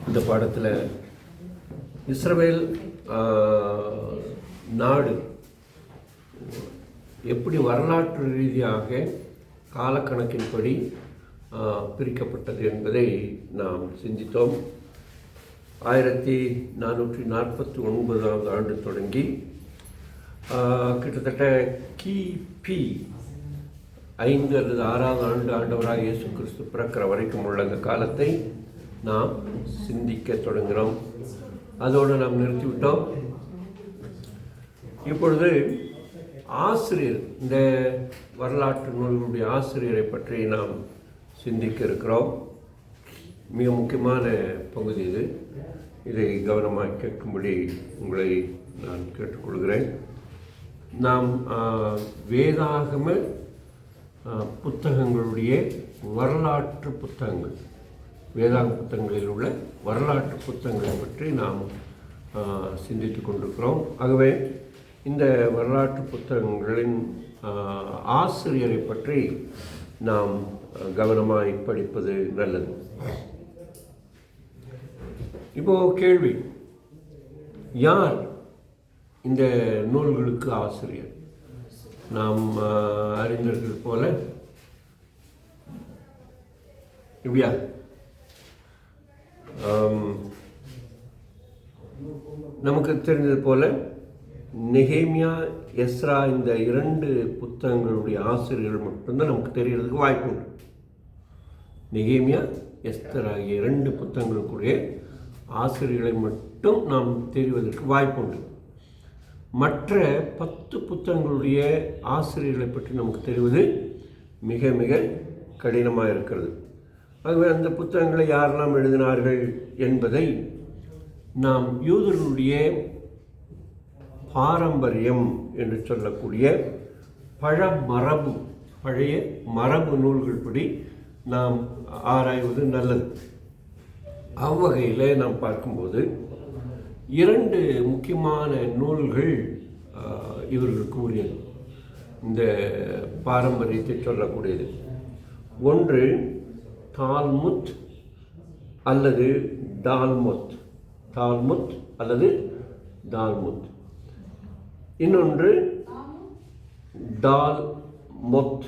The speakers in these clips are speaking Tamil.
இந்த பாடத்தில் இஸ்ரவேல் நாடு எப்படி வரலாற்று ரீதியாக காலக்கணக்கின்படி பிரிக்கப்பட்டது என்பதை நாம் சிந்தித்தோம். 1449 ஆண்டு தொடங்கி கிட்டத்தட்ட கிபி 5 அல்லது 6வது ஆண்டு ஆண்டவராக இயேசு கிறிஸ்து பிறக்கிற வரைக்கும் உள்ள அந்த காலத்தை நாம் சிந்திக்க தொடங்குகிறோம். அதோடு நாம் நிறுத்திவிட்டோம். இப்பொழுது ஆசிரியர், இந்த வரலாற்று நூல்களுடைய ஆசிரியரை பற்றி நாம் சிந்திக்க இருக்கிறோம். மிக முக்கியமான பகுதி இது. இதை கவனமாக கேட்கும்படி உங்களை நான் கேட்டுக்கொள்கிறேன். நாம் வேதாகம புத்தகங்களுடைய வரலாற்று புத்தகங்கள், வேதாகம புத்தகங்களில் உள்ள வரலாற்று புத்தகங்களை பற்றி நாம் சிந்தித்து கொண்டிருக்கிறோம். ஆகவே இந்த வரலாற்று புத்தகங்களின் ஆசிரியரை பற்றி நாம் கவனமாய் படிப்பது நல்லது. இப்போது கேள்வி, யார் இந்த நூல்களுக்கு ஆசிரியர்? நாம் அறிஞர்கள் போல இப்படியா நமக்கு தெரிந்தது போல நெகேமியா, எஸ்ரா, இந்த 2 புத்தகங்களுடைய ஆசிரியர்கள் மட்டும்தான் நமக்கு தெரிகிறதுக்கு வாய்ப்பு உண்டு. நெகேமியா, எஸ்தர் ஆகிய 2 புத்தகங்களுக்குரிய ஆசிரியர்களை மட்டும் நாம் தெரிவதற்கு வாய்ப்பு உண்டு. மற்ற 10 புத்தகங்களுடைய ஆசிரியர்களை பற்றி நமக்கு தெரிவது மிக மிக கடினமாக இருக்கிறது. ஆகவே அந்த புத்தகங்களை யாரெல்லாம் எழுதினார்கள் என்பதை நாம் யூதர்களுடைய பாரம்பரியம் என்று சொல்லக்கூடிய பழைய மரபு நூல்கள் படி நாம் ஆராய்வது நல்லது. அவ்வகையில் நாம் பார்க்கும்போது 2 முக்கியமான நூல்கள் இவர்களுக்கு உரியது, இந்த பாரம்பரியத்தை சொல்லக்கூடியது. ஒன்று தால்முத் அல்லது டால்முத், இன்னொன்று டால்முத்,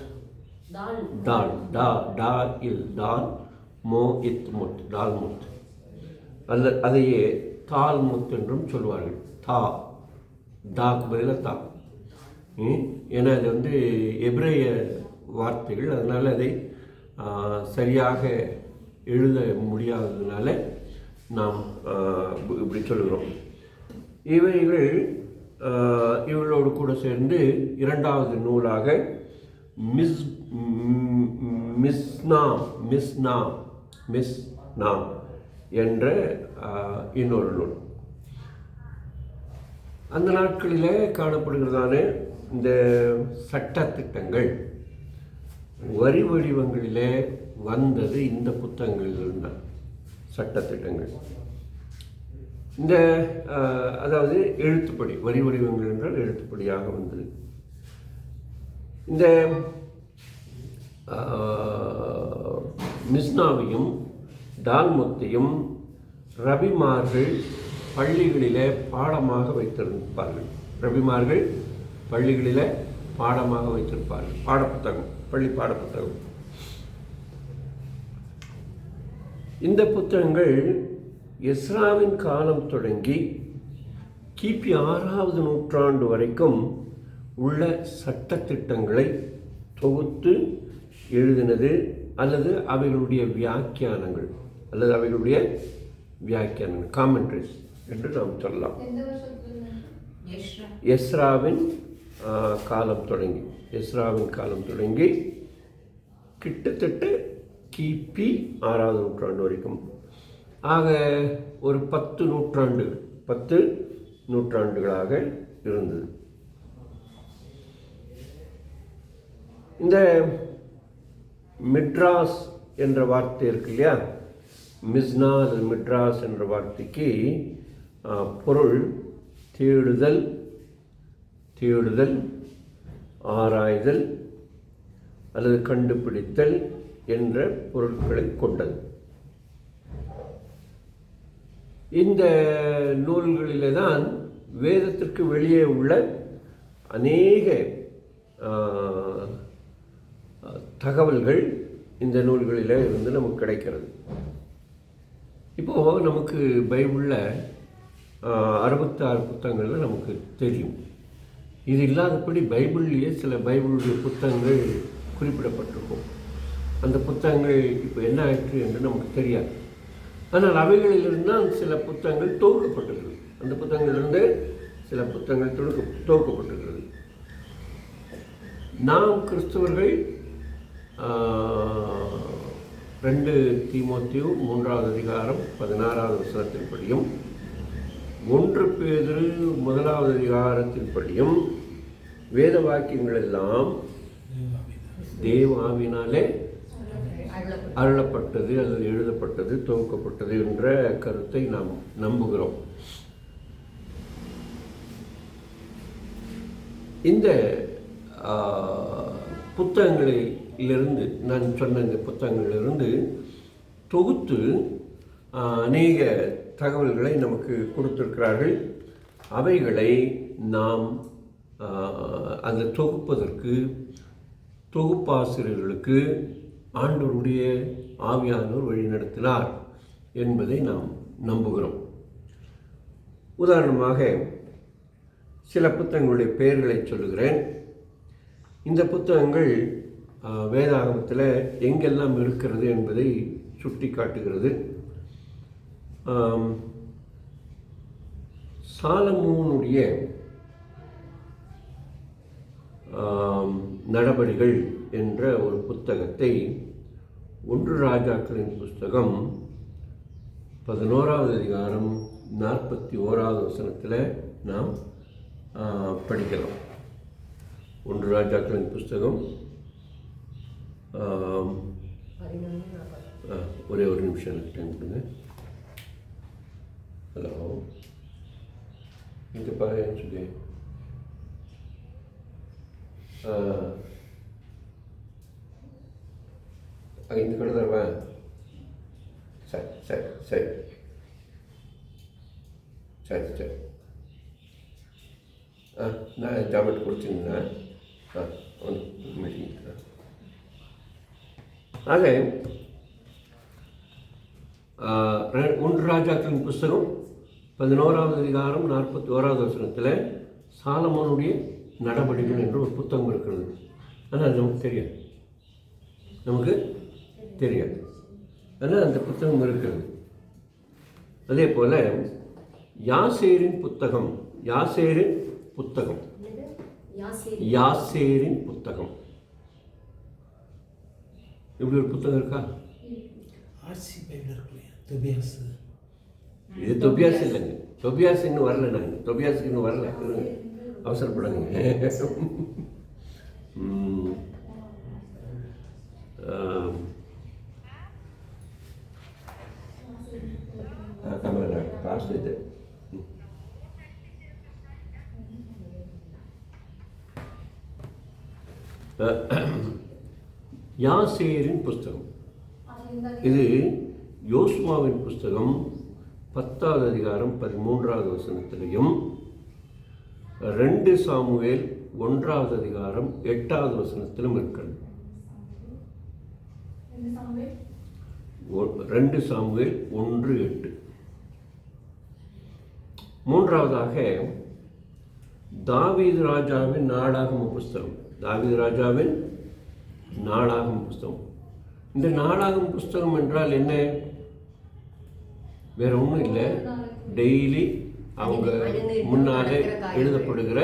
அதையே தால்முத் என்றும் சொல்வார்கள். தாக்கு பதிலாக தா. ஏன்னா அது எபிரேய வார்த்தைகள், அதனால் அதை சரியாக எழுத முடியாததுனால நாம் இப்படி சொல்கிறோம். இவர்களோடு கூட சேர்ந்து 2வது நூலாக மிஸ்னா என்ற இன்னொரு நூல். அந்த நாட்களில் காணப்படுகிறதான இந்த சட்டத்திட்டங்கள் வரி வடிவங்களிலே வந்தது இந்த புத்தகங்களில் இருந்தால் சட்டத்திட்டங்கள். இந்த அதாவது எழுத்துப்படி, வரி வடிவங்கள் என்றால் எழுத்துப்படியாக வந்தது. இந்த மிஸ்னாவையும் டால்முத்தையும் ரபிமார்கள் பள்ளிகளிலே பாடமாக வைத்திருப்பார்கள். பாடப்புத்தகம், பள்ளி பாடப்புத்தகம். இந்த புத்தகங்கள் எஸ்ராவின் காலம் தொடங்கி கிபி 6வது நூற்றாண்டு வரைக்கும் உள்ள சட்டத்திட்டங்களை தொகுத்து எழுதினது, அல்லது அவைகளுடைய வியாக்கியானங்கள், காமெண்ட்ரிஸ் என்று நாம் சொல்லலாம். எஸ்ராவின் காலம் தொடங்கி கிட்டத்தட்ட கிபி 6வது நூற்றாண்டு வரைக்கும், ஆக ஒரு 10 நூற்றாண்டுகளாக இருந்தது. இந்த மிட்ராஸ் என்ற வார்த்தை இருக்கு இல்லையா, மிஸ்னா அல்லது மிட்ராஸ் என்ற வார்த்தைக்கு பொருள் தேடுதல், ஆராய்தல் அல்லது கண்டுபிடித்தல் என்ற பொருட்களை கொண்டது. இந்த நூல்களிலே தான் வேதத்திற்கு வெளியே உள்ள அநேக தகவல்கள் இந்த நூல்களில் இருந்து நமக்கு கிடைக்கிறது. இப்போது நமக்கு பைபிளில் 66 புத்தகங்கள் நமக்கு தெரியும். இது இல்லாதபடி பைபிள்லேயே சில பைபிளுடைய புத்தகங்கள் குறிப்பிடப்பட்டிருக்கும். அந்த புத்தகங்கள் இப்போ என்ன ஆயிற்று என்று நமக்கு தெரியாது. ஆனால் அவைகளிலிருந்து தான் சில புத்தகங்கள் தொகுக்கப்பட்டிருக்கிறது. அந்த புத்தகங்களிலிருந்து சில புத்தகங்கள் தொகுக்கப்பட்டிருக்கிறது. நாம் கிறிஸ்தவர்கள் 2 தீமோத்தேயு 3வது அதிகாரம் 16வது வசனத்தின்படியும் 1 பேதுரு 1வது அதிகாரத்தின்படியும் வேத வாக்கியங்கள் எல்லாம் தேவ ஆவியினாலே அருளப்பட்டது அல்லது எழுதப்பட்டது, தொகுக்கப்பட்டது என்ற கருத்தை நாம் நம்புகிறோம். இந்த புத்தகங்களிலிருந்து, நான் சொன்ன இந்த புத்தகங்களிலிருந்து தொகுத்து அநேக தகவல்களை நமக்கு கொடுத்திருக்கிறார்கள். அவைகளை நாம் அந்த தொகுப்பதற்கு தொகுப்பாசிரியர்களுக்கு ஆண்டவருடைய ஆவியானவர் வழிநடத்தினார் என்பதை நாம் நம்புகிறோம். உதாரணமாக சில புத்தகங்களுடைய பெயர்களை சொல்லுகிறேன். இந்த புத்தகங்கள் வேதாகமத்தில் எங்கெல்லாம் இருக்கிறது என்பதை சுட்டி காட்டுகிறது. சாலமோனுடைய நடபடிகள் என்ற ஒரு புத்தகத்தை 1 ராஜாக்களின் புஸ்தகம் 11வது அதிகாரம் 41வது வசனத்தில் நாம் படிக்கலாம். 1 ராஜாக்களின் புஸ்தகம் ஒரே ஒரு நிமிஷம் எனக்கு டைம் கொடுங்க. ஹலோ, இங்கே பாரு சொல்லி இந்த கடை தருவேன். சரி சரி சரி சரி சரி நான் ஜாமெண்ட் கொடுத்துருந்தேன். மீட்டிங். ஆக 1 ராஜாக்களின் புஸ்தகம் 11வது அதிகாரம் 41வது வசனத்தில் சாலமோனுடைய நடபடிகள் என்று ஒரு புத்தகம் இருக்கிறது. ஆனால் அது நமக்கு தெரியாது. ஆனால் அந்த புத்தகம் இருக்கிறது. அதே போல் யாசேரின் புத்தகம் இப்படி ஒரு புத்தகம் இருக்கா? இது தொபியாஸ் இல்லைங்க. தொபியாஸ் இன்னும் வரல. தொபியாஸுக்கு இன்னும் வரல. அவசரப்படாதீங்க. காசு இது யாசேரின் புஸ்தகம். இது யோசுவாவின் புஸ்தகம் 10வது அதிகாரம் 13வது வசனத்திலையும் 2 சாமுவேல் 1வது அதிகாரம் 8வது வசனத்திலும் இருக்கிறது. 2 சாமுவேல் 1:8. மூன்றாவதாக தாவீது ராஜாவின் நாளாகம புஸ்தகம். இந்த நாளாகம புஸ்தகம் என்றால் என்ன? வேற ஒன்றும் இல்லை. டெய்லி அவங்க முன்னாலே எழுதப்படுகிற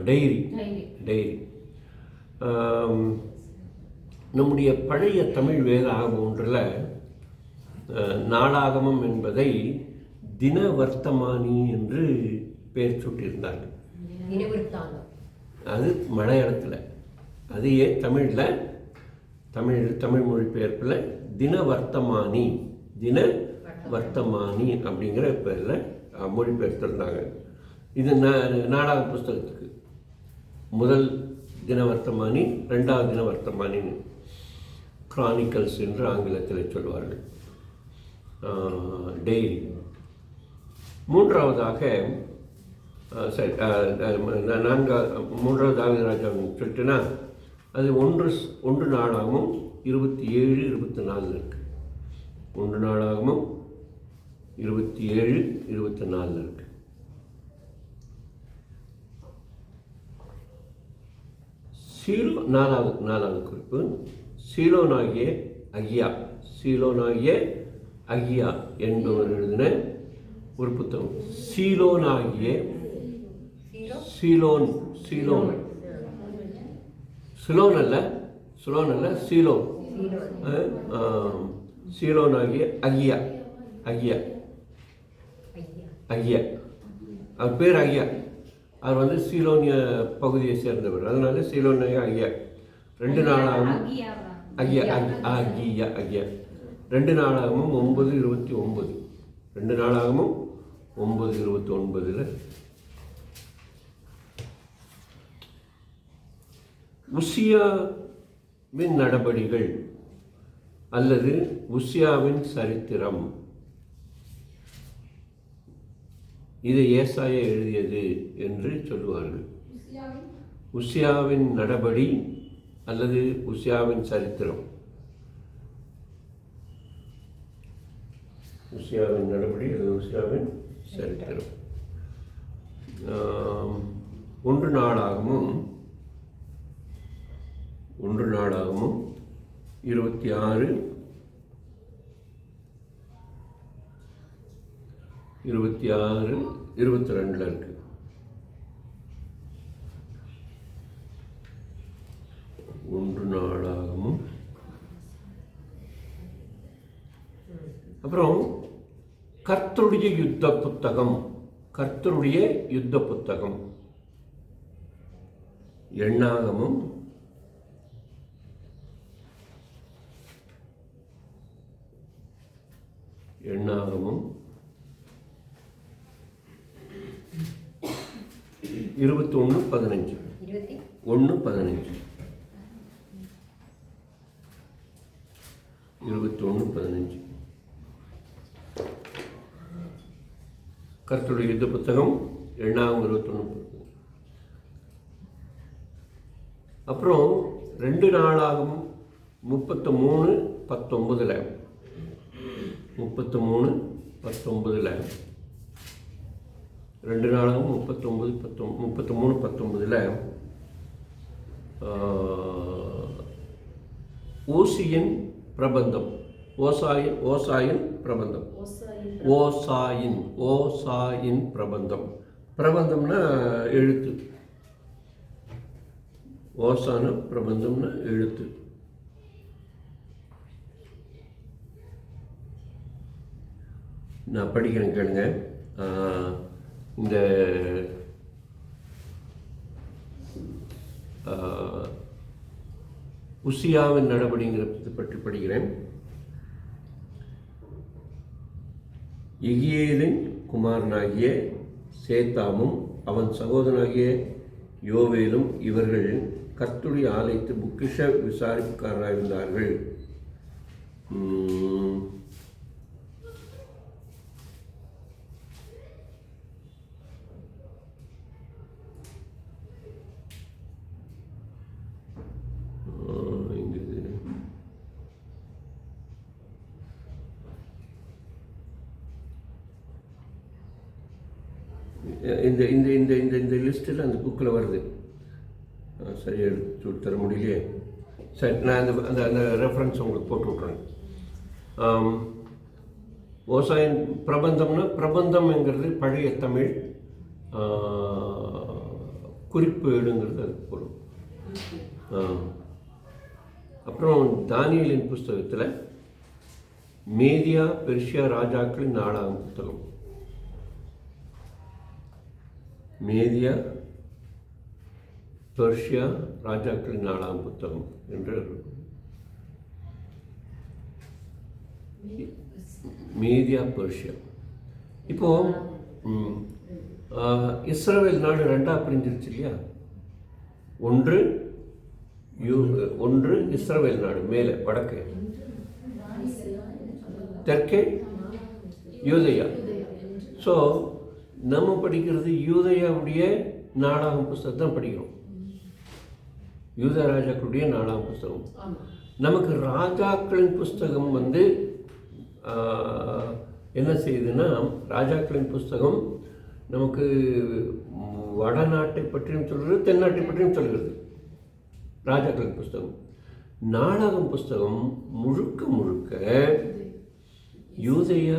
டைரி. நம்முடைய பழைய தமிழ் வேத ஆகமம் ஒன்றில் நாளாகமம் என்பதை தினவர்த்தமானி என்று பெயர் சூட்டியிருந்தார்கள். அது மலையாளத்தில், அதையே தமிழ் மொழிபெயர்ப்பில் தினவர்த்தமானி அப்படிங்கிற பேரில் மொழிபெயர்த்திருந்தாங்க. இது நாடக புஸ்தகத்துக்கு முதல் தினவர்த்தமானி, 2வது தினவர்த்தமானின்னு கிரானிக்கல்ஸ் என்று ஆங்கிலத்தில் சொல்வார்கள். டெய்லி. மூன்றாவதாக சரி மூன்றாவது தாவீது ராஜான்னு சொல்லிட்டுன்னா அது 1 நாளாகமும் 27, 24 இருக்கு. 1 நாளாகமும் 27, 24 இருக்கு. நாலாவது குறிப்பு சீலோனாகிய அகியா என்பவர் எழுதின ஒரு புத்தகம். சீலோன் அல்ல சீலோனாகிய அகியா அவர் பேர் அகியா. அவர் சீலோனிய பகுதியை சேர்ந்தவர், அதனால சீலோனாகிய அகியா. 2 நாளாகவும் அகியா 2 நாளாகவும் 9:29 2 நாளாகவும் 9:29 உசியாவின் நடபடிகள் அல்லது உசியாவின் சரித்திரம், இதை ஏசாயா எழுதியது என்று சொல்லுவார்கள். உசியாவின் நடபடி அல்லது உசியாவின் சரித்திரம். உசியாவின் நடபடி அல்லது உசியாவின் சரித்திரம். 1 நாளாகவும் 26, 22 இருக்கு. நாளாகவும் அப்புறம் கர்த்தருடைய யுத்த புத்தகம் எண்ணாகமும் எண்ணாகமும் 21:15 21:15 கர்த்தருடைய யுத்த புத்தகம் எண்ணாகம் 21. அப்புறம் 2 நாளாகும் 33:19 2 நாளாகும் 33:19 ஓசியின் பிரபந்தம், ஓசாயின் பிரபந்தம், ஓசாயின் பிரபந்தம். பிரபந்தம்னா எழுத்து, ஓசான பிரபந்தம்னா எழுத்து. நான் படிக்கிறேன் கேளுங்க. இந்த உசியாவின் நடபடிங்கிறத பற்றி படிக்கிறேன். எகியேலின் குமாரனாகிய சேத்தாமும் அவன் சகோதரனாகிய யோவேலும் இவர்கள் கர்த்தருடைய ஆலயத்து பொக்கிஷ விசாரிப்புக்காரராயிருந்தார்கள். இந்த இந்த இந்த இந்த இந்த லிஸ்ட்டில் அந்த புக்கில் வருது. சரியாக எடுத்து தர முடியலையே. சரி, நான் அந்த அந்த அந்த ரெஃபரன்ஸ் உங்களுக்கு போட்டு விட்றேன். ஓசாயின் பிரபந்தம்னா, பிரபந்தம்ங்கிறது பழைய தமிழ் குறிப்பேடுங்கிறது அது பொருள். அப்புறம் தானியேலின் புஸ்தகத்தில் மேதியா பெர்ஷியா ராஜாக்களின் 4ஆம் புத்தகம், மேதியா பெர்ஷியா ராஜாக்களின் 4ஆம் புத்தகம் என்று மேதியா பெர்ஷியா. இப்போ இஸ்ரவேல் நாடு 2ஆக பிரிஞ்சிருச்சு இல்லையா? ஒன்று இஸ்ரவேல் நாடு மேலே வடக்கே, தெற்கே யூதயா. ஸோ நம்ம படிக்கிறது யூதயாவுடைய நாளாகம் புஸ்தகம் தான் படிக்கிறோம். யூத ராஜாக்களுடைய நாளாகம் புஸ்தகம். நமக்கு ராஜாக்களின் புஸ்தகம் என்ன செய்யுதுன்னா, ராஜாக்களின் புஸ்தகம் நமக்கு வடநாட்டை பற்றியும் சொல்கிறது, தென்னாட்டை பற்றியும் சொல்கிறது. ராஜாக்களின் புஸ்தகம். நாடகம் புஸ்தகம் முழுக்க முழுக்க யூதய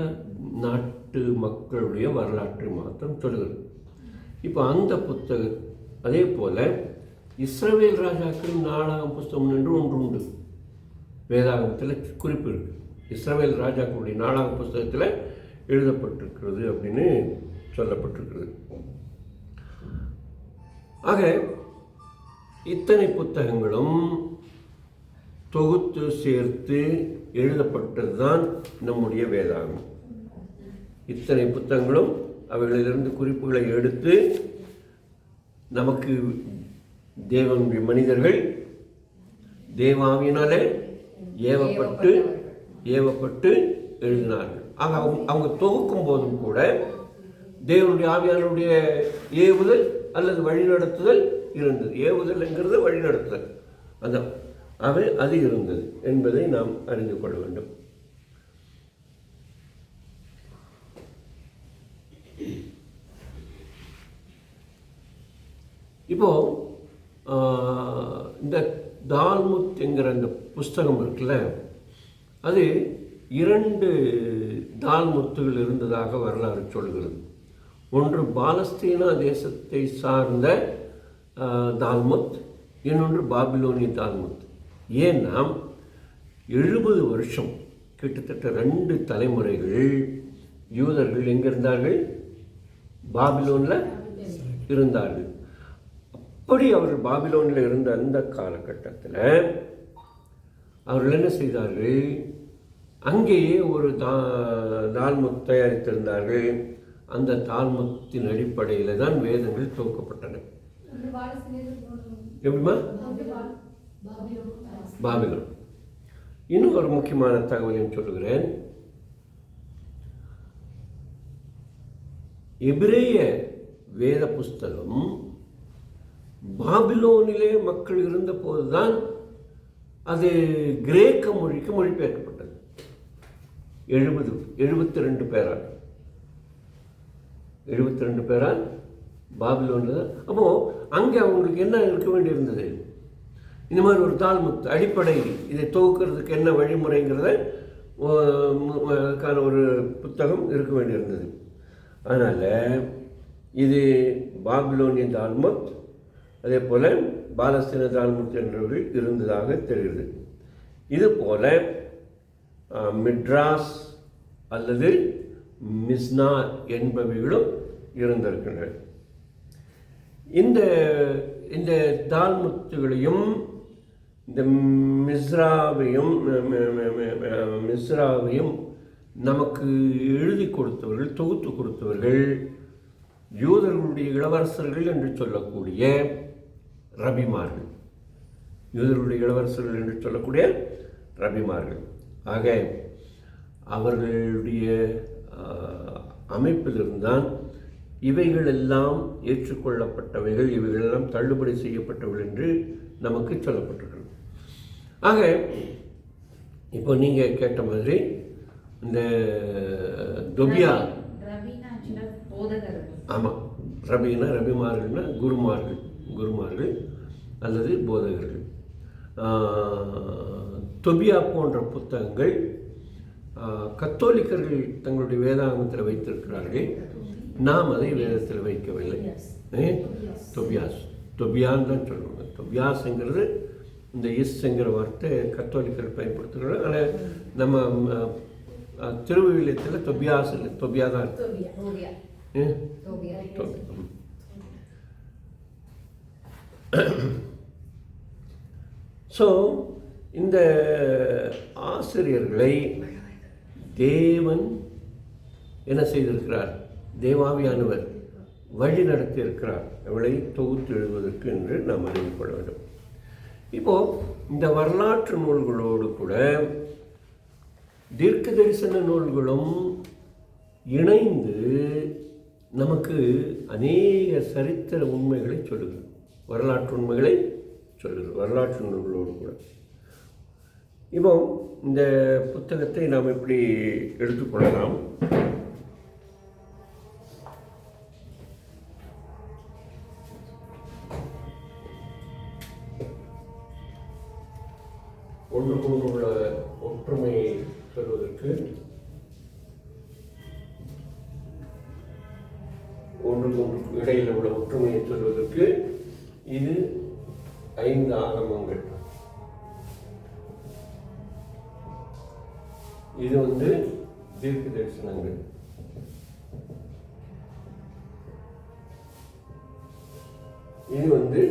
நாட்டு மக்களுடைய வரலாற்றை மாத்திரம் சொல்கிறது. இப்போ அந்த புத்தகம் அதே போல் இஸ்ரவேல் ராஜாக்களின் நாடகம் புஸ்தகம் என்று ஒன்று உண்டு. வேதாகமத்தில் குறிப்பு இருக்கு. இஸ்ரவேல் ராஜாக்களுடைய நாடக புஸ்தகத்தில் எழுதப்பட்டிருக்கிறது அப்படின்னு சொல்லப்பட்டிருக்கிறது. ஆக இத்தனை புத்தகங்களும் தொகுத்து சேர்த்து எழுதப்பட்டது தான் நம்முடைய வேதாகம். இத்தனை புத்தகங்களும் அவைகளிலிருந்து குறிப்புகளை எடுத்து நமக்கு தேவனுடைய மனிதர்கள் தேவாவினாலே ஏவப்பட்டு எழுதினார்கள். ஆக அவங்க தொகுக்கும் போதும் கூட தேவனுடைய ஆவியானுடைய ஏவுதல் அல்லது வழிநடத்துதல் இருந்தது. ஏவுதல்ங்கிறது வழிநடத்துதல், அது இருந்தது என்பதை நாம் அறிந்து கொள்ள வேண்டும். இப்போ இந்த தால்முத் என்கிற அந்த புஸ்தகம் இருக்குல்ல, அது 2 தால்முத்துகள் இருந்ததாக வரலாறு சொல்கிறது. ஒன்று பாலஸ்தீனா தேசத்தை சார்ந்த தால்முத், இன்னொன்று பாபிலோனிய தால்முத். ஏன்னா 70 வருஷம் கிட்டத்தட்ட 2 தலைமுறைகள் யூதர்கள் எங்கே இருந்தார்கள்? பாபிலோனில் இருந்தார்கள். அப்படி அவர்கள் பாபிலோனில் இருந்த அந்த காலகட்டத்தில் அவர்கள் என்ன செய்தார்கள்? அங்கேயே ஒரு தால்முத் தயாரித்திருந்தார்கள். அந்த தால்முத்தின் அடிப்படையில் தான் வேதங்கள் துவக்கப்பட்டன. எப்படிமா? பாபிலோன். இன்னும் ஒரு முக்கியமான தகவலையும் சொல்லுகிறேன். எபிரேய வேத புஸ்தகம் பாபிலோனிலே மக்கள் இருந்த போதுதான் அது கிரேக்க மொழிக்கு மொழிபெயர்க்கப்பட்டது. 72 பேரால் பாபிலோனில் தான். அப்போது அங்கே அவங்களுக்கு என்ன இருக்க வேண்டியிருந்தது? இந்த மாதிரி ஒரு தால்முத் அடிப்படை, இதை துவக்கிறதுக்கு என்ன வழிமுறைங்கிறத அதுக்கான ஒரு புத்தகம் இருக்க வேண்டியிருந்தது. அதனால் இது பாபிலோனிய தால்முத், அதே போல் பாலஸ்தீன தால்முத் என்றவர்கள் இருந்ததாக தெரிகிறது. இது போல் மிட்ராஸ் அல்லது மிஸ்னா என்பவைகளும் இருந்திருக்கின்றன. இந்த தால்முத்துகளையும் இந்த மிஸ்ராவையும் நமக்கு எழுதி கொடுத்தவர்கள், தொகுத்து கொடுத்தவர்கள் யூதர்களுடைய இளவரசர்கள் என்று சொல்லக்கூடிய ரபிமார்கள். யூதர்களுடைய இளவரசர்கள் என்று சொல்லக்கூடிய ரபிமார்கள். ஆக அவர்களுடைய அமைப்பிலிருந்தான் இவைகளெல்லாம் ஏற்றுக்கொள்ளப்பட்டவைகள், இவைகளெல்லாம் தள்ளுபடி செய்யப்பட்டவர்கள் என்று நமக்கு சொல்லப்பட்டிருக்கிறது. ஆக இப்போ நீங்கள் கேட்ட மாதிரி இந்த தொபியா, ஆமாம், ரபிமார்கள்னா குருமார்கள் அல்லது போதகர்கள். தொபியா போன்ற புத்தகங்கள் கத்தோலிக்கர்கள் தங்களுடைய வேதாகமத்தில் வைத்திருக்கிறார்கள். நாம் அதை வேதத்தில் வைக்கவில்லை. தொபியான்னு தான் சொல்லுவாங்க. தொபியாஸ்ங்கிறது இந்த இஸ்ங்கிற வார்த்தை கத்தோலிக்கர்கள் பயன்படுத்துகிறாங்க. ஆனால் நம்ம திருவிவிலியத்தில் தொபியாஸ் இல்லை, தொபியா தான் இருக்கு. ஸோ இந்த ஆசிரியர்களை தேவன் என்ன செய்திருக்கிறார்? தேவாவியானவர் வழி நடத்தி இருக்கிறார் அவளை தொகுத்து எழுதுவதற்கு என்று நாம் அறிந்து கொள்ள வேண்டும். இப்போது இந்த வரலாற்று நூல்களோடு கூட தீர்க்க தரிசன நூல்களும் இணைந்து நமக்கு அநேக சரித்திர உண்மைகளை சொல்லுகிறது, வரலாற்று உண்மைகளை சொல்லுகிறது, வரலாற்று நூல்களோடு கூட. இப்போ இந்த புத்தகத்தை நாம் எப்படி எடுத்துக்கொள்ளலாம்? ஒன்றுக்கொன்று உள்ள ஒற்றுமையை சொல்வதற்கு, ஒன்றுக்கு இடையில் உள்ள ஒற்றுமையை சொல்வதற்கு இது 5 ஆகமங்கள். இது தீர்க்க தரிசனங்கள். இது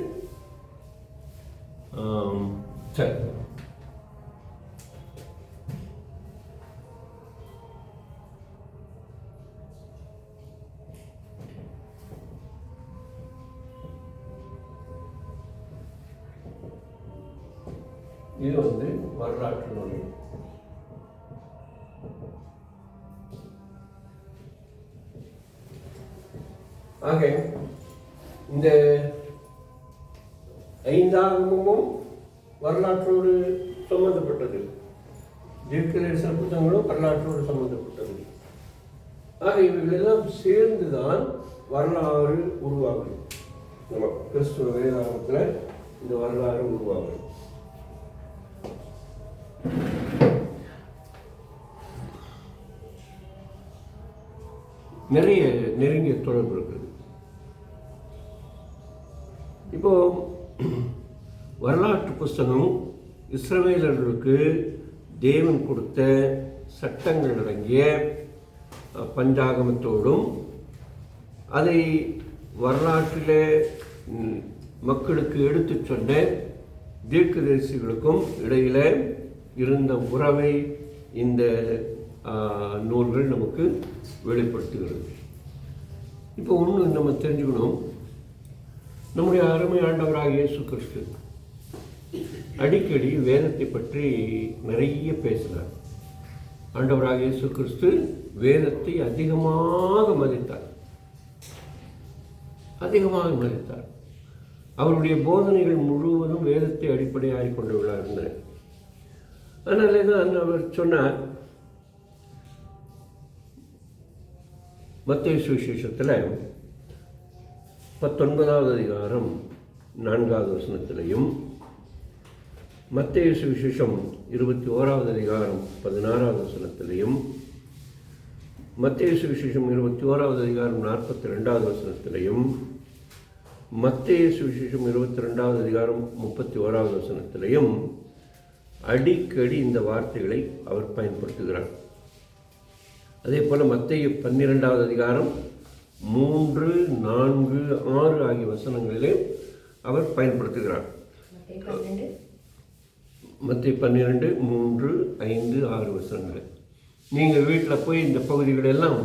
சரி, இது வரலாற்று நூல். ஆக இந்த 5 ஆகமும் வரலாற்றோடு சம்பந்தப்பட்டது, தீர்க்க தரிசன புத்தகங்களும் வரலாற்றோடு சம்பந்தப்பட்டது. ஆக இவைகளெல்லாம் சேர்ந்துதான் வரலாறு உருவாகும். நம்ம கிறிஸ்துவ வேதாகமத்தில் இந்த வரலாறு உருவாகும். நிறைய நெருங்கிய தொடர்பு இருக்குது. இப்போ வரலாற்று புஸ்தகம் இஸ்ரவேலர்களுக்கு தேவன் கொடுத்த சட்டங்கள் அடங்கிய பஞ்சாகமத்தோடும் அதை வரலாற்றில் மக்களுக்கு எடுத்து சொன்ன தீர்க்கதரிசிகளுக்கும் இடையில இருந்த உறவை இந்த நூல்கள் நமக்கு வெளிப்படுத்துகிறது. இப்போ ஒன்று நம்ம தெரிஞ்சுக்கணும், நம்முடைய அருமை ஆண்டவராக இயேசு கிறிஸ்து அடிக்கடி வேதத்தை பற்றி நிறைய பேசினார். ஆண்டவராக இயேசு கிறிஸ்து வேதத்தை அதிகமாக மதித்தார். அவருடைய போதனைகள் முழுவதும் வேதத்தை அடிப்படையாக கொண்டவர்களாக இருந்தன. அதனாலே தான் அவர் சொன்னார், மத்தேயு சுவிசேஷத்தில் 19வது அதிகாரம் 4வது வசனத்திலையும், மத்தேயு சுவிசேஷம் 21வது அதிகாரம் 16வது வசனத்திலையும், மத்தேயு சுவிசேஷம் 21வது அதிகாரம் 42வது வசனத்திலையும், மத்தேயு சுவிசேஷம் 22வது அதிகாரம் 31வது வசனத்திலையும் அடிக்கடி இந்த வார்த்தைகளை அவர் பயன்படுத்துகிறார். அதே போல் மத்தேயு 12வது அதிகாரம் 3, 4, 6 ஆகிய வசனங்களிலே அவர் பயன்படுத்துகிறார். மத்தேயு 12, 3, 5, 6 வசனங்கள். நீங்கள் வீட்டில் போய் இந்த பகுதிகளெல்லாம்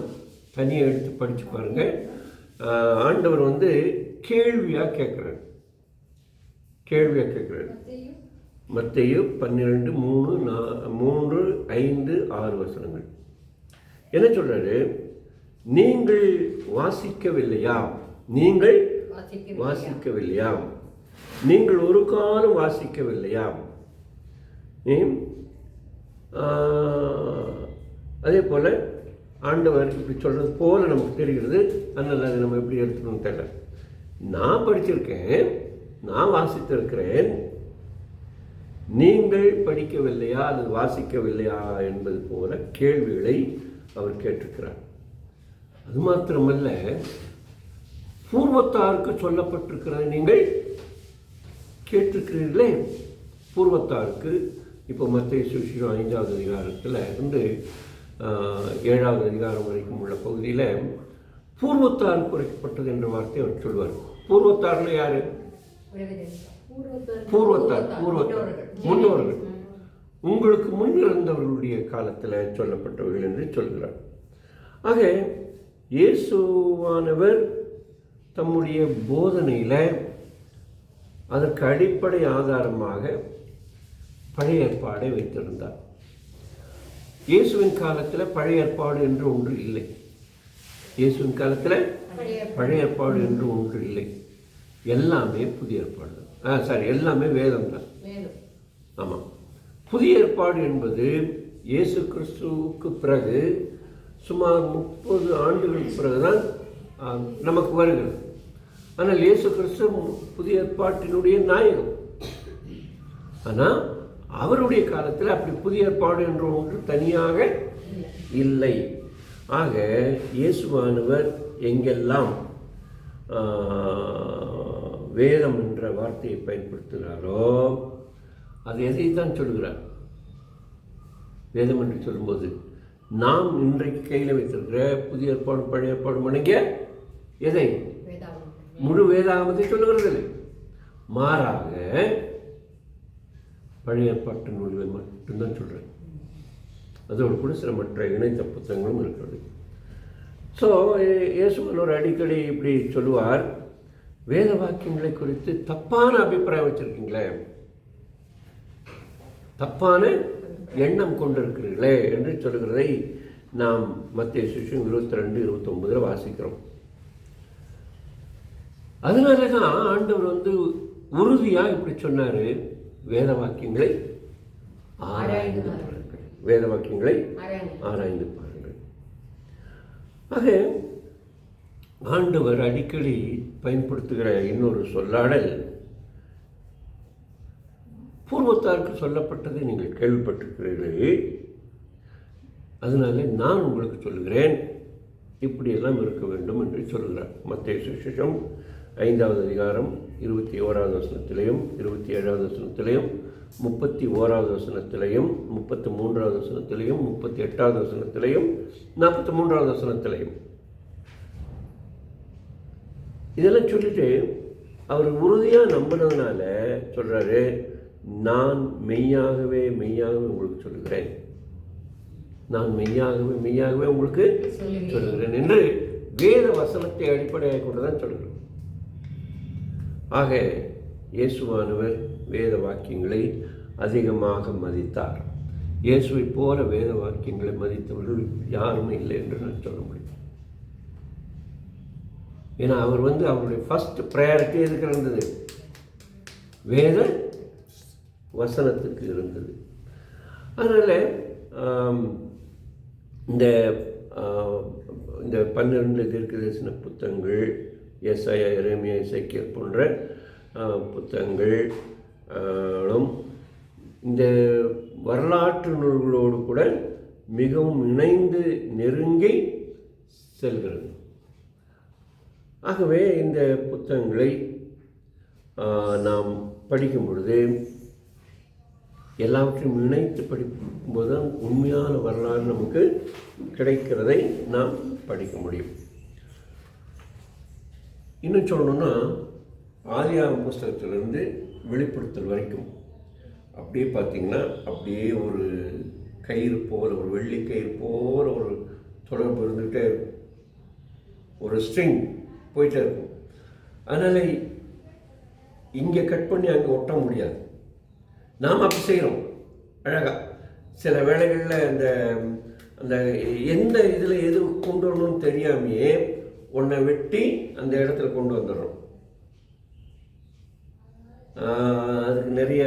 தனியாக எடுத்து படித்து பாருங்கள். ஆண்டவர் கேள்வியாக கேட்குறாரு. மத்தேயு 12, 3, 5, 6 வசனங்கள் என்ன சொல்றாரு? நீங்கள் வாசிக்கவில்லையா? நீங்கள் ஒரு காலம் வாசிக்கவில்லையா? அதே போல ஆண்டவர் இப்படி சொல்றது போல நமக்கு தெரிகிறது. அதனால் அதை நம்ம எப்படி எடுத்துக்கணும்னு தெரியல. நான் படிச்சிருக்கேன், நான் வாசித்திருக்கிறேன், நீங்கள் படிக்கவில்லையா அல்லது வாசிக்கவில்லையா என்பது போல கேள்விகளை அவர் கேட்டிருக்கிறார். அது மாத்திரமல்ல, பூர்வத்தாருக்கு சொல்லப்பட்டிருக்கிறதை நீங்கள் கேட்டிருக்கிறீர்களே. பூர்வத்தாருக்கு இப்போ மத்தேயு சுவிசேஷம் 5வது அதிகாரத்தில் இருந்து 7வது அதிகாரம் வரைக்கும் உள்ள பகுதியில் பூர்வத்தாருக்கு குறைக்கப்பட்டது என்ற வார்த்தையை அவர் சொல்வார். பூர்வத்தார்ல யாரு? பூர்வத்தார் முன்னோர்கள், உங்களுக்கு முன் இருந்தவர்களுடைய காலத்தில் சொல்லப்பட்டவர்கள் என்று சொல்கிறார். ஆக இயேசுவானவர் தம்முடைய போதனையில் அதற்கு அடிப்படை ஆதாரமாக பழைய ஏற்பாடை வைத்திருந்தார். இயேசுவின் காலத்தில் பழைய ஏற்பாடு என்று ஒன்று இல்லை. இயேசுவின் காலத்தில் பழைய ஏற்பாடு என்று ஒன்று இல்லை, எல்லாமே புதிய ஏற்பாடு தான். எல்லாமே வேதம் தான். ஆமாம், புதிய ஏற்பாடு என்பது இயேசு கிறிஸ்துவுக்கு பிறகு சுமார் 30 ஆண்டுகளுக்கு பிறகுதான் நமக்கு வருகிறது. ஆனால் இயேசு கிறிஸ்து புதிய ஏற்பாட்டினுடைய நாயகம். ஆனால் அவருடைய காலத்தில் அப்படி புதிய ஏற்பாடு என்ற ஒன்று தனியாக இல்லை. ஆக இயேசுவானவர் எங்கெல்லாம் வேதம் என்ற வார்த்தையை பயன்படுத்துகிறாரோ அது எதை தான் சொல்கிறார்? வேதம் என்று சொல்லும்போது நாம் இன்றைக்கு கையில் வைத்திருக்கிற புதிய ஏற்பாடு பழைய ஏற்பாடு மணங்கிய எதை? முழு வேதாகமத்தை சொல்லுகிறது. மாறாக பழைய ஏற்பாட்டு நூல்களை மட்டும்தான் சொல்கிறேன். அதோடு கூட சில மற்ற இணைத்த புத்தகங்களும் இருக்கிறது. ஸோ இயேசுவனோர் அடிக்கடி இப்படி சொல்லுவார், வேத வாக்கியங்களை குறித்து தப்பான அபிப்பிராயம் வச்சிருக்கீங்களே, தப்பான எண்ணம் கொண்டிருக்கிறீர்களே என்று சொல்கிறதை நாம் மத்தேயு சுவிசேஷம் 22:29 வாசிக்கிறோம். அதனால தான் ஆண்டவர் உறுதியாக இப்படி சொன்னார், வேத வாக்கியங்களை ஆராய்ந்து பாருங்கள், வேத வாக்கியங்களை ஆராய்ந்து பாருங்கள். ஆக ஆண்டவர் அடிக்கடி பயன்படுத்துகிற இன்னொரு சொல்லாடல், பூர்வத்தாருக்கு சொல்லப்பட்டதை நீங்கள் கேள்விப்பட்டிருக்கிறீர்கள், அதனால நான் உங்களுக்கு சொல்லுகிறேன், இப்படியெல்லாம் இருக்க வேண்டும் என்று சொல்கிறார். மத்தேயு சுவிசேஷம் 5வது அதிகாரம் 21வது வசனத்திலையும் 27வது வசனத்திலையும் 31வது வசனத்திலையும் 33வது வசனத்திலையும் 38வது வசனத்திலையும் 43வது வசனத்திலையும் இதெல்லாம் சொல்லிட்டு அவர் உறுதியாக நம்பினதுனால சொல்கிறாரு, நான் மெய்யாகவே மெய்யாகவே உங்களுக்கு சொல்லுகிறேன், நான் மெய்யாகவே மெய்யாகவே உங்களுக்கு சொல்லுகிறேன் என்று வேத வசனத்தை அடிப்படையாக கொண்டு தான் சொல்கிறேன். ஆக இயேசுவானவர் வேத வாக்கியங்களை அதிகமாக மதித்தார். இயேசுவை போல வேத வாக்கியங்களை மதித்தவர்கள் யாருமே இல்லை என்று நான் சொல்ல முடியும். ஏன்னா அவர் அவருடைய ஃபர்ஸ்ட் ப்ரையாரிட்டி எதுக்கு இருந்தது? வேத வசனத்துக்கு இருந்தது. அதனால் இந்த 12 தீர்க்கதரிசன புத்தகங்கள், எசாயா, எரேமியா, எசேக்கியேல் போன்ற புத்தகங்களும் இந்த வரலாற்று நூல்களோடு கூட மிகவும் இணைந்து நெருங்கி செல்கிறது. ஆகவே இந்த புத்தகங்களை நாம் படிக்கும் பொழுது எல்லாவற்றையும் இணைத்து படிக்கும்போது தான் உண்மையான வரலாறு நமக்கு கிடைக்கிறதை நாம் படிக்க முடியும். இன்னும் சொல்லணும்னா ஆதியாகம புஸ்தகத்திலிருந்து வெளிப்படுத்தல் வரைக்கும் அப்படியே பார்த்திங்கன்னா அப்படியே ஒரு கயிறு போல், ஒரு வெள்ளி கயிறு போல் ஒரு தொடர்பு இருந்துகிட்டே இருக்கும், ஒரு ஸ்ட்ரிங் போயிட்டே இருக்கும். அதனால் இங்கே கட் பண்ணி அங்கே ஒட்ட முடியாது. நாம் அப்படி செய்கிறோம் அழகாக. சில வேளைகளில் அந்த எந்த இதில் எது கொண்டு வரணும்னு தெரியாமையே ஒன்றை வெட்டி அந்த இடத்துல கொண்டு வந்துடுறோம். அதுக்கு நிறைய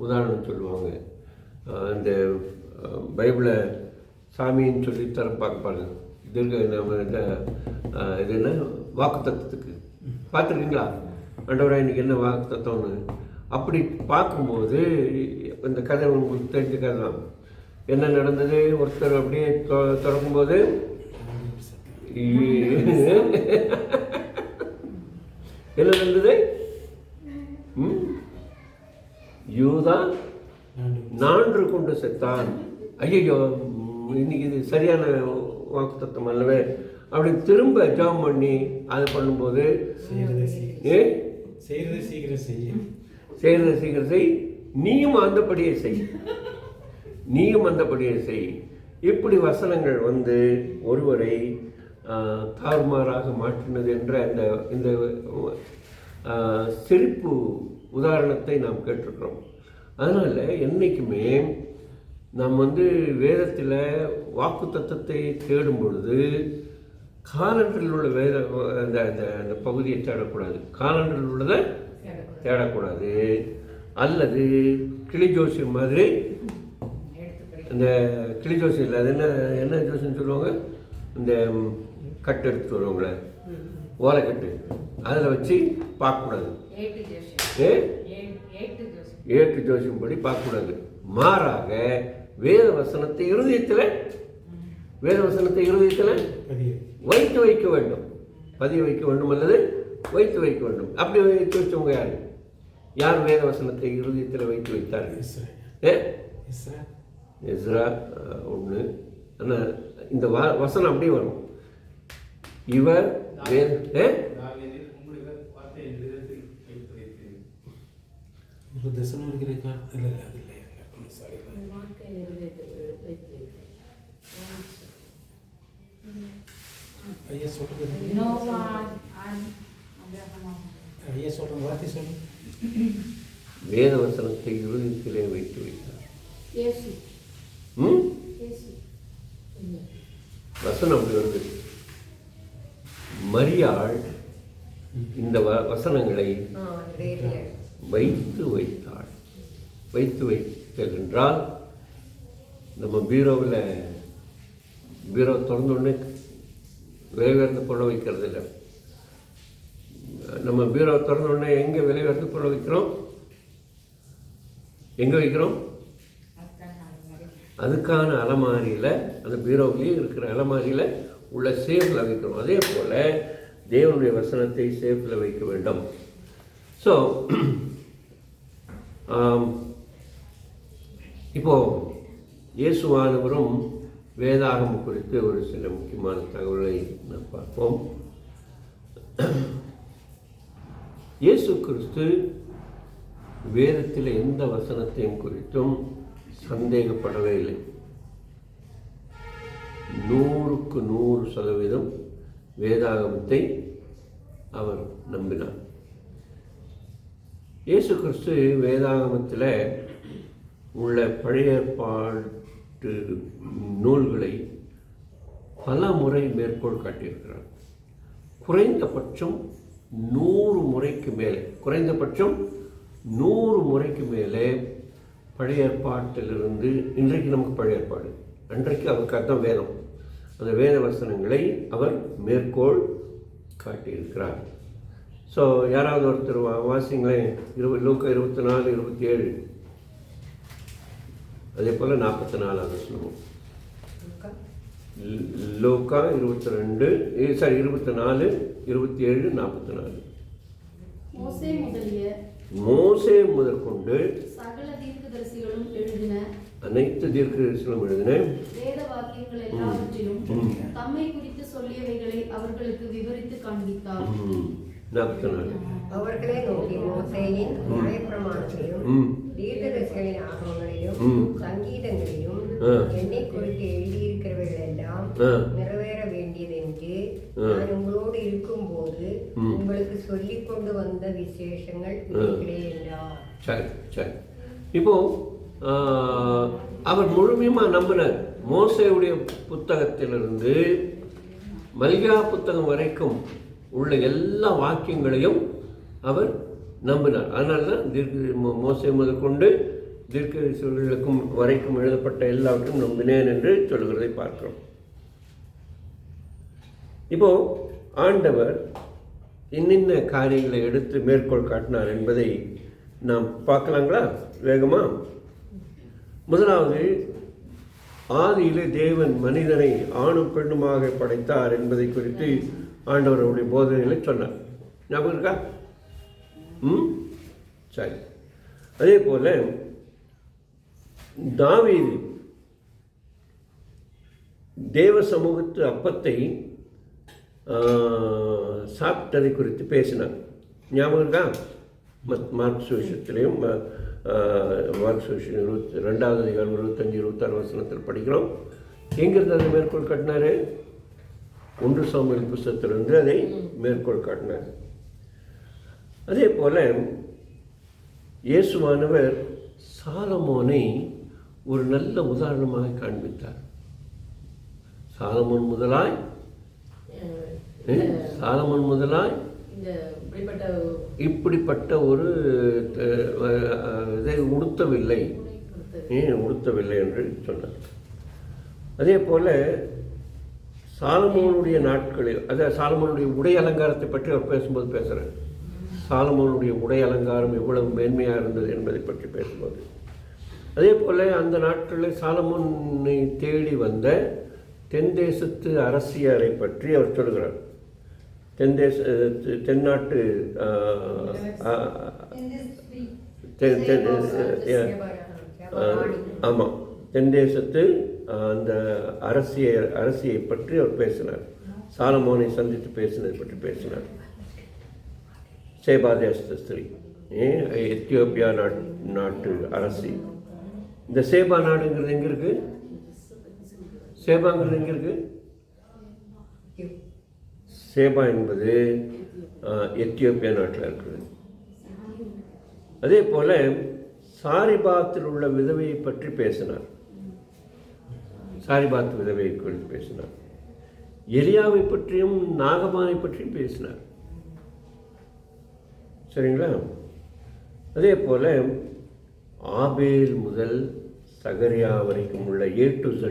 உதாரணம் சொல்லுவாங்க. இந்த பைபிளை சாமின்னு சொல்லி பார்ப்பாங்க. நம்ம இது என்ன வாக்கு தத்துவத்துக்கு பார்த்துருக்கீங்களா? ஆண்டவராக இன்றைக்கி என்ன வாக்கு தத்துவம்னு அப்படி பார்க்கும்போது இந்த கதை உங்களுக்கு தெரிஞ்ச கதை தான். என்ன நடந்தது? ஒருத்தர் அப்படியே திறக்கும்போது என்ன நடந்தது? யூதா நான்று கொண்டு செத்தான். ஐயோ, இன்னைக்கு இது சரியான வாக்கு தத்துவம் அல்லவே அப்படி திரும்ப ஜாம் பண்ணி அதை பண்ணும்போது செய்கிறத சீக்கிரம் செய், நீயும் அந்தபடியே செய், நீயும் அந்தபடியே செய். இப்படி வசனங்கள் ஒருவரை தாறுமாறாக மாற்றினது என்ற இந்த சிரிப்பு உதாரணத்தை நாம் கேட்டிருக்கிறோம். அதனால் என்றைக்குமே நாம் வேதத்தில் வாக்கு தத்துவத்தை தேடும் பொழுது காலண்டரில் உள்ள வேத அந்த அந்த அந்த பகுதியை தேடக்கூடாது, காலண்டரில் உள்ளதை தேடக்கூடாது. அல்லது கிளி ஜோசியம் மாதிரி, இந்த கிளி ஜோசியம் இல்லை, அது என்ன என்ன ஜோசியம் சொல்லுவாங்க, இந்த கட்டு எடுத்துட்டு வருவாங்களே, ஓலைக்கட்டு, அதில் வச்சு பார்க்கக்கூடாது. ஏட்டு ஜோசியம் படி பார்க்கக்கூடாது. மாறாக வேத வசனத்தை இருதயத்தில் வைத்து வைக்க வேண்டும், பதிய வைக்க வேண்டும் அல்லது வைத்து வைக்க வேண்டும். அப்படி வைத்து வச்சவங்க யாரு? யார் வேத வசனத்தை இருதயத்தில் வைத்து வைத்தார்கள்? எஸ்ரா ஒன்று. ஆனால் இந்த வசனம் அப்படியே வரும், இவர் வேத வசனத்தை இருதயத்திலே வைத்து வைத்தார். வசனம் அப்படி வருது. மரியாள் இந்த வசனங்களை வைத்து வைத்தாள். வைத்து வைத்தல் என்றால் நம்ம பீரோ திறந்தோடனே விலை உயர்ந்த பொருளை வைக்கிறது இல்லை. நம்ம பீரோ திறந்தோடனே எங்கே விலை உயர்ந்த பொருளை வைக்கிறோம்? எங்கே வைக்கிறோம்? அதுக்கான அலமாரியில், அந்த பீரோவிலேயே இருக்கிற அலமாரியில் உள்ள சேஃபில் வைக்கிறோம். அதே போல் தேவனுடைய வசனத்தை சேஃபில் வைக்க வேண்டும். ஸோ இப்போது இயேசுவானவரும் வேதாகமம் குறித்து ஒரு சில முக்கியமான தகவல்களை நாம் பார்ப்போம். இயேசு கிறிஸ்து வேதத்தில் எந்த வசனத்தையும் குறித்தும் சந்தேகப்படவே இல்லை. 100% வேதாகமத்தை அவர் நம்பினார். இயேசு கிறிஸ்து வேதாகமத்தில் உள்ள பழைய ஏற்பாட்டு நூல்களை பல முறை மேற்கோள் காட்டியிருக்கிறார். குறைந்தபட்சம் 100 முறைக்கு மேலே பழைய ஏற்பாட்டிலிருந்து, இன்றைக்கு நமக்கு பழைய ஏற்பாடு, அன்றைக்கு அவருக்கு அர்த்தம் வேதம், அந்த வேத வசனங்களை அவர் மேற்கோள் காட்டியிருக்கிறார். ஸோ யாராவது ஒருத்தர் வாசிங்களேன், லூக்கா 24:27, அதே போல் 44 வசனமும். லூக்கா 24:27-44. மோசே முதற்கொண்டு அனைத்து தீர்க்கதரிசிகளும் எழுதின வேத வாக்கியங்கள் எல்லாவற்றிலும் தம்மை குறித்து சொல்லியவைகளை அவர்களுக்கு விவரித்து காண்பித்தார். 44. அவர்களை நோக்கி மோசேயின் நியாயப்பிரமாணங்களையும் தீர்க்கதரிசிகளின் ஆகமங்களையும் சங்கீதங்களையும் என்னை குறித்து எழுதியிருக்கிறவர்கள் எல்லாம் நிறைவேற வேண்டியது என்று நான் உங்களோடு இருக்கும் போது உங்களுக்கு சொல்லிக் கொண்டு வந்த விசேஷங்கள் என்றார். சரி. இப்போ அவர் முழுமையாக நம்பினார். மோசேயுடைய புத்தகத்திலிருந்து மல்கியா புத்தகம் வரைக்கும் உள்ள எல்லா வாக்கியங்களையும் அவர் நம்பினார். அதனால தான் மோசே முதற்கொண்டு தீர்க்கதரிசிகளுக்கும் வரைக்கும் எழுதப்பட்ட எல்லாவற்றையும் நம்பினேன் என்று சொல்கிறதை பார்க்கிறோம். இப்போ ஆண்டவர் இன்னின்ன காரியங்களை எடுத்து மேற்கோள் காட்டினார் என்பதை நாம் பார்க்கலாங்களா வேகமா? முதலாவது, ஆதியிலே தேவன் மனிதனை ஆணும் பெண்ணுமாக படைத்தார் என்பதை குறித்து ஆண்டவருடைய போதனைகளை சொன்னார். ஞாபகம் இருக்கா? சரி. அதே போல தாவீது தேவ சமூகத்து அப்பத்தை சாப்பிட்டதை குறித்து பேசினார். ஞாபகம் இருக்கா? மார்க் சுவிசேஷத்திலையும் மார்க் சுவிசேஷம் 22வது அதிகாரம் 25-26 வசனத்தில் படிக்கிறோம். எங்கிருந்து அதை மேற்கோள் காட்டினார்? 1 சாமுவேல் புத்தகத்திலிருந்து அதை மேற்கோள் காட்டினார். அதே போல இயேசுவானவர் சாலமோனை ஒரு நல்ல உதாரணமாக காண்பித்தார். சாலமோன் முதலாய் சாலமோன் முதலாய் இப்படிப்பட்ட ஒரு இதை உடுத்தவில்லை என்று சொன்னார். அதே போல சாலமோனுடைய நாட்களில், அதாவது சாலமோனுடைய உடை அலங்காரத்தை பற்றி அவர் பேசும்போது பேசுகிறார். சாலமோனுடைய உடை அலங்காரம் எவ்வளவு மேன்மையாக இருந்தது என்பதை பற்றி பேசும்போது, அதே போல் அந்த நாட்களில் சாலமோனை தேடி வந்த தென் தேசத்து அரசியரை பற்றி அவர் சொல்கிறார். தென்னாட்டு ஆமாம், தென் தேசத்து அந்த அரசியை பற்றி அவர் பேசினார். சாலமோனை சந்தித்து பேசினதை பற்றி பேசினார். சேபா தேசத்து ஸ்திரீ, எத்தியோப்பியா நாட்டு அரசி. இந்த சேபா நாடுங்கிறது எங்கே இருக்குது? சேபாங்கிறது எங்கே இருக்குது? சேபா என்பது எத்தியோப்பியா நாட்டில் இருக்குது. அதே போல் சாரிபாத்தில் உள்ள விதவையை பற்றி பேசினார். சாரிபாத் விதவையை குறித்து பேசினார். எலியாவை பற்றியும் நாகமானை பற்றியும் பேசினார். சரிங்களா? அதே போல் ஆபேல் முதல் சகரியா வரைக்கும் உள்ள A to Z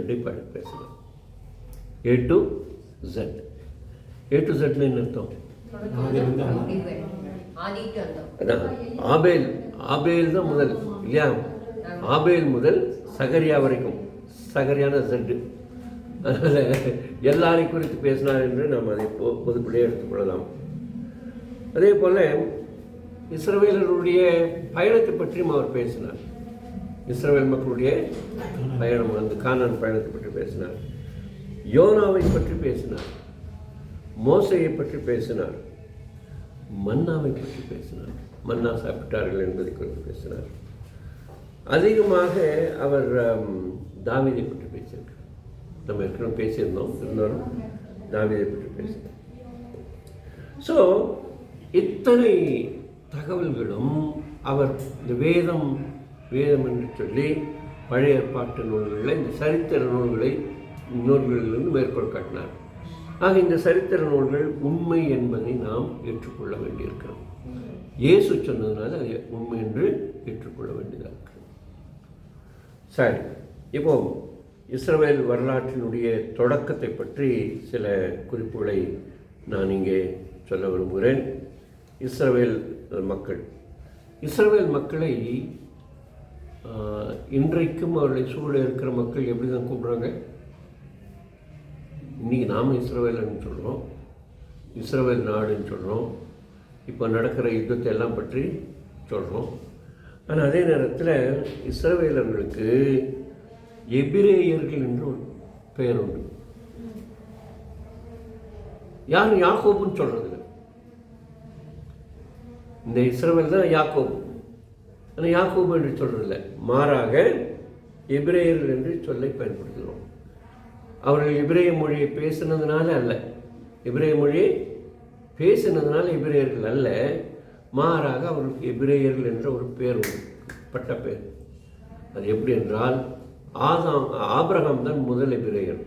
பேசலாம். A to Z. A to Z என்ன அர்த்தம்? அதான் ஆபேல் தான் முதல் இல்லையா? ஆபேல் முதல் சகரியா வரைக்கும், சகரியான Z. அதனால் எல்லாரையும் குறித்து பேசினார் என்று நாம் அதை பொதுப்படியாக எடுத்துக்கொள்ளலாம். அதே போல் இஸ்ரவேலருடைய பயணத்தை பற்றியும் அவர் பேசினார். இஸ்ரவேல் மக்களுடைய பயணம், அந்த கானான் பயணத்தை பற்றி பேசினார். யோனாவை பற்றி பேசினார். மோசையை பற்றி பேசினார். மன்னாவை பற்றி பேசினார். மன்னா சாப்பிட்டார்கள் என்பதை குறித்து பேசினார். அதிகமாக அவர் தாவீதை பற்றி பேசியிருக்கார். நம்ம ஏற்கனவே பேசியிருந்தோம், இருந்தாலும் தாவீதை பற்றி பேசினார். ஸோ இத்தனை தகவல்களும் அவர் இந்த வேதம் என்று சொல்லி பழைய ஏற்பாட்டு நூல்களை, இந்த சரித்திர நூல்களிலிருந்து மேற்கோள் காட்டினார். ஆக இந்த சரித்திர நூல்கள் உண்மை என்பதை நாம் ஏற்றுக்கொள்ள வேண்டியிருக்கிறோம். இயேசு சொன்னதுனால அதை உண்மை என்று ஏற்றுக்கொள்ள வேண்டியதாக இருக்கிறது. சரி, இப்போ இஸ்ரவேல் வரலாற்றினுடைய தொடக்கத்தை பற்றி சில குறிப்புகளை நான் இங்கே சொல்ல விரும்புகிறேன். இஸ்ரவேல் மக்களை இன்றைக்கும் அவர்களை சூழ இருக்கிற மக்கள் எப்படி தான் கூப்பிட்றாங்க? இன்றைக்கி நாம் இஸ்ரவேல்னு சொல்கிறோம், இஸ்ரவேல் நாடுன்னு சொல்கிறோம், இப்போ நடக்கிற யுத்தத்தை எல்லாம் பற்றி சொல்கிறோம். ஆனால் அதே நேரத்தில் இஸ்ரவேலர்களுக்கு எபிரேயர்கள் என்று ஒரு பெயர் உண்டு. யாரும் யாக்கோபுன்னு சொல்கிறதில்ல. இந்த இஸ்ரவேல் தான் யாக்கோபு. ஆனால் யாக்கோபு என்று சொல்கிறதில்ல, மாறாக எபிரேயர்கள் என்று சொல்லை பயன்படுத்துகிறோம். அவர்கள் எபிரேய மொழியை பேசினதுனால அல்ல, எபிரேய மொழியை பேசினதுனால எபிரேயர்கள் அல்ல, மாறாக அவர்களுக்கு எபிரேயர்கள் என்ற ஒரு பேர் உண்டு, பட்ட பேர். அது எப்படி என்றால், ஆபிரகாம் தான் முதல் எபிரேயர்.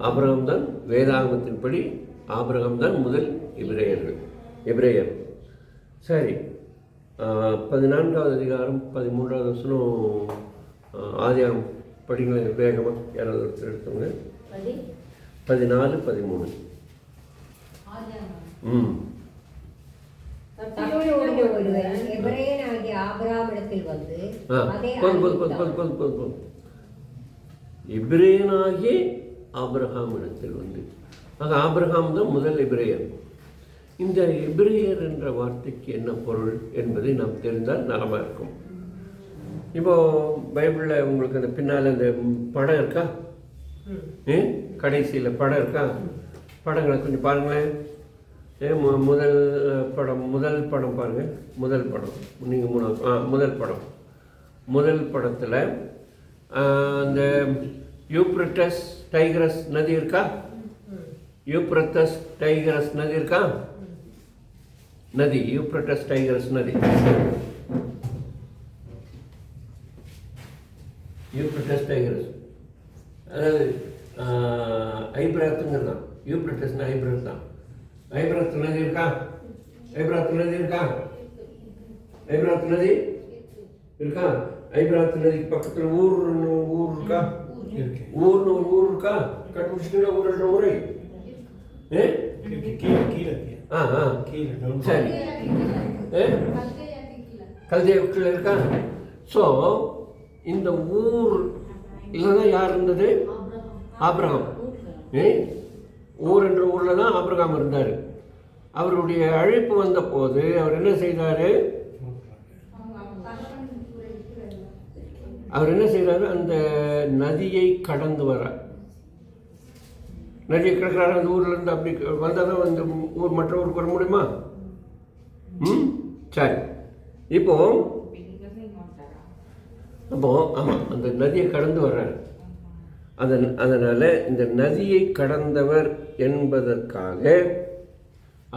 ஆபிரகாம் தான், வேதாகமத்தின்படி ஆபிரகாம் தான் முதல் எபிரேயர். சரி, 14வது அதிகாரம் 13வது வசனம் ஆதியாகமம் படிங்கள வேகமாக, யாராவது ஒருத்தர் எடுத்தவங்க. 14, 13. எபிரேயனாகிய ஆபிரகாமிடத்தில் வந்து, ஆக ஆபிரகாம் தான் முதல் எபிரேயர். இந்த எபிரேயர் என்ற வார்த்தைக்கு என்ன பொருள் என்பதை நாம் தெரிந்தால் நலமாக இருக்கும். இப்போது பைபிளில் உங்களுக்கு அந்த பின்னால் இந்த படம் இருக்கா? கடைசியில் படம் இருக்கா? படங்களை கொஞ்சம் பாருங்களேன். முதல் படம் பாருங்கள். முதல் படம் நீங்கள் முதல் படத்தில் அந்த யூப்ரட்டஸ் டைக்ரஸ் நதி இருக்கா? யூப்ரட்டஸ் டைக்ரஸ் நதி இருக்கா? யூப்ரட்டஸ் டைக்ரஸ் நதி. யூப்ரட்டஸ் டைக்ரஸ் அதாவது ஐபிராத்துங்கிறது தான். யூப்ரட்டஸ்னா ஐப்ரத் தான். ஐப்ரத் நதி இருக்கா? ஐப்ரத் நதி இருக்கா? ஐப்ரத் நதி இருக்கா? ஐப்ரத் நதிக்கு பக்கத்தில் ஊர் இருக்கா? ஊர்னு ஒரு ஊர் இருக்கா? கண்டுபிடிச்சிட்டா ஊர் ஊரை சரி கல்தேவுக்குள்ள இருக்கா? ஸோ இந்த ஊர் இல்லைதான் யார் இருந்தது? ஆபிரகாம். ஊர் என்ற ஊரில் தான் ஆபிரகாம் இருந்தார். அவருடைய அழைப்பு வந்த போது அவர் என்ன செய்தார்? அந்த நதியை கடந்து வர, நதியை கடக்கிறாரு. அந்த ஊர்ல இருந்து அப்படி வந்தால் தான் வந்து ஊர் மற்ற ஊருக்கு வர முடியுமா? சரி. இப்போ ஆமாம், அந்த நதியை கடந்து வர்றார். அதனால் இந்த நதியை கடந்தவர் என்பதற்காக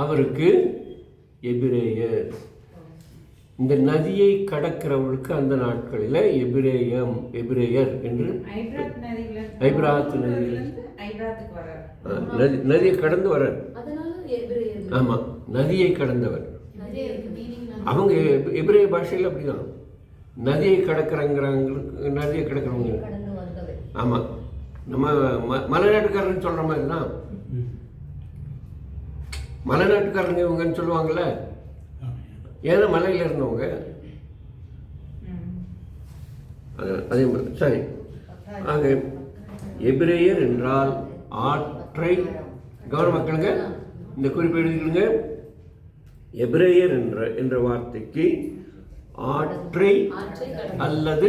அவருக்கு எபிரேயர். இந்த நதியை கடக்கிறவர்களுக்கு அந்த நாட்களில் எபிரேயர் என்று ஐப்ராத் நதியை கடந்து வர்றார். ஆமாம், நதியை கடந்தவர். அவங்க எபிரேய பாஷையில் அப்படிதான் நதியை கடக்கிறவங்களுக்கு நதியை கடக்கிறவங்க. ஆமாம், நம்ம மலைநாட்டுக்காரன்னு சொல்கிற மாதிரி தான் மலைநாட்டுக்காரங்க இவங்கன்னு சொல்லுவாங்கள்ல. ஏன்னா மலையில் இருந்தவங்க அதே மாதிரி. சரி, ஆக எபிரேயர் என்றால் ஆற்றை, கவன மக்களுங்க இந்த குறிப்பு எழுதிக்கிடுங்க. எபிரேயர் என்ற வார்த்தைக்கு ஆற்றை அல்லது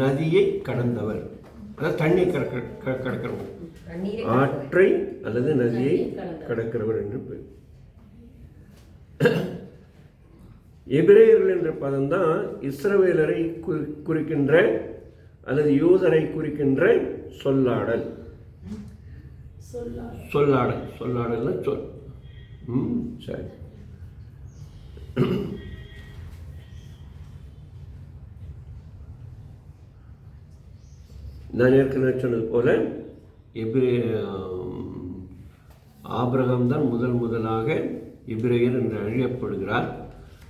நதியை கடந்தவர், அதாவது தண்ணி கடக்கிறவர். ஆற்றை அல்லது நதியை கடக்கிறவர் என்று பேர். எபிரேயர்கள் என்ற பதம் தான் இஸ்ரவேலரை குறிக்கின்ற அல்லது யூதரை குறிக்கின்ற சொல்லாடல். சொல்லாடல்னா சொல். சரி. நான் ஏற்கனவே சொன்னது போல ஆபிரகாம் தான் முதலாக எபிரேயர் என்று அழைக்கப்படுகிறார்.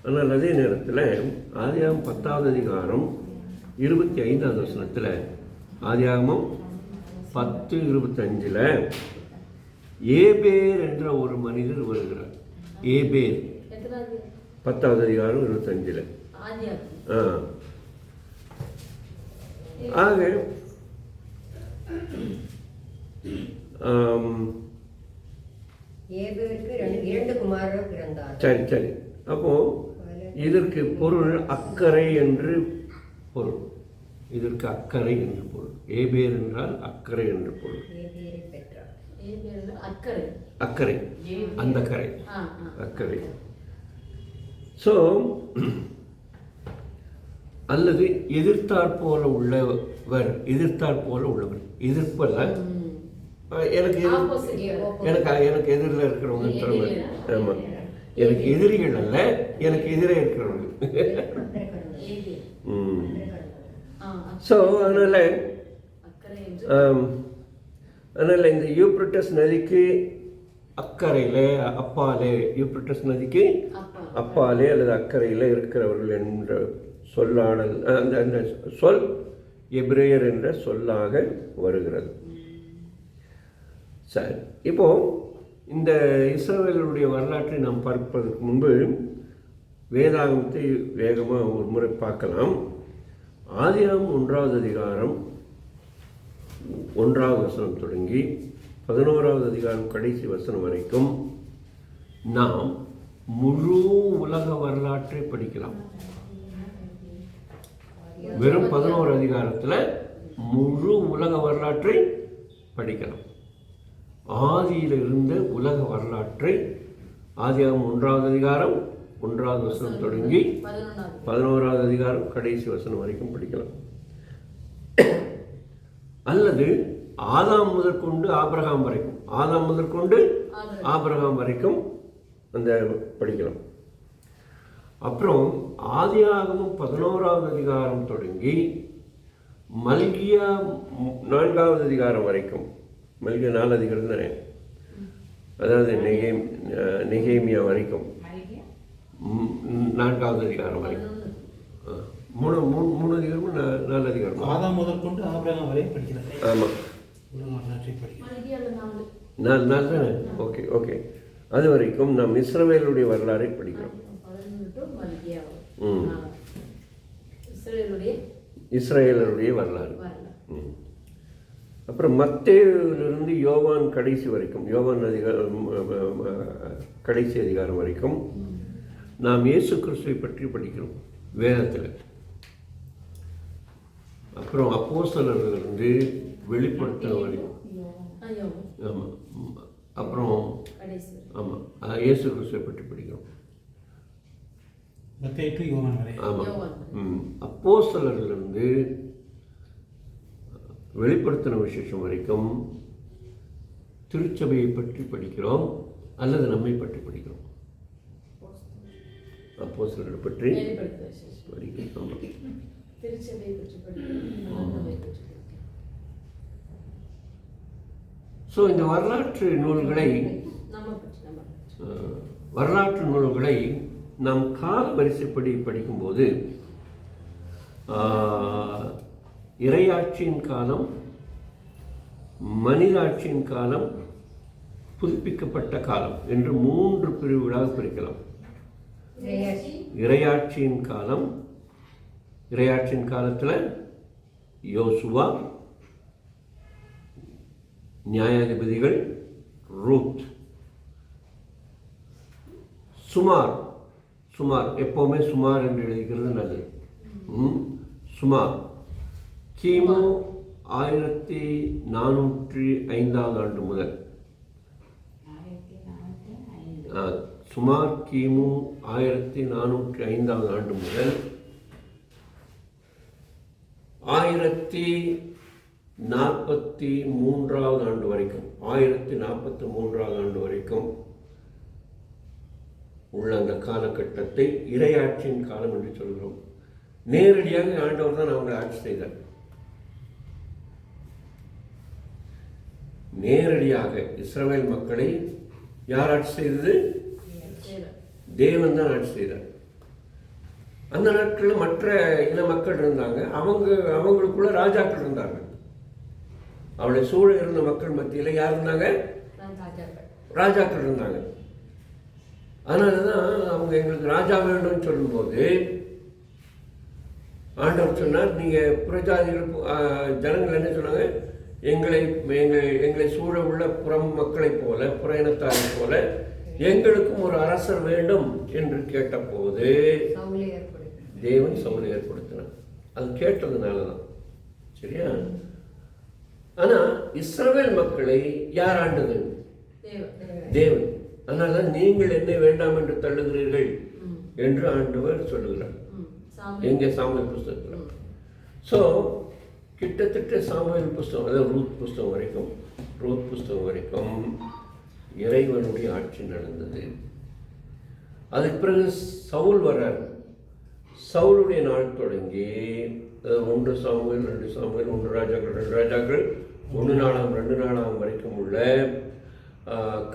ஆனால் அதே நேரத்தில் ஆதியாகமம் 10வது அதிகாரம் 25வது வசனத்தில், ஆதியாகமம் 10:25 ஏபேர் என்ற ஒரு மனிதர் வருகிறார். ஏபேர் 10வது அதிகாரம் 25. ஆக சரி. அப்போ இதற்கு பொருள் அக்கறை என்று பொருள். இதற்கு அக்கறை என்று பொருள். ஏபேர் என்றால் அக்கறை என்று பொருள். அக்கறை, அந்த கரை, அக்கறை. ஸோ அல்லது எதிர்த்தாற்போல உள்ளவர், எதிர்ப்பல்ல, எனக்கு எதிரில் இருக்கிறவங்க சொல்லுவாங்க. ஆமாம், எனக்கு எதிரிகள் அல்ல, எனக்கு எதிரே இருக்கிறவங்க. ஸோ அதனால் இந்த யூப்ரட்டஸ் நதிக்கு அக்கறையில் அப்பாலே, யூப்ரட்டஸ் நதிக்கு அப்பாலே அல்லது அக்கறையில் இருக்கிறவர்கள் என்ற சொல்லாடல், அந்த சொல் எபிரேயர் என்ற சொல்லாக வருகிறது. சரி, இப்போ இந்த இஸ்ரவேலருடைய வரலாற்றை நாம் பார்ப்பதற்கு முன்பு வேதாகமத்தை வேகமாக ஒரு முறை பார்க்கலாம். ஆதியாகமம் 1வது அதிகாரம் 1வது வசனம் தொடங்கி 11வது அதிகாரம் கடைசி வசனம் வரைக்கும் நாம் முழு உலக வரலாற்றை படிக்கலாம். வெறும் 11 அதிகாரத்தில் முழு உலக வரலாற்றை படிக்கலாம். ஆதியில் இருந்த உலக வரலாற்றை ஆதியாகமம் 1வது அதிகாரம் 1வது வசனம் தொடங்கி 11வது அதிகாரம் கடைசி வசனம் வரைக்கும் படிக்கலாம். அல்லது ஆதாம் முதற்கொண்டு ஆபிரகாம் வரைக்கும், ஆபிரகாம் வரைக்கும் அந்த படிக்கலாம். அப்புறம் ஆதியாகமம் 11வது அதிகாரம் தொடங்கி மல்கியா 4வது அதிகாரம் வரைக்கும், மல்கியா 4 அதிகாரம் தானே, அதாவது நெகேமியா வரைக்கும் 4வது அதிகாரம் வரைக்கும். 3 அதிகாரமும் 4 அதிகாரம். ஆதாம் முதற்கொண்டு ஆபிரகாம் வரை படிக்கிறது. ஆமாம், படிக்கிறேன். 4 தானே? Okay okay. அது வரைக்கும் நாம் இஸ்ரவேலுடைய வரலாறை படிக்கிறோம். இஸ்ரவேலருடைய வரலாறு. அப்புறம் மத்தேயுவிலிருந்து யோவான் கடைசி வரைக்கும், யோவான் கடைசி அதிகாரம் வரைக்கும் நாம் இயேசு கிறிஸ்துவை பற்றி படிக்கிறோம் வேதத்தில். அப்புறம் அப்போஸ்தலர்களிலிருந்து வெளிப்படுத்தின வரைக்கும். ஆமாம். அப்புறம் ஆமாம் இயேசு கிறிஸ்துவை பற்றி படிக்கிறோம். ஆமாம். அப்போஸ்தலர்களிலிருந்து வெளிப்படுத்தின விசேஷம் வரைக்கும் திருச்சபையை பற்றி படிக்கிறோம் அல்லது நம்மை பற்றி படிக்கிறோம். அப்போஸ்தலர்களை பற்றி படிக்கிறோம். ஸோ இந்த வரலாற்று நூல்களை நாம் கால வரிசைப்படி படிக்கும்போது இறையாட்சியின் காலம், மனிதாட்சியின் காலம், புதுப்பிக்கப்பட்ட காலம் என்று 3 பிரிவுகளாக பிரிக்கலாம். இறையாட்சியின் காலம், இறையாட்சியின் காலத்தில் யோசுவா, நியாயாதிபதிகள், ரூத். சுமார் எப்போவுமே சுமார் என்று எழுதிக்கிறது நல்லது. சுமார் கிமு 1405 ஆண்டு முதல், சுமார் கிமு 1405 ஆண்டு முதல் 1043 ஆண்டு வரைக்கும், 1043 ஆண்டு வரைக்கும் உள்ள அந்த காலகட்டத்தை இறையாட்சியின் காலம் என்று சொல்கிறோம். நேரடியாக ஆண்டவர் தான் அவங்களை ஆட்சி செய்தார். நேரடியாக இஸ்ரவேல் மக்களை யார் ஆட்சி செய்தது? தேவன் தான் ஆட்சி செய்தார். அந்த நாட்களில் மற்ற இன மக்கள் இருந்தாங்க, அவங்களுக்குள்ள ராஜாக்கள் இருந்தாங்க. அவளை சூழ இருந்த மக்கள் மத்தியில் யார் இருந்தாங்க? ராஜாக்கள் இருந்தாங்க. அதனால தான் அவங்க எங்களுக்கு ராஜா வேண்டும்னு சொல்லும்போது ஆண்டவர் சொன்னார், நீங்கள் புறஜாதிகள் ஜனங்கள் என்ன சொன்னாங்க? எங்களை சூழ உள்ள புறம் மக்களைப் போல, புற இனத்தாரை போல எங்களுக்கும் ஒரு அரசர் வேண்டும் என்று கேட்டபோது தேவன் சவுலை ஏற்படுத்தினார். அது கேட்டதுனால தான். சரியா? ஆனால் இஸ்ரவேல் மக்களை யார் ஆண்டது? தேவன். அதனால நீங்கள் என்னை வேண்டாம் என்று தள்ளுகிறீர்கள் என்று ஆண்டவர் சொல்லுகிறார். எங்கே? சாமுவேல் புஸ்தகத்தில். ஸோ கிட்டத்தட்ட சாமுவேல் புஸ்தகம், அதாவது ரூத் புஸ்தகம் வரைக்கும் இறைவனுடைய ஆட்சி நடந்தது. அதுக்கு பிறகு சவுல் வர்றார். சவுளுடைய நாள் தொடங்கி 1 சாமுவேல் 2 சாமுவேல் 1 ராஜாக்கள் 2 ராஜாக்கள் 1 நாளாம் 2 நாளாம் வரைக்கும் உள்ள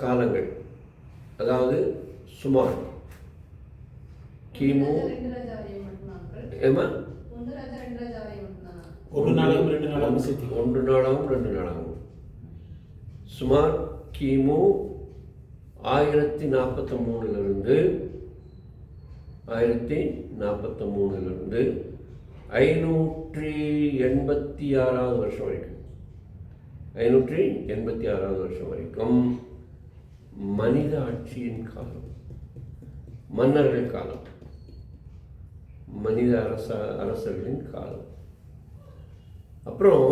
காலங்கள், அதாவது சுமார் கிமு 1 நாளாகவும் 2 நாளாகவும் சுமார் கிமு 1043 586 வருஷம் வரைக்கும், 586 வருஷம் வரைக்கும் மனித ஆட்சியின் காலம், மன்னர்கள் காலம், மனித அரசர்களின் காலம். அப்புறம்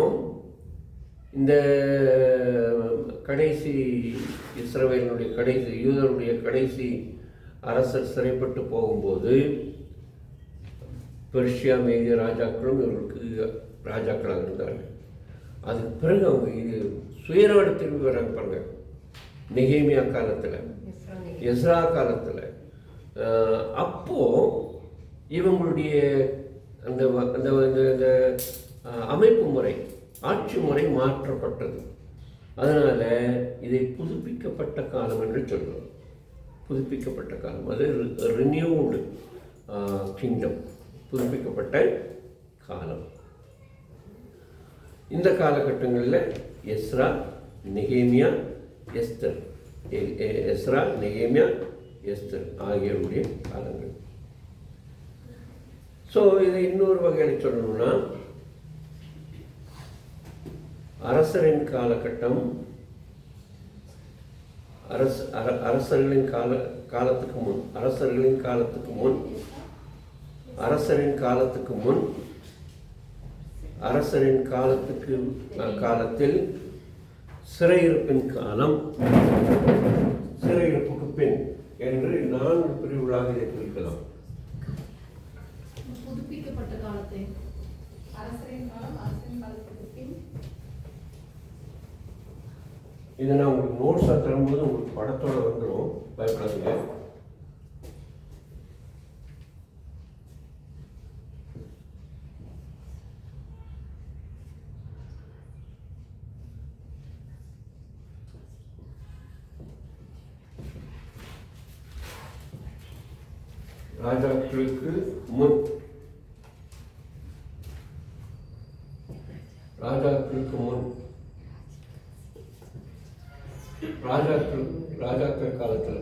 இந்த கடைசி இஸ்ரவேலுடைய கடைசி, யூதருடைய கடைசி அரசர் சிறைப்பட்டு போகும்போது பெர்ஷியா மேதிய ராஜாக்களும் இவர்களுக்கு ராஜாக்களாக இருந்தார்கள். அதுக்கு பிறகு அவங்க இது சுயநாடு திரும்பி வராங்க பாருங்க. நெகேமியா காலத்தில், எஸ்ரா காலத்தில். அப்போ இவங்களுடைய அந்த அந்த அமைப்பு முறை, ஆட்சி முறை மாற்றப்பட்டது. அதனால் இதை புதுப்பிக்கப்பட்ட காலம் என்று சொல்கிறோம். புதுப்பிக்கப்பட்ட காலம், அது ரினியூடு கிங்டம், புதுப்பிக்கப்பட்ட காலம். இந்த காலகட்டங்களில் எஸ்ரா, நெகேமியா, எஸ்தர், எஸ்ரா, நெகேமியா, எஸ்தர் ஆகியோருடைய காலங்கள். ஸோ இதை இன்னொரு வகையில் சொல்லணும்னா, அரசரின் காலகட்டம், அரசர்களின் காலத்துக்கு முன், அரசர்களின் காலத்துக்கு முன், அரசரின் காலத்துக்கு முன், அரசரின் காலத்தில், சிறையிருப்பின் காலம், சிறையிருப்புக்கு பின் என்று 4 பிரிவுகளாக இதை பிரிக்கலாம். புதுப்பிக்கப்பட்ட காலத்தை, அரசரின் காலம், அரசரின் காலத்துக்கு பின். இதை நான் உங்களுக்கு நோட்ஸாக தரும்போது உங்களுக்கு படத்தோடு வந்துடும், பயப்படாதீங்க. ராஜாக்களுக்கு முன், ராஜாக்களுக்கு முன், ராஜாக்கள் காலத்தில்,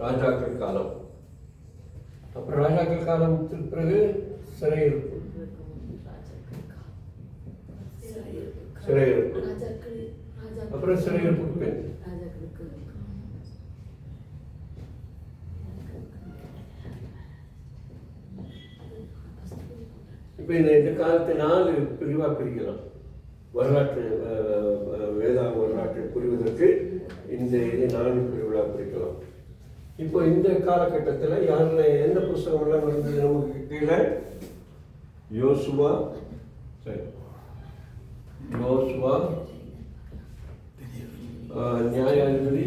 ராஜாக்கள் காலம், அப்புறம் ராஜாக்கள் காலத்துக்கு பிறகு சிறையிருப்பு, சிறையிருப்பு, அப்புறம் சிறையிருப்புக்கு பின். இப்போ இந்த காலத்தை 4 பிரிவாக பிரிக்கலாம். வரலாற்று வேதாங்க வரலாற்றை புரிவதற்கு இந்த இதை 4 பிரிவுகளாக பிரிக்கலாம். இப்போ இந்த காலகட்டத்தில் யாரில் எந்த புஸ்தகமெல்லாம் இருந்தது நமக்கு கீழே? யோசுவா, யோசுவா, நியாயாதிபதி,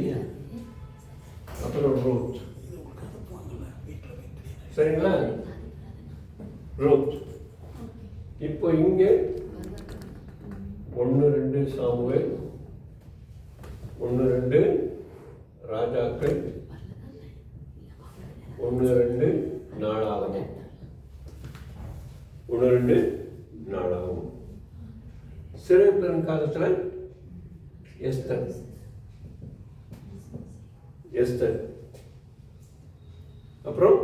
அப்புறம் ரூத். சரிங்களா? ரூத். இப்போ இங்கே 1-2 சாமுவேல், 1-2 ராஜாக்கள், 1-2 நாளாகும், 1-2 நாளாகும். சிறைப்பின் காலத்தில் எஸ்தர், எஸ்தர், அப்புறம்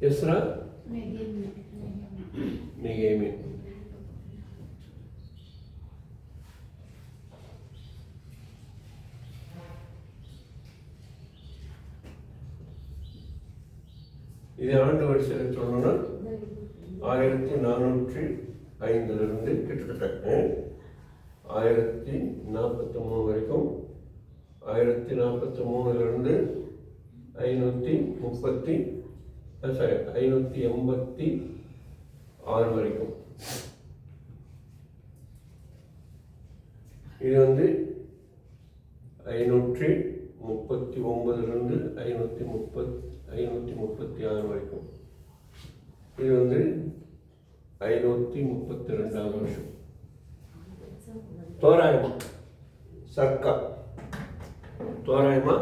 எஸ்ரா, நெகேமியா. இது ஆண்டு வரிசையில் சொல்லணும்னா 1405 கிட்டத்தட்ட 1043 வரைக்கும், 1043 586 வரைக்கும். இது 539 536 வரைக்கும். இது 532 வருஷம். தோராயமா சர்க்கா, தோராயமா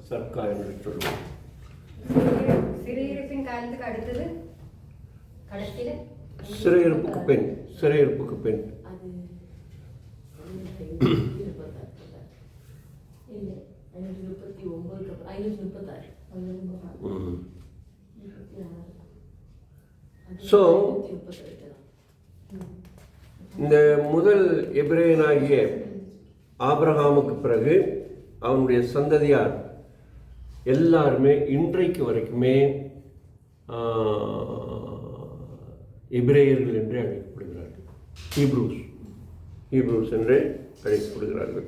சர்க்கா என்று சொல்லுவோம். சிறையிருப்பின் காலத்துக்கு அடுத்தது கடைசியில் சிறையிருப்புக்கு பெண், சிறையிருப்புக்கு பெண். ஸோ இந்த முதல் எபிரேயனாகிய ஆபிரகாமுக்கு பிறகு அவனுடைய சந்ததியார் எல்லாருமே இன்றைக்கு வரைக்குமே எபிரேயர்கள் என்று அழைக்கப்படுகிறார்கள். ஹீப்ரூஸ் என்று அழைக்கப்படுகிறார்கள்.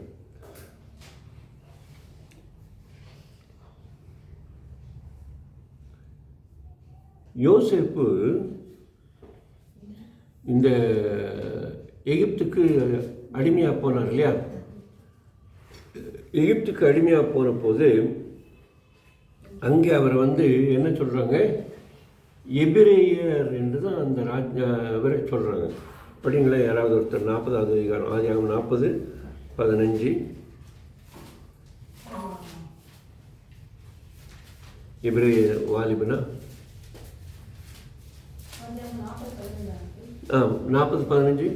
யோசேப்பு இந்த எகிப்துக்கு அடிமையாக போனார் இல்லையா? எகிப்துக்கு அடிமையாக போன போது அங்கே அவர் என்ன சொல்கிறாங்க, எபிரேயர் என்று தான் அந்த இவரை சொல்கிறாங்க. படிங்களேன் யாராவது ஒருத்தர் 40வது அதிகாரம் ஆதியாகமம் 40:15. எபிரேய வாலிபனா 40:15.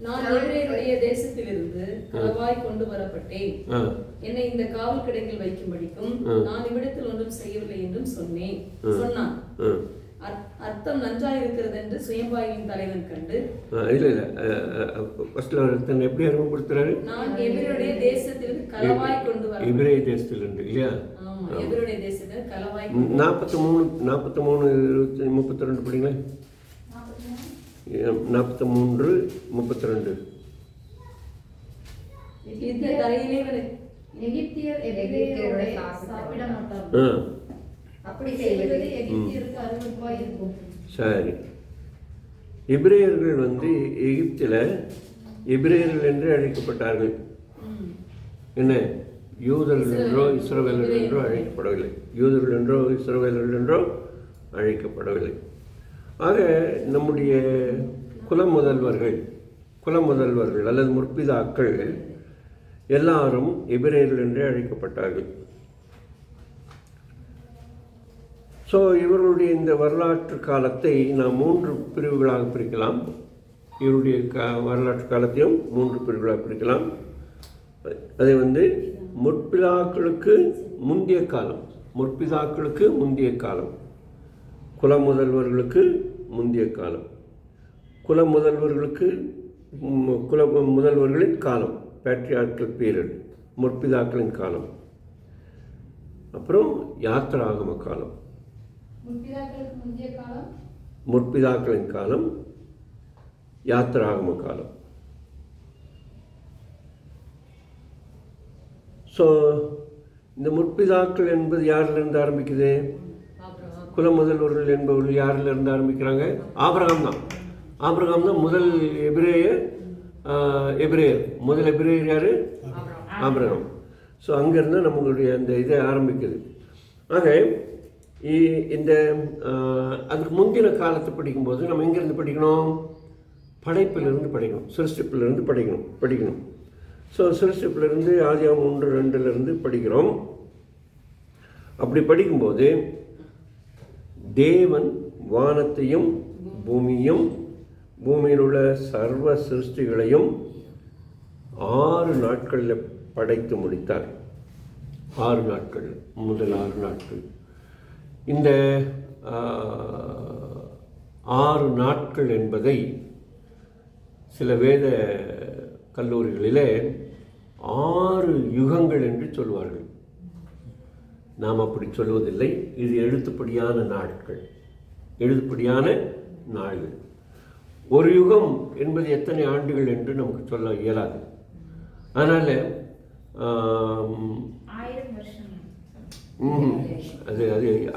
நான் எபிரேயருடைய தேசத்திலிருந்து களவாய் கொண்டு வரப்பட்டேன். என்னை இந்த காவல் கிடங்கில் வைக்கும்படிக்கும் நான் இவ்விடத்தில் ஒன்றும் செய்யவில்லை என்றும் சொன்னான். அர்த்தம் நன்றாயிருக்கிறது என்று சுயம்பாயின் தலைவன் கண்டு எப்படி அறிமுகப்படுத்துறாரு? நான் எபிரேயருடைய தேசத்திலிருந்து களவாய் கொண்டு வர எபிரேய தேசத்திலிருந்து இல்லையா? எபிரேயருடைய தேசத்தில் களவாய் 43:32 படிங்களேன். 43:32. இந்த தரையிலே எகிப்தியர் எபிரேயரோட சாப்பிட மாட்டார்கள். அப்படி செய்வது செய்வது எகிப்தியருக்கு அருவருப்பாய் இருக்கும். சரி, எபிரேயர்கள் எகிப்தில் எபிரேயர்கள் என்று அழைக்கப்பட்டார்கள். என்ன, யூதர்கள் என்றோ இஸ்ரவேலர்கள் என்றோ அழைக்கப்படவில்லை. யூதர்கள் என்றோ இஸ்ரவேலர்கள் என்றோ அழைக்கப்படவில்லை. ஆக நம்முடைய குலமுதல்வர்கள் அல்லது முற்பிதாக்கள் எல்லாரும் எபிரேயர்கள் என்றே அழைக்கப்பட்டார்கள். ஸோ இவர்களுடைய இந்த வரலாற்று காலத்தை நாம் 3 பிரிவுகளாக பிரிக்கலாம். இவருடைய வரலாற்று காலத்தையும் 3 பிரிவுகளாக பிரிக்கலாம். அதை முற்பிதாக்களுக்கு முந்தைய காலம், குலமுதல்வர்களுக்கு முந்தைய காலம், குலமுதல்வர்களின் காலம், பேட்ரியார்க்கல் பீரியட், முற்பிதாக்களின் காலம், அப்புறம் யாத்திராகம காலம். முற்பிதாக்களின் காலம், யாத்திராகம காலம். ஸோ இந்த முற்பிதாக்கள் என்பது யாரிலிருந்து ஆரம்பிக்குது? குலமுதல்வர்கள் என்பவர்கள் யாரிலிருந்து ஆரம்பிக்கிறாங்க? ஆபிரகாம் தான் முதல் எபிரேயர். முதல் எபிரேயர் யார்? ஆபிரகாம். ஸோ அங்கேருந்து நம்மளுடைய அந்த இதை ஆரம்பிக்குது. ஆக இந்த அதுக்கு முந்தின காலத்தை படிக்கும்போது நம்ம எங்கேருந்து படிக்கணும்? படைப்பிலிருந்து படிக்கணும், சிருஷ்டிப்பிலிருந்து படிக்கணும். ஸோ சிருஷ்டிப்பிலிருந்து ஆதியாகமம் 1:2 படிக்கிறோம். அப்படி படிக்கும்போது தேவன் வானத்தையும் பூமியும் பூமியில் உள்ள சர்வ சிருஷ்டிகளையும் 6 நாட்களில் படைத்து முடித்தார். 6 நாட்கள், முதல் 6 நாட்கள். இந்த 6 நாட்கள் என்பதை சில வேத கல்லூரிகளிலே 6 யுகங்கள் என்று சொல்வார்கள். நாம் அப்படி சொல்வதில்லை. இது எழுத்துப்படியான நாள்கள். ஒரு யுகம் என்பது எத்தனை ஆண்டுகள் என்று நமக்கு சொல்ல இயலாது. அதனால்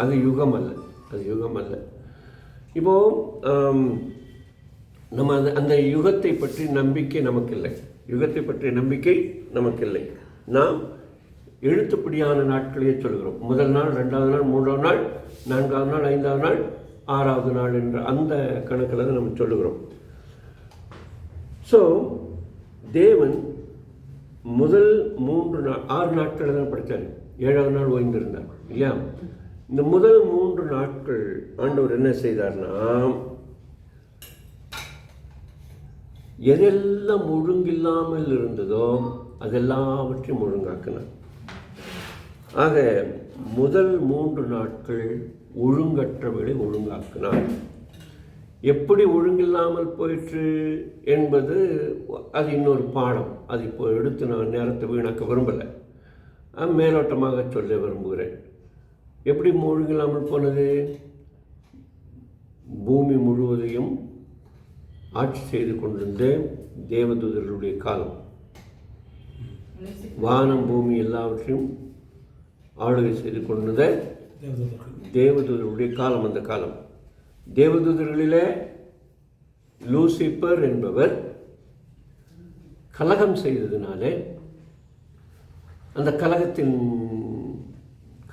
அது யுகம் அல்ல. இப்போது நம்ம அந்த யுகத்தை பற்றி நம்பிக்கை நமக்கில்லை. நாம் எழுத்துப்படியான நாட்களையே சொல்கிறோம். முதல் நாள், 2வது நாள், 3வது நாள், 4வது நாள், 5வது நாள், 6வது நாள் என்ற அந்த கணக்கில் தான் நம்ம சொல்லுகிறோம். ஸோ தேவன் முதல் 6 நாட்களை தான் படித்தார். 7வது நாள் ஓய்ந்திருந்தார் இல்லையா? இந்த முதல் 3 நாட்கள் ஆண்டவர் என்ன செய்தார்னா, எதெல்லாம் ஒழுங்கில்லாமல் இருந்ததோ அதெல்லாவற்றையும் ஒழுங்காக்கினார். ஆக முதல் 3 நாட்கள் ஒழுங்கற்றவர்களை ஒழுங்காக்கினார். எப்படி ஒழுங்கில்லாமல் போயிற்று என்பது அது இன்னொரு பாடம். அது இப்போ எடுத்து நான் நேரத்தை வீணாக்க விரும்பலை, மேலோட்டமாக சொல்ல விரும்புகிறேன். எப்படி ஒழுங்கில்லாமல் போனது? பூமி முழுவதையும் ஆட்சி செய்து கொண்டிருந்த தேவதூதர்களுடைய காலம், வானம் பூமி எல்லாவற்றையும் ஆளுகை செய்து கொண்டிருந்த தேவதூதர்களுடைய காலம். அந்த காலம் தேவதூதர்களிலே லூசிபர் என்பவர் கலகம் செய்ததினாலே அந்த கலகத்தின்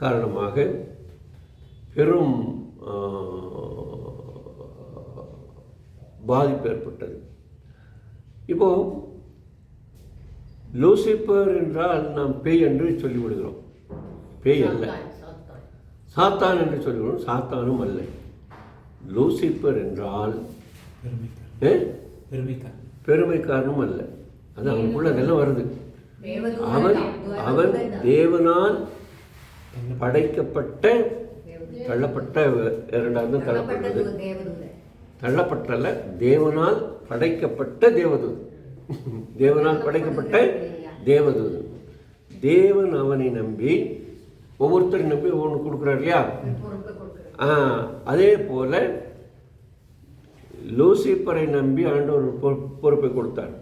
காரணமாக பெரும் பாதிப்பு ஏற்பட்டது. இப்போ லூசிபர் என்றால் நாம் பேய் என்று சொல்லிவிடுகிறோம். பேய் அல்ல, சாத்தான் என்று சொல்லிவிடுவோம். சாத்தானும் அல்ல. லூசிபர் என்றால் பெருமைக்காரனும் அல்ல. அது அவனுக்குள்ள அதெல்லாம் வருது. அவன் தேவனால் படைக்கப்பட்ட தள்ளப்பட்ட இரண்டாவது தள்ளப்பட்டது தள்ளப்பட்டல்ல, தேவனால் படைக்கப்பட்ட தேவதூது. தேவனால் படைக்கப்பட்ட தேவதூது. தேவன் அவனை நம்பி ஒவ்வொருத்தரையும் நம்பி ஒவ்வொன்று கொடுக்குறார் இல்லையா? அதே போல லூசிபரை நம்பி ஆண்டவர் பொறுப்பை கொடுத்தார்.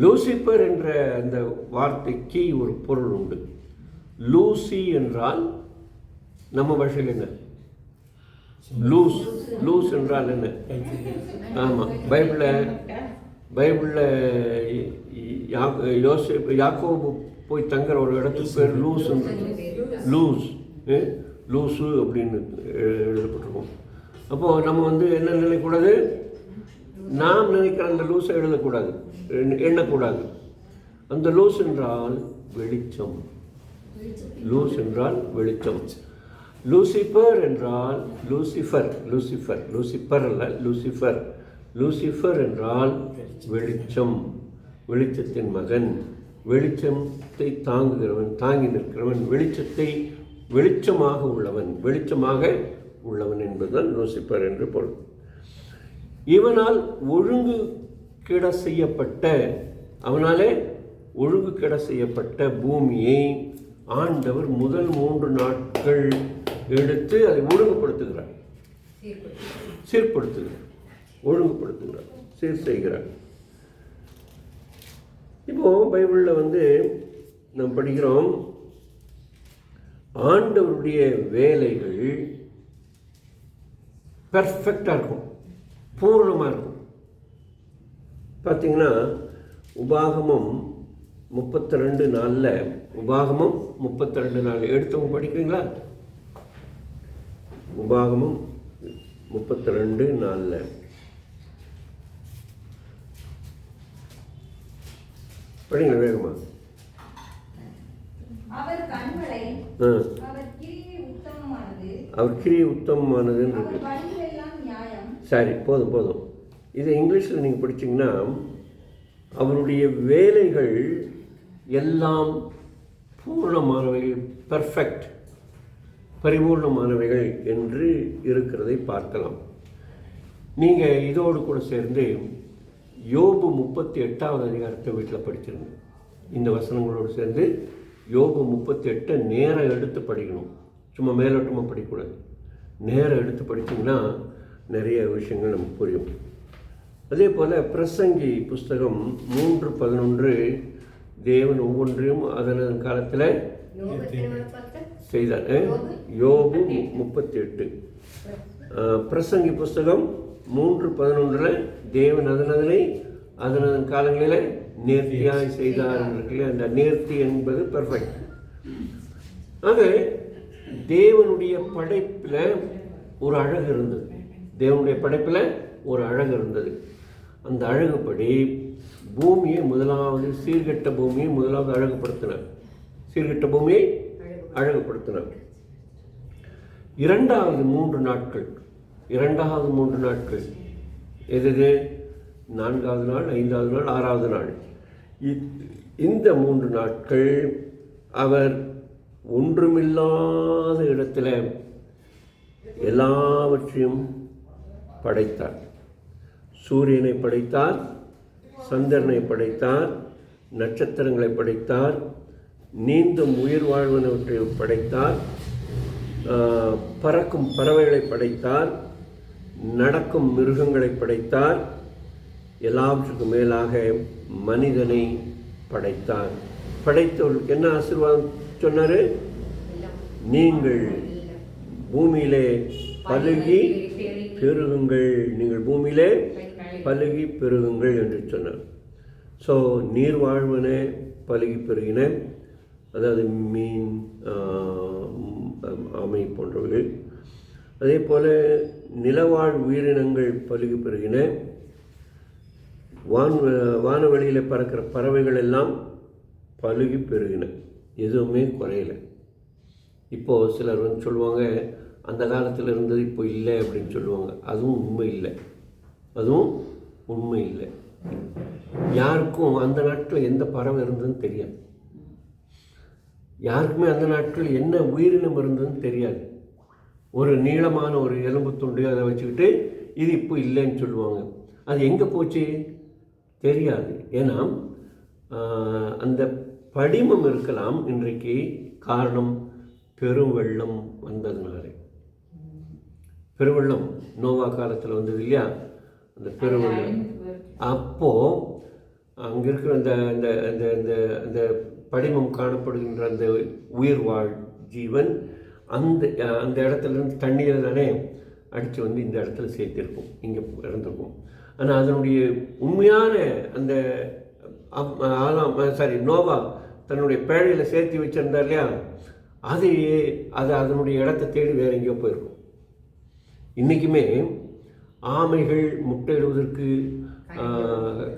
லூசிபர் என்ற அந்த வார்த்தைக்கு ஒரு பொருள் உண்டு. லூசி என்றால் நம்ம பாஷையில் என்ன? லூஸ். லூஸ் என்றால் என்ன? ஆமாம், பைபிளில் யாக்கோபு போய் தங்குற ஒரு இடத்துக்கு பேர் லூஸ். லூஸு அப்படின்னு எழுதப்பட்டிருக்கோம். அப்போது நம்ம என்ன நினைக்கக்கூடாது? நாம் நினைக்கிற அந்த லூஸை எழுதக்கூடாது, எண்ணக்கூடாது. அந்த லூஸ் என்றால் வெளிச்சம். லூஸ் என்றால் வெளிச்சம். லூசிபர் என்றால் லூசிஃபர் அல்ல, லூசிஃபர் என்றால் வெளிச்சம், வெளிச்சத்தின் மகன், வெளிச்சத்தை தாங்கி நிற்கிறவன், வெளிச்சமாக உள்ளவன் என்பதுதான் லூசிபர் என்று பொருள். இவனால் அவனாலே ஒழுங்கு கெட செய்யப்பட்ட பூமியை ஆண்டவர் முதல் 3 நாட்கள் எடுத்து அதை ஒழுங்குபடுத்துகிறார், ஒழுங்குபடுத்துகிறார், சீர் செய்கிறார். இப்போ பைபிளில் நாம் படிக்கிறோம், ஆண்டவருடைய வேலைகள் பெர்ஃபெக்டாக இருக்கும், பூர்ணமாக இருக்கும். பார்த்தீங்கன்னா உபாகமம் 32:4 உபாகமம் 32:4 எடுத்தவங்க படிக்கிறீங்களா? உபாகமம் 32:4 படிங்க வேகமா. அவர் கண்களை அவர் கிரியை உத்தமமானதுன்னு இருக்கு. சரி, போதும். இதை இங்கிலீஷில் நீங்கள் படிச்சிங்கன்னா, அவருடைய வேலைகள் எல்லாம் பூர்ணமானவைகள், பெர்ஃபெக்ட், பரிபூர்ணமானவைகள் என்று இருக்கிறதை பார்க்கலாம். நீங்கள் இதோடு கூட சேர்ந்து யோபு 38வது அதிகாரத்தை வீட்டில் படிச்சிருங்க. இந்த வசனங்களோடு சேர்ந்து யோபு 38 நேரம் எடுத்து படிக்கணும். சும்மா மேலோட்டமாக படிக்கக்கூடாது. நேரம் எடுத்து படித்தீங்கன்னா நிறைய விஷயங்கள் நமக்கு புரியும். அதே போல் பிரசங்கி புஸ்தகம் 3:11 தேவன் ஒவ்வொன்றையும் அதன் காலத்தில் செய்தார். யோபு 38 பிரசங்கி புஸ்தகம் 3:11 தேவன் அதன் காலங்களில் நேர்த்தியாய் செய்தார். அந்த நேர்த்தி என்பது பெர்ஃபெக்ட். ஆக தேவனுடைய படைப்பில் ஒரு அழகு இருந்தது. அந்த அழகுப்படி பூமியை முதலாவது சீர்கெட்ட பூமியை முதலாவது அழகுபடுத்தினார். இரண்டாவது 3 நாட்கள் எது? 4வது நாள், 5வது நாள், 6வது நாள். இந்த 3 நாட்கள் அவர் ஒன்றுமில்லாத இடத்துல எல்லாவற்றையும் படைத்தார். சூரியனை படைத்தார், சந்திரனை படைத்தார், நட்சத்திரங்களை படைத்தார், நீந்தும் உயிர் வாழ்வனவற்றை படைத்தார், பறக்கும் பறவைகளை படைத்தார், நடக்கும் மிருகங்களை படைத்தார், எல்லாவற்றுக்கும் மேலாக மனிதனை படைத்தார். படைத்தவர்களுக்கு என்ன ஆசீர்வாதம் சொன்னார்? நீங்கள் பூமியிலே பலுகி பெருகுங்கள், என்று சொன்னார். ஸோ நீர் வாழ்வன பலுகி பெருகின, அதாவது மீன், ஆமை போன்றவர்கள். அதே போல் நிலவாழ் உயிரினங்கள் பலுகி பெருகின, வானவெளியில் பறக்கிற பறவைகள் எல்லாம் பலுகி பெருகின, எதுவுமே குறையல. இப்போது சிலர் வந்து சொல்லுவாங்க அந்த காலத்தில் இருந்தது இப்போ இல்லை அப்படின்னு சொல்லுவாங்க. அதுவும் உண்மை இல்லை, அதுவும் உண்மை இல்லை. யாருக்கும் அந்த நாட்டில் எந்த பறவை இருந்ததுன்னு தெரியாது. யாருக்குமே அந்த நாட்கள் என்ன உயிரினம் இருந்ததுன்னு தெரியாது. ஒரு நீளமான ஒரு எலும்பு துண்டு அதை வச்சுக்கிட்டு இது இப்போ இல்லைன்னு சொல்லுவாங்க. அது எங்கே போச்சு தெரியாது. ஏன்னா அந்த படிமம் இருக்கலாம் இன்றைக்கு. காரணம் பெரும் வெள்ளம் வந்ததுனால. பெருவெள்ளம் நோவா காலத்தில் வந்தது இல்லையா, அந்த பெருவெள்ளம். அப்போது அங்கே இருக்கிற அந்த அந்த அந்த அந்த அந்த படிமம் காணப்படுகின்ற அந்த உயிர் வாழ் ஜீவன் அந்த அந்த இடத்துலேருந்து தண்ணியில் தானே அடித்து வந்து இந்த இடத்துல சேர்த்திருக்கும், இங்கே இறந்துருக்கும். ஆனால் அதனுடைய உண்மையான அந்த நோவா தன்னுடைய பேழையில் சேர்த்து வச்சுருந்தார் இல்லையா, அது அதனுடைய இடத்த தேடி வேறு எங்கேயோ போயிருக்கும். இன்றைக்குமே ஆமைகள் முட்டையிடுவதற்கு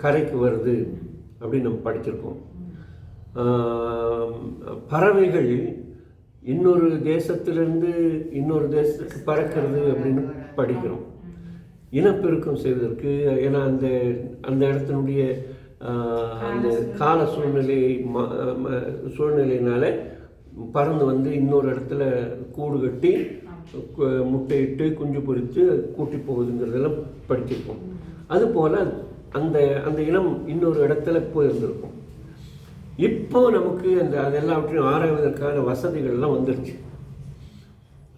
கரைக்கு வருது அப்படின்னு நம்ம படிச்சிருக்கோம். பறவைகள் இன்னொரு தேசத்திலிருந்து இன்னொரு தேசத்துக்கு பறக்கிறது அப்படின்னு படிக்கிறோம். இனப்பெருக்கம் செய்வதற்கு. ஏன்னா அந்த அந்த இடத்தினுடைய அந்த கால சூழ்நிலையினால பறந்து வந்து இன்னொரு இடத்துல கூடு கட்டி முட்டையிட்டு குஞ்சு பொறித்து கூட்டி போகுதுங்கிறதெல்லாம் படிச்சிருக்கோம். அதுபோல் அந்த அந்த இனம் இன்னொரு இடத்துல போயிருந்திருக்கும். இப்போ நமக்கு அந்த அதெல்லாவற்றையும் ஆராய்வதற்கான வசதிகள்லாம் வந்துருச்சு.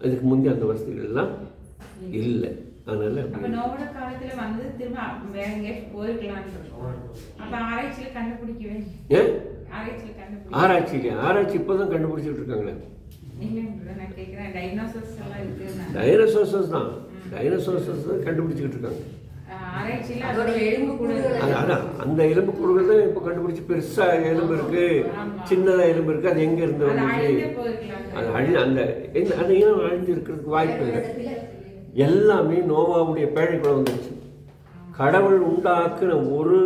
அதுக்கு முந்தைய அந்த வசதிகள்லாம் இல்லை. அதனால நோவோட காலத்துல வந்து திரும்ப வேற எங்கேயாச்சும் போயிருக்கலாம்னு அப்ப ஆராய்ச்சியில கண்டுபிடிக்கவே ஆராய்ச்சி இப்போதான் கண்டுபிடிச்சிட்டு இருக்காங்களே. டைனோசர்ஸ் தான் கண்டுபிடிச்சிக்கிட்டு இருக்காங்க. அதான் அந்த எலும்புக்கூடுகள் தான் இப்போ கண்டுபிடிச்சி பெருசாக எலும்பு இருக்குது, சின்னதாக எலும்பு இருக்குது. அது எங்கே இருந்து வந்துச்சு? அது அந்த இனம் அழிஞ்சு இருக்கிறதுக்கு வாய்ப்பு இல்லை. எல்லாமே நோவாவுடைய பேழைக்குள்ள வந்துருச்சு. கடவுள் உண்டாக்குன ஒரு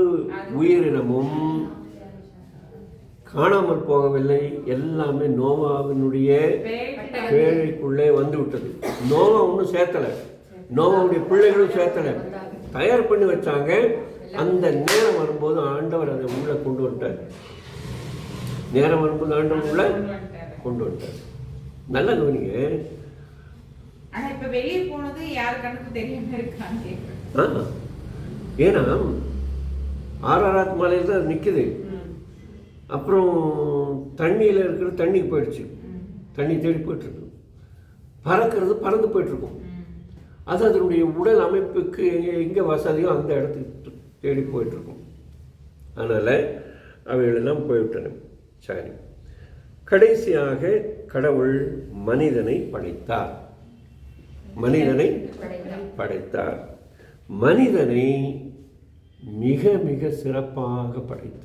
உயிரினமும் காணாமல் போகவில்லை. எல்லாமே நோவாவினுடைய பேழைக்குள்ளே வந்து விட்டது. நோவா ஒன்றும் சேர்த்தலை, நோவாவுடைய பிள்ளைகளும் சேர்த்தலை, தயார் பண்ணி வச்சாங்க. அந்த நேரம் வரும்போது ஆண்டவர் அதை உள்ளே கொண்டு வந்துட்டார். நேரம் வரும்போது ஆண்டவர் உள்ளே கொண்டு வந்துட்டார். நல்ல கவனிங்க. ஏன்னா ஆராராத் மலையில் தான் நிற்குது. அப்புறம் தண்ணியில் இருக்கிற தண்ணிக்கு போயிடுச்சு, தண்ணி தேடி போயிட்டுருக்கு. பறக்கிறது பறந்து போயிட்டுருக்கும். அது அதனுடைய உடல் அமைப்புக்கு எங்கே வசதியோ அந்த இடத்துக்கு தேடி போயிட்டுருக்கும். அதனால் அவைகளெல்லாம் போய்விட்டன. சரி, கடைசியாக கடவுள் மனிதனை படைத்தார். மனிதனை மிக மிக சிறப்பாக படைத்தார்.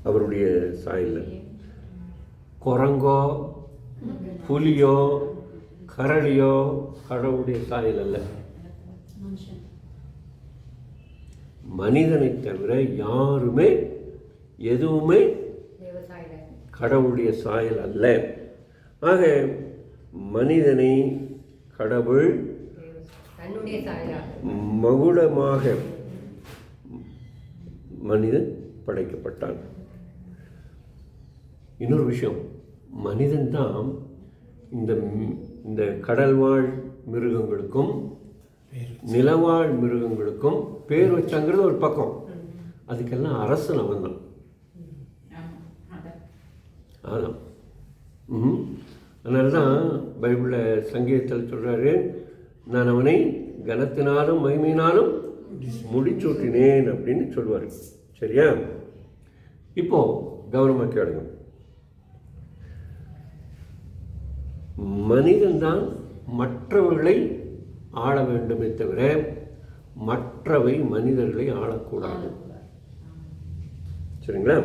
அவருடைய சாயல். குரங்கோ புலியோ கரடியோ கடவுளுடைய சாயல் அல்ல. மனிதனை தவிர யாருமே எதுவுமே கடவுளுடைய சாயல் அல்ல. ஆக மனிதனை கடவுள் மகுடமாக மனிதன் படைக்கப்பட்டான். இன்னொரு விஷயம், மனிதன் தான் இந்த கடல்வாழ் மிருகங்களுக்கும் நிலவாழ் மிருகங்களுக்கும் பேர் வச்சாங்கிறது ஒரு பக்கம். அதுக்கெல்லாம் அரசன் அவன் தான். அதான். அதனால தான் பைபிளில் சங்கீதத்தில் சொல்கிறாரு, நான் அவனை கனத்தினாலும் மகிமையினாலும் முடிச்சூட்டினேன் அப்படின்னு சொல்லுவார். சரியா? இப்போது கவனமாக கேளுங்க. மனிதன்தான் மற்றவர்களை ஆள வேண்டுமே தவிர மற்றவை மனிதர்களை ஆளக்கூடாது. சரிங்களா?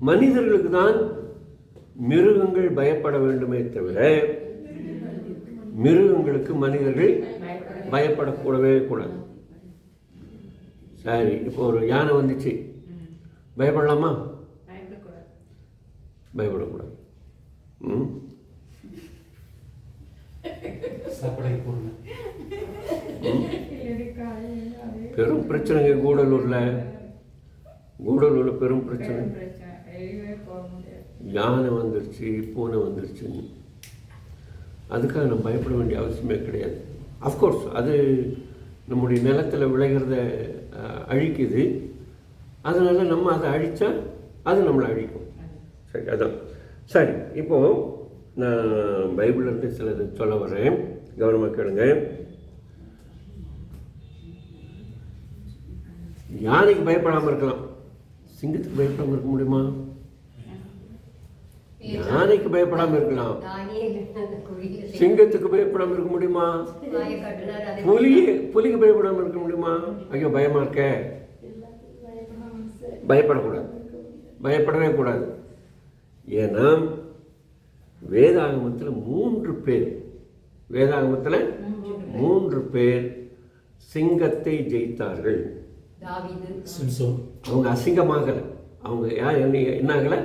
மனிதர்களுக்கு தான் மிருகங்கள் பயப்பட வேண்டுமே தவிர மிருகங்களுக்கு மனிதர்கள் பயப்படக்கூடவே கூடாது. சரி, இப்போ ஒரு யானை வந்துச்சு, பயப்படலாமா? பயப்படக்கூடாது. பெரும் பிரச்சனைங்க கூடலூரில் பெரும் பிரச்சனை. யானை வந்துருச்சு, பூனை வந்துருச்சுன்னு அதுக்காக நம்ம பயப்பட வேண்டிய அவசியமே கிடையாது. அஃப்கோர்ஸ் அது நம்முடைய நிலத்தில் விளைகிறத அழிக்குது. அதனால் நம்ம அதை அழித்தா அது நம்மளை அழிக்கும். சரி, அதான். சரி, இப்போது நான் பைபிள்லேருந்து சிலது சொல்ல வரேன், கவனமாக கேளுங்க. யானைக்கு பயப்படாமல் இருக்கலாம், சிங்கத்துக்கு பயப்படாமல் இருக்க முடியுமா? யானைக்கு பயப்படாமல் இருக்கலாம், சிங்கத்துக்கு பயப்படாமல் இருக்க முடியுமா? புலிக்கு பயப்படாமல் இருக்க முடியுமா? ஐயோ பயமா இருக்க, பயப்படக்கூடாது, பயப்படவே கூடாது. ஏன்னா வேதாகமத்தில் 3 பேர் சிங்கத்தை ஜெயித்தார்கள். அவங்க அசிங்கமாகலை, அவங்க என்னாகலை,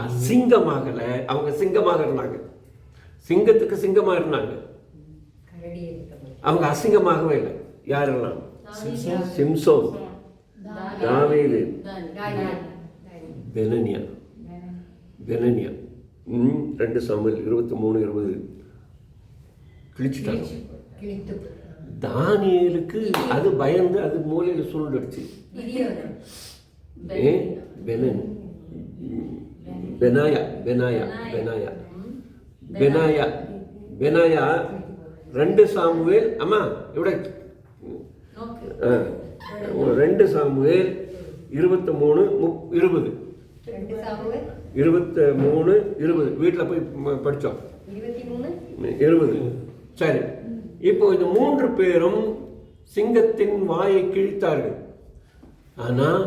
அசிங்கமாகலை, அவங்க சிங்கமாக இருந்தாங்க. சிங்கத்துக்கு சிங்கமாக இருந்தாங்க, அவங்க அசிங்கமாகவே இல்லை. யாரெல்லாம்? சிம்சோன், தாவீது, பெனனியா. 2 சாமுவேல் 23:20 கிழிச்சிட்டாங்க. தானியேலுக்கு அது பயந்து அது மூலையில் சுருண்டுடுச்சு. பெனாயா 2 சாமுவேல் அம்மா இவட 2 சாமுவேல் 23:20 வீட்டில் போய் படித்தோம். 20. சரி, இப்போ இந்த 3 பேரும் சிங்கத்தின் வாயை கிழித்தார்கள். ஆனால்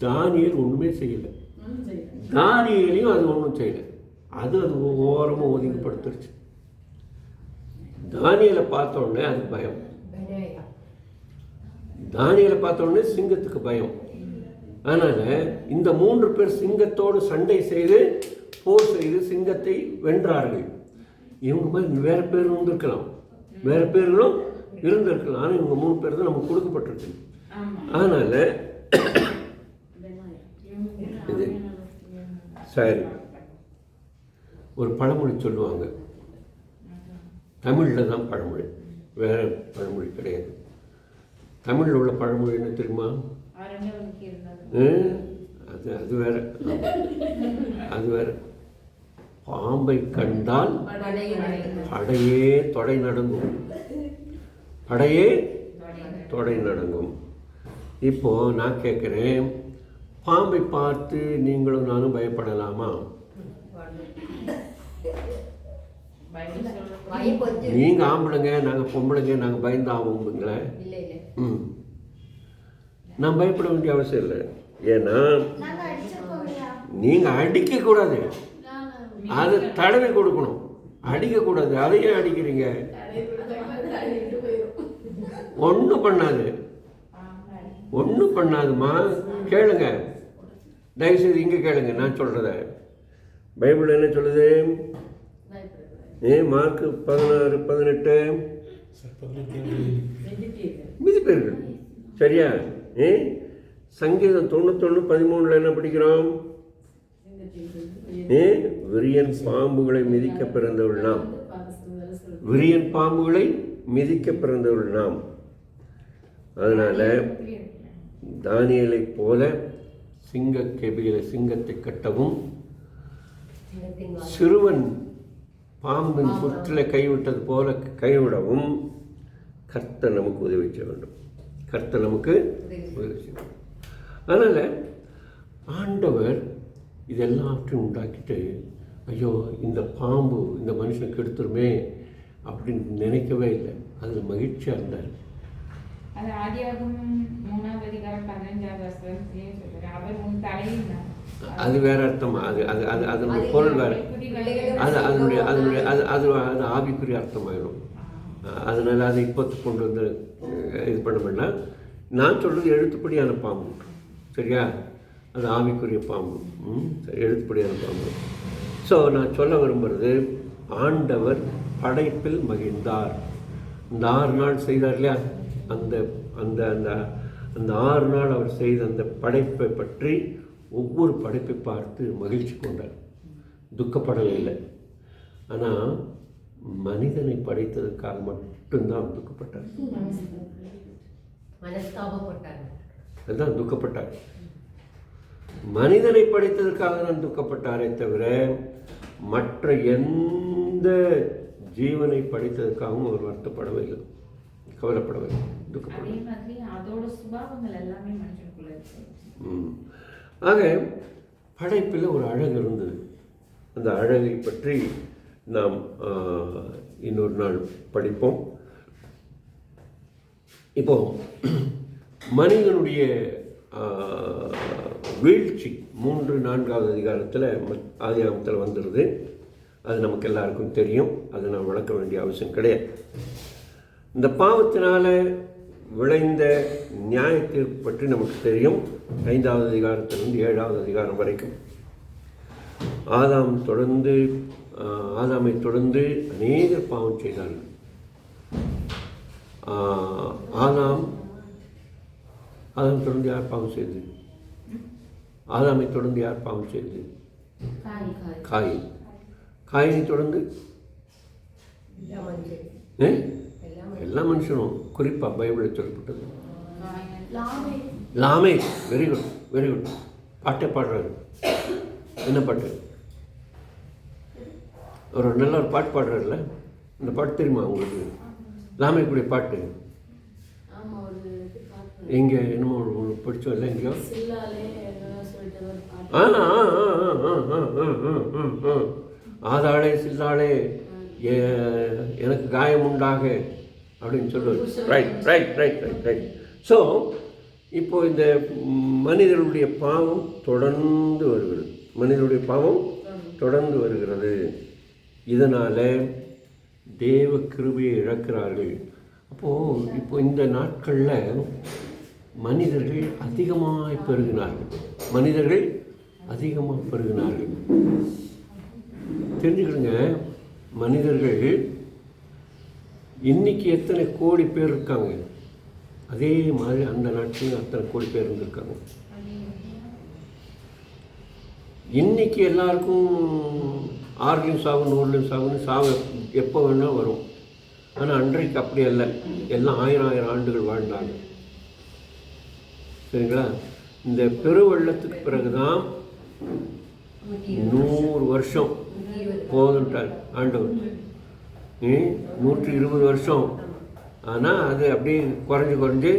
தானியேல் ஒன்றுமே செய்யலை. தானியேலையும் அது ஒன்றும் செய்யலை. அது ஓரமாக ஒதுக்கப்படுத்துருச்சு. தானியேலை பார்த்த உடனே அது பயம். தானியேலை பார்த்த உடனே சிங்கத்துக்கு பயம். அதனால் இந்த 3 பேர் சிங்கத்தோடு சண்டை செய்து போர் செய்து சிங்கத்தை வென்றார்கள். இவங்க மாதிரி வேறு பேர் இருந்திருக்கலாம், வேறு பேர்களும் இருந்திருக்கலாம். ஆனால் இவங்க 3 பேர் தான் நமக்கு கொடுக்கப்பட்டிருக்கு. அதனால் இது சரி. ஒரு பழமொழி சொல்லுவாங்க, தமிழில் தான் பழமொழி, வேறு பழமொழி கிடையாது. தமிழில் உள்ள பழமொழி என்ன தெரியுமா? அது வேற, அது வேற. பாம்பை கண்டால் படையே தொடை நடுங்கும், படையே தொடை நடுங்கும். இப்போ நான் கேட்குறேன், பாம்பை பார்த்து நீங்களும் நானும் பயப்படலாமா? நீங்கள் ஆம்பளைங்க, நாங்கள் பொம்பளைங்க, நாங்கள் பயந்து ஆகுங்களே. நான் பயப்பட வேண்டிய அவசியம் இல்லை. ஏன்னா நீங்கள் அடிக்கக்கூடாது, அது தடவை கொடுக்கணும், அடிக்கக்கூடாது. அதையே அடிக்கிறீங்க, ஒன்றும் பண்ணாது, ஒன்றும் பண்ணாதுமா. கேளுங்க, தயவுசெய்து இங்கே கேளுங்க நான் சொல்கிறத. பைபிள் என்ன சொல்லுது? மார்க்கு 16:18 மிதிப்பீர்கள். சரியா? சங்கீதம் 91:13 என்ன படிக்கிறோம்? விரியன் பாம்புகளை மிதிக்க பிறந்தவள் நாம், விரியன் பாம்புகளை மிதிக்க பிறந்தவள் நாம். அதனால தானியேலை போல சிங்க கெபியில சிங்கத்தை கட்டவும், சிறுவன் பாம்பின் புற்றில் கைவிட்டது போல கைவிடவும் கர்த்தர் நமக்கு உதவி செய்ய வேண்டும். கர்த்தர் நமக்கு உதவி செய்ய வேண்டும். அதனால் ஆண்டவர் இதெல்லாத்தையும் உண்டாக்கிட்டு, ஐயோ இந்த பாம்பு இந்த மனுஷனுக்கு எடுத்துருமே அப்படின்னு நினைக்கவே இல்லை. அதில் மகிழ்ச்சியாக இருந்தார். அது ஆதியாகமம் 3:15 சொல்றாரு, அவர் உன் தலையில் அது வேற அர்த்தமா? அது அது அது அதனுடைய பொருள் வேறு. அது அதனுடைய அதனுடைய அது அது அது ஆவிக்குரிய அர்த்தமாயிடும். அதனால் அதை இப்போத்து கொண்டு வந்து இது பண்ண வேண்டாம். நான் சொல்கிறது எழுத்துப்படியான பாம்பு, சரியா? அது ஆவிக்குரிய பாம்பு, எழுத்துப்படியான பாம்பு. ஸோ நான் சொல்ல விரும்புகிறது, ஆண்டவர் படைப்பில் மகிழ்ந்தார். இந்த 6 நாள் செய்தார் இல்லையா? அந்த அந்த அந்த அந்த 6 நாள் அவர் செய்த அந்த படைப்பை பற்றி ஒவ்வொரு படைப்பை பார்த்து மகிழ்ச்சி கொண்டார், துக்கப்படவே இல்லை. ஆனால் மனிதனை படைத்ததற்காக மட்டும்தான் துக்கப்பட்டார். அதுதான் துக்கப்பட்டார். மனிதனை படைத்ததற்காக தான் துக்கப்பட்டாரே தவிர மற்ற எந்த ஜீவனை படைத்ததற்காகவும் அவர் வருத்தப்படவில்லை, கவலைப்படவில்லை, துக்கப்படவில்லை. அதோட சுபாவங்கள் எல்லாமே மனுஷனுக்குள்ள இருக்கு. ஆக படைப்பில் ஒரு அழகு இருந்தது. அந்த அழகை பற்றி நாம் இன்னொரு நாள் படிப்போம். இப்போ மனிதனுடைய வீழ்ச்சி 3-4வது அதிகாரத்தில் ஆதியாகமத்தில் வந்துடுது. அது நமக்கு எல்லாருக்கும் தெரியும், அதை நான் விளக்க வேண்டிய அவசியம் கிடையாது. இந்த பாவத்தினால் விளைந்த நியாய தீர்ப்பு பற்றி நமக்கு தெரியும். 5வது அதிகாரத்திலிருந்து 7வது அதிகாரம் வரைக்கும் ஆதாமை தொடர்ந்து அநேகர் பாவம் செய்தார்கள். ஆதாம் தொடர்ந்து யார் பாவம் செய்தது? ஆதாமை தொடர்ந்து யார் பாவம் செய்தது? காயினை தொடர்ந்து எல்லா மனுஷனும், குறிப்பாக பைபிளில் சொல்லப்பட்டது லாமே. Very good, very good. பாட்டே பாடுறாரு. என்ன பாட்டு? ஒரு நல்ல ஒரு பாட்டு பாடுறாருல்ல, அந்த பாட்டு தெரியுமா உங்களுக்கு? லாமேக்குடைய பாட்டு எங்கே என்னமோ படித்தோம் இல்லை எங்கேயோ? ஆதாளே சில்லாளே எனக்கு காயம் உண்டாக அப்படின்னு சொல்லுவார். ரைட். ஸோ இப்போ இந்த மனிதனுடைய பாவம் தொடர்ந்து வருகிறது. இதனால் தேவ கிருபையை இழக்கிறார்கள். இப்போ இந்த நாட்களில் மனிதர்கள் அதிகமாக பெருகினார்கள். தெரிஞ்சுக்கிடுங்க, மனிதர்கள் இன்னைக்கு எத்தனை கோடி பேர் இருக்காங்க, அதே மாதிரி அந்த நாட்டிலும் அத்தனை கோடி பேர் இருந்திருக்காங்க. இன்னைக்கு எல்லாருக்கும் 6லையும் சாவு 100லையும் சாவு எப்போ வேணால் வரும். ஆனால் அன்றைக்கு அப்படி அல்ல, எல்லாம் 1000 ஆண்டுகள் வாழ்ந்தாங்க. சரிங்களா? இந்த பெருவெள்ளத்துக்கு பிறகுதான் 100 வருஷம் போதுன்ட்டார் ஆண்டவர். 120 வருஷம். ஆனால் அது அப்படியே குறைஞ்சு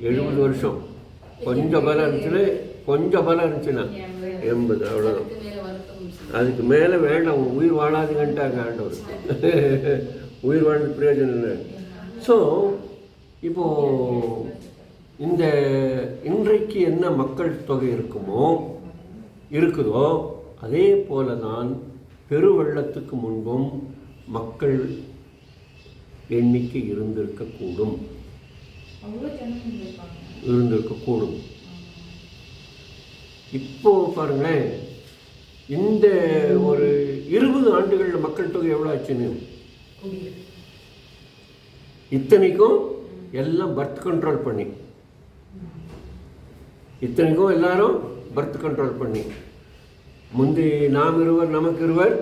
70 வருஷம். கொஞ்சம் பலம் இருந்துச்சுன்னா 80, அவ்வளோதான். அதுக்கு மேலே வேண்டாம், உயிர் வாழாதுங்கன்ட்டாங்க ஆண்டவர். உயிர் வாழ்ந்த பிரயோஜனம் இல்லை. ஸோ இப்போது இன்றைக்கு என்ன மக்கள் தொகை இருக்குதோ அதே போல தான் பெருவெள்ளத்துக்கு முன்பும் மக்கள் எண்ணிக்கை இருந்திருக்கக்கூடும். இப்போ பாருங்களேன், இந்த ஒரு 20 ஆண்டுகளில் மக்கள் தொகை எவ்வளோ ஆச்சுன்னு. இத்தனைக்கும் எல்லாம் பர்த் கண்ட்ரோல் பண்ணி, எல்லாரும் பர்த் கண்ட்ரோல் பண்ணி, முந்தி நாம் இருவர் நமக்கு இருவர்,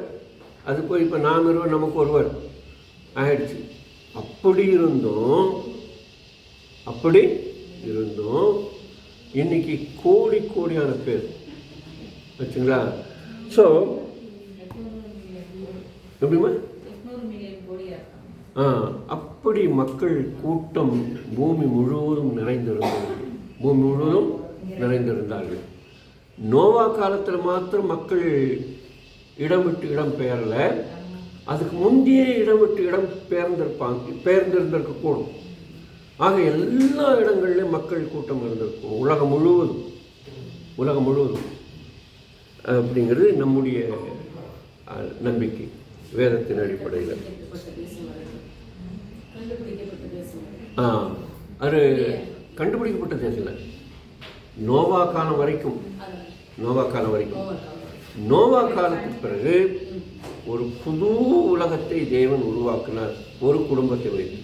அது போய் இப்போ நாம் இருவர் நமக்கு ஒருவர் ஆயிடுச்சு. அப்படி இருந்தும் இன்னைக்கு கோடியான பேர் வச்சுங்களா. ஸோ எப்படிமா அப்படி மக்கள் கூட்டம் பூமி முழுவதும் நிறைந்திருந்தார்கள். நோவா காலத்தில் மாத்திரம் மக்கள் இடம் விட்டு இடம் பெயரலை, அதுக்கு முந்தைய இடம் விட்டு இடம் பெயர்ந்திருந்திருக்கக்கூடும். ஆக எல்லா இடங்கள்லையும் மக்கள் கூட்டம் இருந்திருக்கும். உலகம் முழுவதும் அப்படிங்கிறது நம்முடைய நம்பிக்கை வேதத்தின் அடிப்படையில். அது கண்டுபிடிக்கப்பட்ட தேசம் இல்லை, நோவா காலம் வரைக்கும். நோவா காலத்துக்கு பிறகு ஒரு புது உலகத்தை தேவன் உருவாக்கினார் ஒரு குடும்பத்தை வைத்து.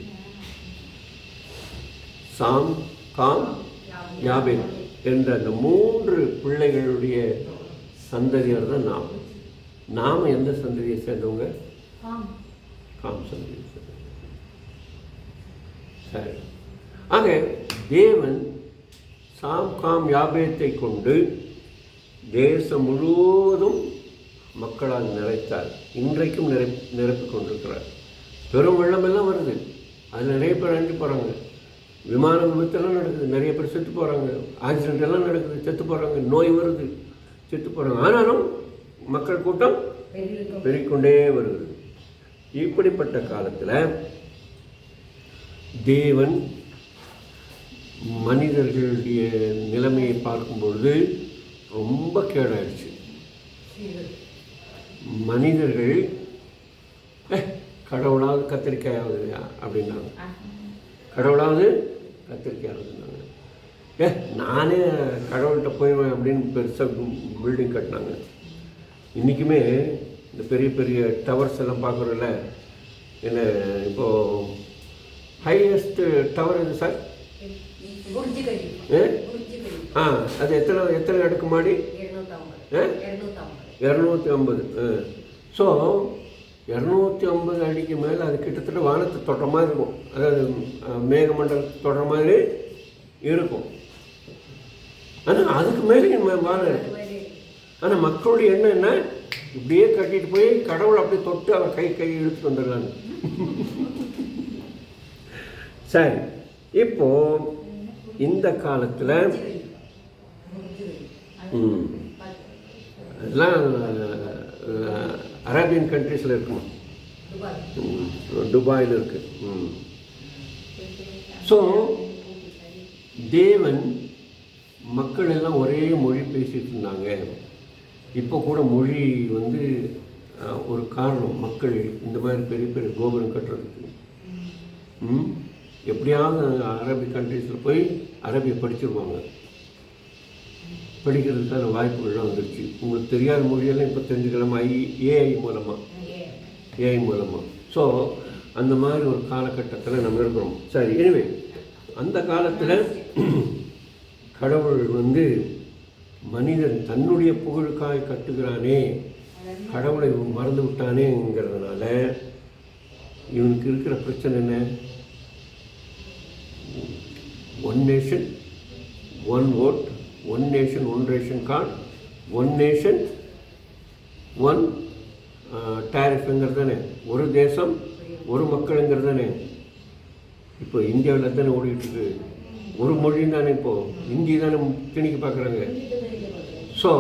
சாம், காம், யாபேல் என்ற அந்த 3 பிள்ளைகளுடைய சந்ததியர் தான் நாம் எந்த சந்ததியை சேர்ந்தவங்க? காம் சந்ததியை சேர்ந்தவங்க. சரி, ஆக தேவன் சாம், காம், யாபேத்தை கொண்டு தேசம் முழுவதும் மக்களால் நிறைத்தார். இன்றைக்கும் நிரப்பிக் கொண்டிருக்கிறார். பெரும் வெள்ளமெல்லாம் வருது, அது நிறைய பேர் அழிஞ்சு போகிறாங்க. விமான விபத்தெல்லாம் நடக்குது, நிறைய பேர் செத்து போகிறாங்க. ஆக்சிடென்ட் எல்லாம் நடக்குது, செத்து போகிறாங்க. நோய் வருது, செத்து போகிறாங்க. ஆனாலும் மக்கள் கூட்டம் பெருகிக்கொண்டே வருகிறது. இப்படிப்பட்ட காலத்தில் தேவன் மனிதர்களுடைய நிலைமையை பார்க்கும்பொழுது ரொம்ப கேடாயிடுச்சு. மனிதர்கள் கடவுளாவது கத்திரிக்காயாவது அப்படின்னாங்க, கடவுளாவது கத்திரிக்காயாவதுன்னாங்க. நானே கடவுள்கிட்ட போயிடுவேன் அப்படின்னு பெருசாக பில்டிங் கட்டினாங்க. இன்றைக்குமே இந்த பெரிய பெரிய டவர்ஸ் எல்லாம் பார்க்குறோம்ல, என்ன இப்போது ஹையஸ்ட் டவர் எது சார்? அது எத்தனை அடுக்கு மாடி? 250. ஸோ 250 அடிக்கு மேலே அது கிட்டத்தட்ட வானத்தை தொடுற மாதிரி இருக்கும். அதாவது மேகமண்டலத்தை தொடுற மாதிரி இருக்கும். ஆனால் அதுக்கு மேலே வானம் இருக்கும். ஆனால் மக்களுடைய எண்ணம் என்ன? இப்படியே கட்டிட்டு போய் கடவுளை அப்படியே தொட்டு அவர் கை இழுத்துட்டு வந்துடலான்னு. சரி, இப்போ இந்த காலத்தில் அதெல்லாம் அரேபியன் கண்ட்ரீஸில் இருக்குமா? துபாயில் இருக்கு. ஸோ தேவன் மக்கள் எல்லாம் ஒரே மொழி பேசிட்டு இருந்தாங்க. இப்போ கூட மொழி வந்து ஒரு காரணம். மக்கள் இந்த மாதிரி பெரிய பெரிய கோபுரம் கட்டுறதுக்கு எப்படியாவது அரபிக் கண்ட்ரீஸில் போய் அரபியை படிச்சிருவாங்க. படிக்கிறதுக்கான வாய்ப்புகள்லாம் வந்துடுச்சு. உங்களுக்கு தெரியாத மொழியெல்லாம் இப்போ தெரிஞ்சுக்கலாம் ஏஐ மூலமாக. ஸோ அந்த மாதிரி ஒரு காலகட்டத்தில் நம்ம இருக்கிறோம். சரி, எனவே அந்த காலத்தில் கடவுள் வந்து மனிதன் தன்னுடைய புகழுக்காய் கட்டுகிறானே, கடவுளை மறந்து விட்டானேங்கிறதுனால இவனுக்கு இருக்கிற பிரச்சனை என்ன? One nation one vote, one nation one ration card, one nation one டேரிஃப்ங்கிறது தானே, ஒரு தேசம் ஒரு மக்களுங்கிறது தானே. இப்போ இந்தியாவில் தானே ஓடிக்கிட்டு இருக்கு. ஒரு மொழி தானே, இப்போது ஹிந்தி தானே திணிக்க பார்க்குறாங்க. ஸோ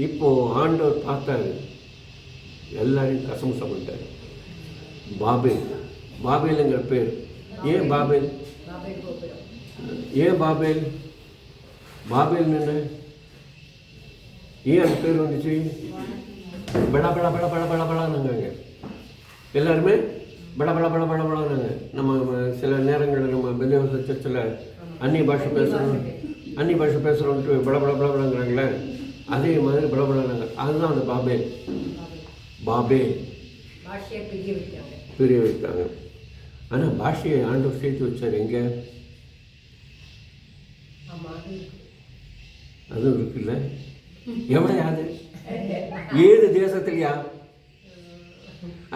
இப்போது ஆண்டவர் பார்த்தாரு, எல்லாரையும் கசமுசம் பண்ணிட்டார். பாபேலுங்கிற பேர். ஏன் பாபேல்? என்ன ஏன் அந்த பேர் வந்துச்சு? படானாங்க எல்லாருமே படானாங்க. நம்ம சில நேரங்களில் நம்ம பெந்தேகோஸ்தே சர்ச்சில் அந்நிய பாஷை பேசுகிறோன்ட்டு படங்கிறாங்களே, அதே மாதிரி படனாங்க. அதுதான் அந்த பாபேல் பிரிய வைத்தாங்க. ஆனால் பாஷையை ஆண்டவர் சேர்த்து வச்சார். எங்கே? அதுவும் இருக்குல்ல. எவ்வளோ ஏது தேசத்துலையா?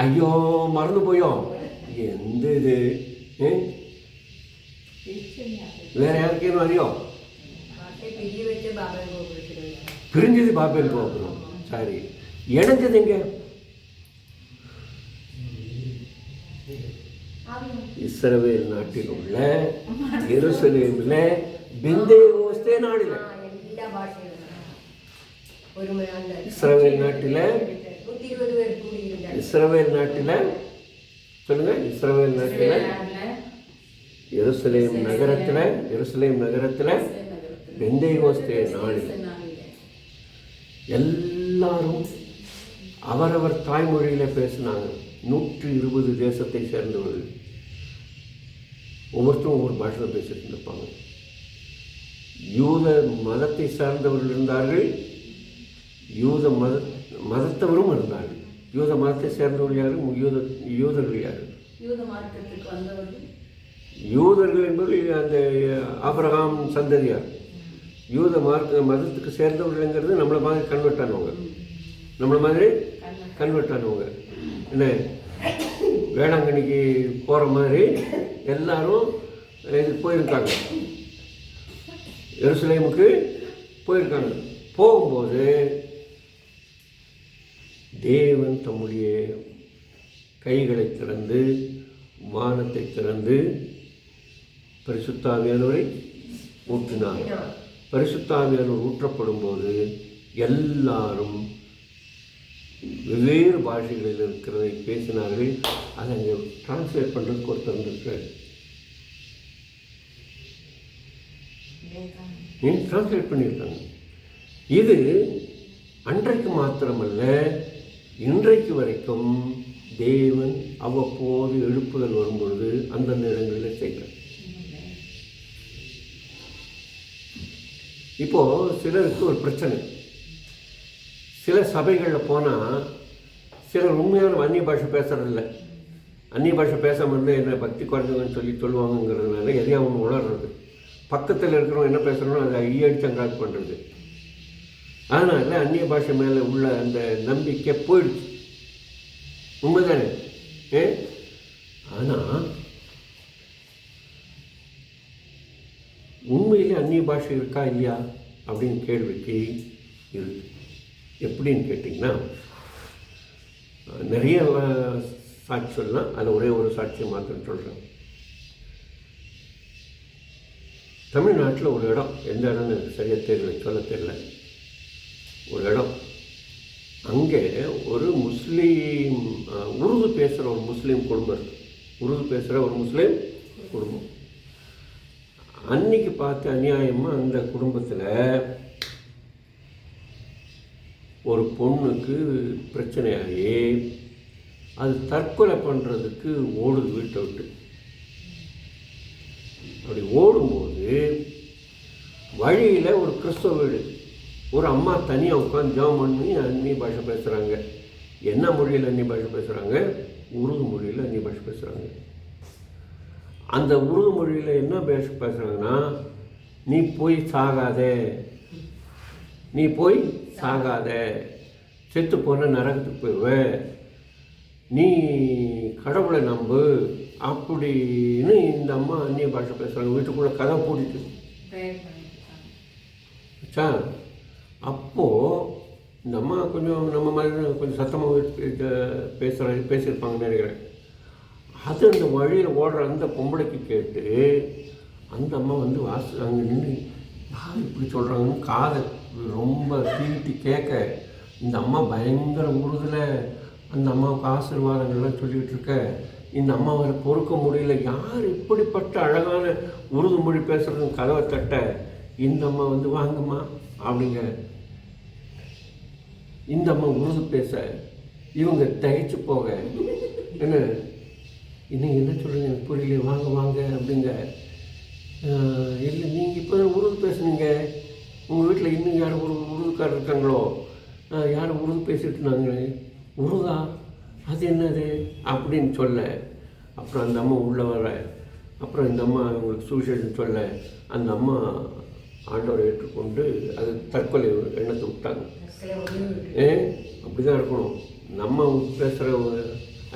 ஐயோ மறந்து போயோம். எந்த இது வேற யாருக்கேனும் அறியோ? பிரிஞ்சது பாபேல் கோபுரம். சரி, இணைஞ்சது எங்க? இஸ்ரவேல் நாட்டில் உள்ள எருசலேமில் பெந்தேகோஸ்தே நாடில். இஸ்ரவேல் நாட்டில் சொல்லுங்க, இஸ்ரவேல் நாட்டில் எருசலேம் நகரத்தில் பெந்தேகோஸ்தே நாளில் எல்லாரும் அவரவர் தாய்மொழியில் பேசினாங்க. 120 தேசத்தை சேர்ந்தவர்கள் ஒவ்வொருத்தரும் ஒவ்வொரு பாஷையில் பேசிட்டு இருந்திருப்பாங்க. யூத மதத்தை சார்ந்தவர்கள் இருந்தார்கள், மதத்தவரும் இருந்தார்கள். யூத மதத்தை சேர்ந்தவர்கள் யாரும், யூதர்கள் யாரும்? யூத மார்க்கத்துக்கு வந்தவர்கள். யூதர்கள் என்பது அந்த ஆபிரகாம் சந்ததியார். யூத மதத்துக்கு சேர்ந்தவர்கள்ங்கிறது நம்மளை மாதிரி கன்வெர்ட் ஆனவங்க, நம்மளை மாதிரி கன்வெர்ட் ஆனவங்க. என்ன வேளாங்கண்ணிக்கு போகிற மாதிரி எல்லாரும் இதுக்கு போயிருக்காங்க, எருசலேமுக்கு போயிருக்காங்க. போகும்போது தேவன் தம்முடைய கைகளை திறந்து வானத்தை திறந்து பரிசுத்த ஆவியானவரை ஊற்றினார். பரிசுத்த ஆவியானவர் ஊற்றப்படும் போது எல்லாரும் வெவ்வேறு பாஷைகளில் இருக்கிறதை பேசினார்கள். அதை அங்கே டிரான்ஸ்லேட் பண்ணுறதுக்கு ஒருத்தர் இருந்திருக்காரு. டிரான்ஸ்லேட் பண்ணியிருக்காங்க. இது அன்றைக்கு மாத்திரமல்ல, இன்றைக்கு வரைக்கும் தேவன் அவ்வப்போது எழுப்புதல் வரும்பொழுது அந்தந்த இடங்களில் செய்கிறார். இப்போது சிலருக்கு ஒரு பிரச்சனை. சில சபைகளில் போனால் சிலர் உண்மையான அந்நிய பாஷை பேசுகிறதில்ல. அந்நிய பாஷை பேசாமல் இருந்தால் என்ன பக்தி குறைஞ்சவங்கன்னு சொல்லுவாங்கங்கிறதுனால எதையும் அவங்க உணர்றது. பக்கத்தில் இருக்கிறவங்க என்ன பேசுகிறோன்னா அதை ஈயடிச்சங்காக்கு பண்ணுறது. அதனால் அந்நிய பாஷை மேலே உள்ள அந்த நம்பிக்கை போயிடுச்சு. உண்மைதானே? ஆனால் உண்மையிலே அந்நிய பாஷை இருக்கா இல்லையா அப்படின்னு கேள்விக்கு இருக்கு. எப்படின்னு கேட்டிங்கன்னா, நிறைய சாட்சி சொல்லலாம். அதில் ஒரே ஒரு சாட்சியை மாத்திரம் சொல்கிறேன். தமிழ்நாட்டில் ஒரு இடம், எந்த இடம்னு எனக்கு சரியாக தெரியல, சொல்ல தெரியல, ஒரு இடம். அங்கே ஒரு முஸ்லீம் உருது பேசுகிற ஒரு முஸ்லீம் குடும்பம் இருக்குது. உருது பேசுகிற ஒரு முஸ்லீம் குடும்பம். அன்னைக்கு பார்த்து அநியாயமாக அந்த குடும்பத்தில் ஒரு பொண்ணுக்கு பிரச்சனையாகி அது தற்கொலை பண்ணுறதுக்கு ஓடுது வீட்டை விட்டு. அப்படி ஓடும்போது வழியில் ஒரு கிறிஸ்தவ வீடு, ஒரு அம்மா தனியாக உட்காந்து ஜெபம் பண்ணி அந்நிய பாஷை பேசுகிறாங்க. என்ன மொழியில் அந்நிய பாஷை பேசுகிறாங்க? உருது மொழியில் அந்நிய பாஷை பேசுகிறாங்க. அந்த உருது மொழியில் என்ன பேசுகிறாங்கன்னா, நீ போய் சாகாதே, நீ போய் சாகாத, செத்து போன நரகத்துக்கு போயிடுவேன், நீ கடவுளை நம்பு அப்படின்னு இந்த அம்மா அந்நிய பாஷை பேசுகிறாங்க. வீட்டுக்குள்ளே கதை பூட்டிட்டு சா. அப்போது இந்த அம்மா கொஞ்சம் நம்ம மாதிரி கொஞ்சம் சத்தமாக பேசியிருப்பாங்கன்னு நினைக்கிறேன். அது அந்த வழியில் ஓடுற அந்த பொம்பளைக்கு கேட்டு அந்த அம்மா வந்து அங்கே நின்று யார் இப்படி சொல்கிறாங்கன்னு காதை ரொம்ப தீட்டி கேட்க, இந்த அம்மா பயங்கர உறுதியில் அந்த அம்மாவுக்கு ஆசீர்வாதங்கள்லாம் சொல்லிகிட்டு இருக்க, இந்த அம்மாவை பொறுக்க முடியல. யார் இப்படிப்பட்ட அழகான உருது மொழி பேசுகிறதுன்னு கதவை தட்ட, இந்த அம்மா வந்து வாங்கம்மா அப்படிங்க. இந்த அம்மா உருது பேச இவங்க தகைச்சு போக, என்ன இன்னும் என்ன சொல்கிறீங்க எனக்கு புரியல, வாங்க வாங்க அப்படிங்க. இல்லை நீங்கள் இப்போ தான் உருது பேசுனீங்க, உங்கள் வீட்டில் இன்னும் யாரும் உருதுக்காரர் இருக்காங்களோ, யாரும் உருது பேசிட்டு இருந்தாங்க, உருதா அது என்னது அப்படின்னு சொல்ல. அப்புறம் அந்த அம்மா உள்ளே வர, அப்புறம் இந்த அம்மா அவங்களுக்கு சுவிசேஷன் சொல்ல, அந்த அம்மா ஆண்டவரை ஏற்றுக்கொண்டு அது தற்கொலை எண்ணத்தை விட்டாங்க. அப்படி தான் இருக்கணும். நம்ம பேசுகிற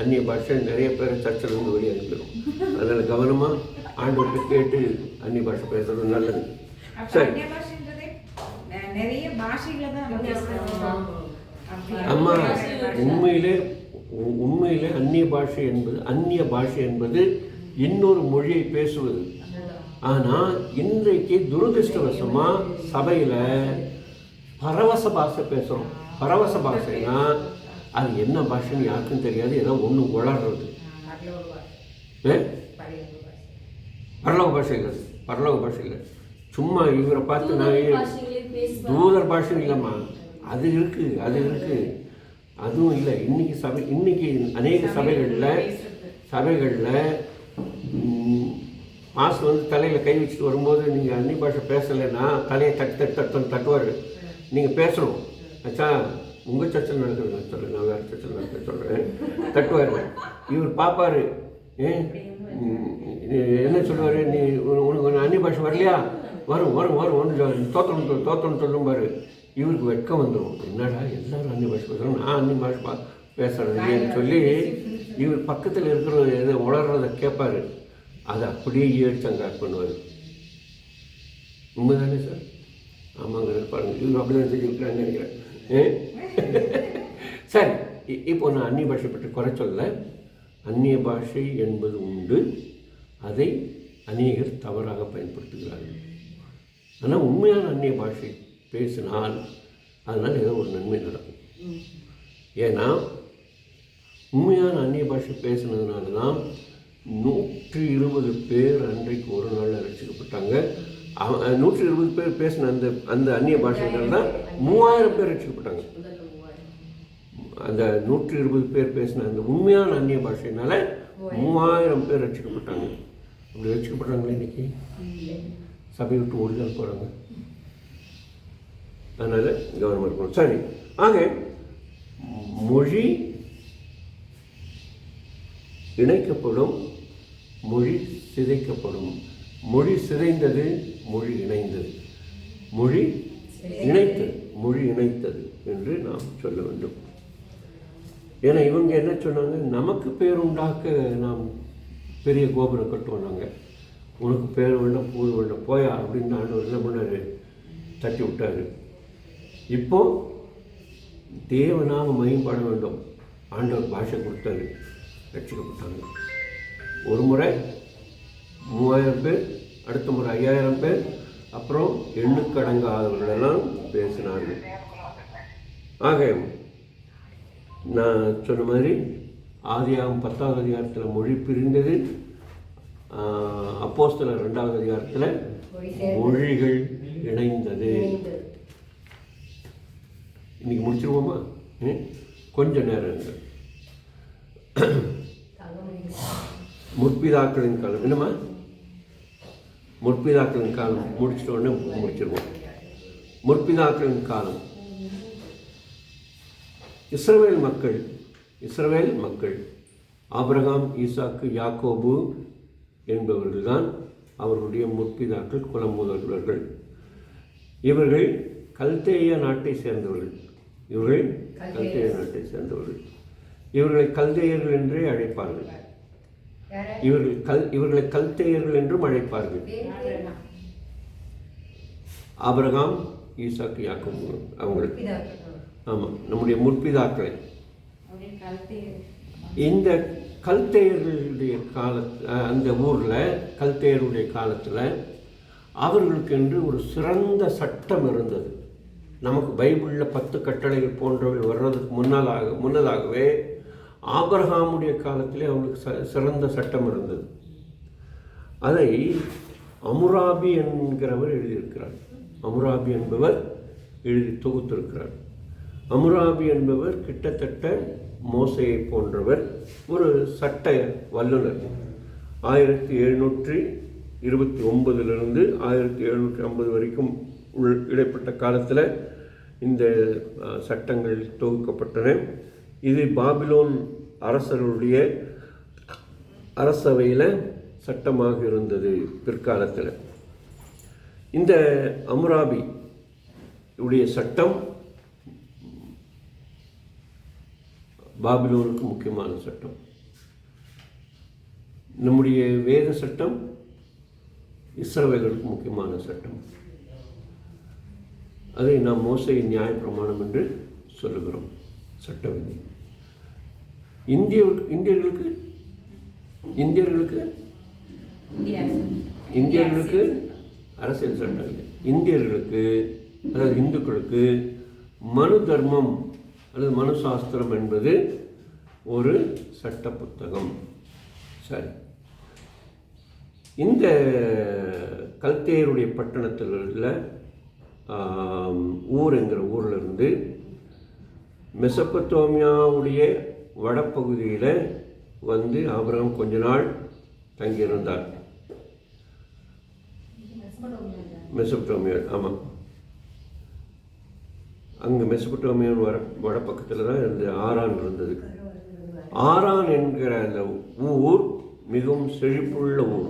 அந்நிய பாஷை நிறைய பேரை சர்ச்சிலேருந்து வெளியே அனுப்பிடும். அதனால் கவனமாக ஆண்டவர்கிட்ட கேட்டு அந்நிய பாஷை பேசுகிறது நல்லது. சரி, நிறைய பாஷைகளை தான் அம்மா உண்மையிலே அந்நிய பாஷை என்பது இன்னொரு மொழியை பேசுவது. ஆனால் இன்றைக்கு துரதிருஷ்டவசமாக சபையில் பரவச பாஷை பேசுகிறோம். பரவச பாஷைனா அது என்ன பாஷைன்னு யாருக்கும் தெரியாது, ஏதோ ஒன்று உளர்றது. பரலோக பாஷை இல்லை, பரலோக பாஷை இல்லை. சும்மா இவரை பார்த்து நான் தூதர் பாஷை இல்லைம்மா, அது இருக்குது. அதுவும் இல்லை. இன்னைக்கு அநேக சபைகளில் மாஸ்டர் வந்து தலையில் கை வச்சுட்டு வரும்போது நீங்கள் அந்நிய பாஷை பேசலைன்னா தலையை தட்டுவார். நீங்கள் பேசணும். ஆச்சா, உங்கள் சர்ச்சில் நடக்குது நான் சொல்கிறேன், நான் வேறு சர்ச்சில் நடக்க சொல்கிறேன். தட்டுவார். இவர் பார்ப்பார், என்ன சொல்லுவார், நீ உனக்கு அந்நிய பாஷை வரலையா? வரும் ஒன்று தோத்தணும் சொல்லும் பாரு. இவருக்கு வெட்கம் வந்துடும். என்னடா எல்லாரும் அந்நிய பாஷை பேசுகிறோம், நான் அந்நிய பாஷை பேசுகிறேன்னு சொல்லி இவர் பக்கத்தில் இருக்கிற எதை உளர்றதை கேட்பார். அதை அப்படியே ஏற்றாங்க பண்ணுவார். உண்மை தானே சார்? ஆமாங்க பாருங்கள், இவர் அப்படி தான் செஞ்சுருக்கிறான்னு நினைக்கிறேன். சரி, இப்போ நான் அந்நிய பாஷை பற்றி குறை சொல்ல. அந்நிய பாஷை என்பது உண்டு. அதை அநேகர் தவறாக பயன்படுத்துகிறார்கள். ஆனால் உண்மையான அந்நிய பாஷை பேசினால் அதனால் ஏதோ ஒரு நன்மை நடக்கும். ஏன்னா உண்மையான அந்நிய பாஷை பேசினதுனால தான் 120 பேர் அன்றைக்கு ஒரு நாள் ரட்சிக்கப்பட்டாங்க. 120 பேர் பேசின அந்த அந்நிய பாஷைகள் தான் 3000 பேர் ரட்சிக்கப்பட்டாங்க. அந்த 120 பேர் பேசின அந்த உண்மையான அந்நிய பாஷையினால 3000 பேர் ரட்சிக்கப்பட்டாங்க. அப்படி ரட்சிக்கப்பட்டாங்களே இன்னைக்கு சபை விட்டு ஓடிதான் போகிறாங்க. அதனால் கவனமாக இருக்கணும். சரி, ஆக மொழி இணைக்கப்படும், மொழி சிதைக்கப்படும். மொழி சிதைந்தது, மொழி இணைந்தது. மொழி இணைத்தது என்று நாம் சொல்ல வேண்டும். ஏன்னா இவங்க என்ன சொன்னாங்க, நமக்கு பேர் உண்டாக்க நாம் பெரிய கோபுரம் கட்டுவோம். நாங்கள் உனக்கு பேர் வேண்டாம், பூ வேண்டாம், போயா அப்படின்னு ஆண்டவர் என்ன பண்ணார், தட்டி விட்டார். இப்போ தேவநாம மகிமைப்பட வேண்டும். ஆண்டவர் பாஷை கொடுத்தாரு, ரட்சிக்கப்பட்டாங்க. ஒரு முறை 3000 பேர், அடுத்த முறை 5000 பேர், அப்புறம் எண்ணுக்கடங்காதவர்களெல்லாம் பேசினார்கள். ஆக நான் சொன்ன மாதிரி ஆதியாகமம் 10வது அதிகாரத்தில் மொழி பிரிந்தது. அப்போஸ்தலர் 2வது அதிகாரத்தில் மொழிகள் இணைந்தது. இன்னைக்கு முடிச்சிருவோமா? கொஞ்சம் நேரம். முற்பிதாக்களின் காலம் என்னம்மா? முற்பிதாக்களின் காலம் முடிச்சிட்ட உடனே முடிச்சிருவோம். முற்பிதாக்களின் காலம் இஸ்ரவேல் மக்கள் ஆபிரகாம், ஈசாக்கு, யாக்கோபு என்பவர்கள் தான் அவர்களுடைய முற்பிதாக்கள், குலமுதல்வர்கள். இவர்கள் கல்தேய நாட்டை சேர்ந்தவர்கள். இவர்களை கல்தேயர்கள் என்றே அழைப்பார்கள். இவர்களை கல்தேயர்கள் என்றும் அழைப்பார்கள். ஆபிரகாம், ஈசாக்கு, யாக்கோபு அவங்களுக்கு. ஆமாம், நம்முடைய முற்பிதாக்களை. இந்த கல்தேயர்களுடைய அந்த ஊரில் கல்தேயருடைய காலத்தில் அவர்களுக்கென்று ஒரு சிறந்த சட்டம் இருந்தது. நமக்கு பைபிளில் 10 கட்டளைகள் போன்றவர்கள் வர்றதுக்கு முன்னதாகவே ஆபிரகாமுடைய காலத்திலே அவங்களுக்கு சிறந்த சட்டம் இருந்தது. அதை அமுராபி என்கிறவர் எழுதியிருக்கிறார். அமுராபி என்பவர் எழுதி தொகுத்திருக்கிறார். அமுராபி என்பவர் கிட்டத்தட்ட மோசையை போன்றவர், ஒரு சட்ட வல்லுனர். 1729 1750 வரைக்கும் இடைப்பட்ட காலத்தில் இந்த சட்டங்கள் தொகுக்கப்பட்டன. இது பாபிலோன் அரசருடைய அரசவையில் சட்டமாக இருந்தது பிற்காலத்தில். இந்த அமுராபி உடைய சட்டம் பாபிலோனுக்கு முக்கியமான சட்டம். நம்முடைய வேத சட்டம் இஸ்ரவேலருக்கு முக்கியமான சட்டம். அதை நாம் மோசையின் நியாயப்பிரமாணம் என்று சொல்லுகிறோம், சட்ட விதி. இந்தியர்களுக்கு அரசியல் சட்டம் இல்லை. இந்தியர்களுக்கு, அதாவது இந்துக்களுக்கு மனு தர்மம் அல்லது மனு சாஸ்திரம் என்பது ஒரு சட்ட புத்தகம். சரி, இந்த கல்தேயருடைய பட்டணத்தில் உள்ள ஊர் என்கிற ஊரில் இருந்து மெசொப்பொத்தேமியாவுடைய வடப்பகுதியில் வந்து ஆபிரகாம் கொஞ்ச நாள் தங்கியிருந்தார். மெசொப்பொத்தேமியா, ஆமாம், அங்கே மெசொப்பொத்தேமியா வடப்பக்கத்தில் தான் இந்த ஆரான் இருந்தது. ஆரான் என்கிற அந்த ஊர் மிகவும் செழிப்புள்ள ஊர்.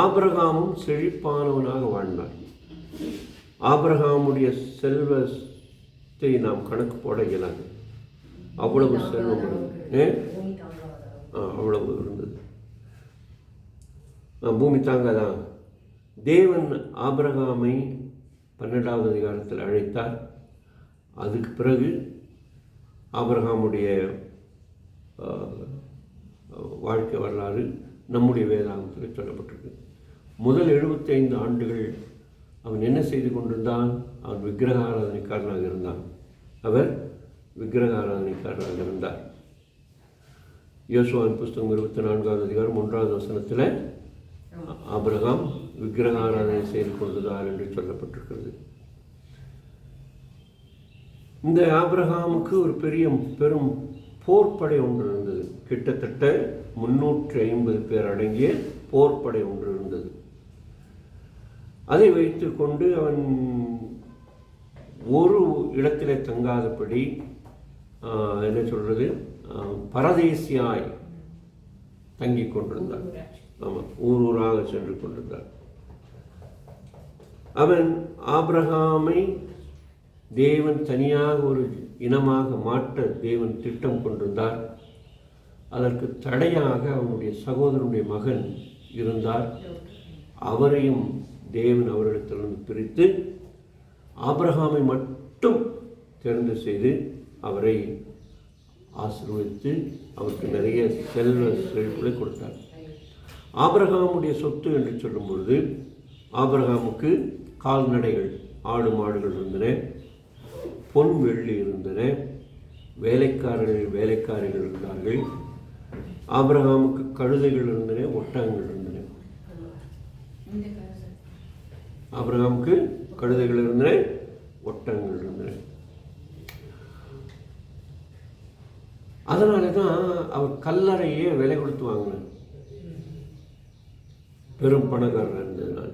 ஆபிரகாமும் செழிப்பானவனாக வாழ்ந்தார். ஆபிரகாமுடைய செல்வத்தை நாம் கணக்கு போட இயலாது. அவ்வளவு செல்வம் இருந்தது. அவ்வளவு இருந்தது. பூமி தாங்கதான். தேவன் ஆபிரகாமை 12வது அதிகாரத்தில் அழைத்தார். அதுக்கு பிறகு ஆபிரகாமுடைய வாழ்க்கை வரலாறு நம்முடைய வேதாகமத்தில் சொல்லப்பட்டிருக்கு. முதல் 75 ஆண்டுகள் அவன் என்ன செய்து கொண்டிருந்தான்? அவன் விக்கிரக ஆராதனைக்காரனாக இருந்தான். அவர் விக்கிரக ஆராதனைக்காரனாக இருந்தார். யோசுவாவின் புஸ்தகம் 24வது அதிகாரம் 1வது வசனத்தில் ஆபிரகாம் விக்கிரக ஆராதனை செய்து கொண்டிருந்தார் என்று சொல்லப்பட்டிருக்கிறது. இந்த ஆபிரகாமுக்கு ஒரு பெரும் போர்ப்படை ஒன்று இருந்தது. கிட்டத்தட்ட 350 பேர் அடங்கிய போர்ப்படை ஒன்று இருந்தது. அதை வைத்து கொண்டு அவன் ஒரு இடத்திலே தங்காதபடி என்ன சொல்றது, பரதேசியாய் தங்கி கொண்டிருந்தார். ஆமாம், ஊராக சென்று கொண்டிருந்தார். அவன் ஆபிரகாமை தேவன் தனியாக ஒரு இனமாக மாற்ற தேவன் திட்டம் கொண்டிருந்தார். அதற்கு தடையாக அவனுடைய சகோதரனுடைய மகன் இருந்தார். அவரையும் தேவன் அவரிடத்திலிருந்து பிரித்து ஆபிரகாமை மட்டும் தெரிந்து செய்து அவரை ஆசீர்வதித்து அவருக்கு நிறைய செல்வ செழிப்புகளை கொடுத்தார். ஆபிரகாமுடைய சொத்து என்று சொல்லும் பொழுது ஆபிரகாமுக்கு கால்நடைகள், ஆடு மாடுகள் இருந்தன, பொன் வெள்ளி இருந்தன, வேலைக்காரிகள் இருந்தார்கள். ஆபிரகாமுக்கு கழுதைகள் இருந்தன, ஒட்டகங்கள் இருந்தன. ஆபிரகாமுக்கு கழுதைகள் இருந்தன, ஒட்டகங்கள் இருந்தன. அதனால தான் அவர் கல்லறையே விலை கொடுத்து வாங்கினார், பெரும் பணக்காரர் இருந்ததுனால.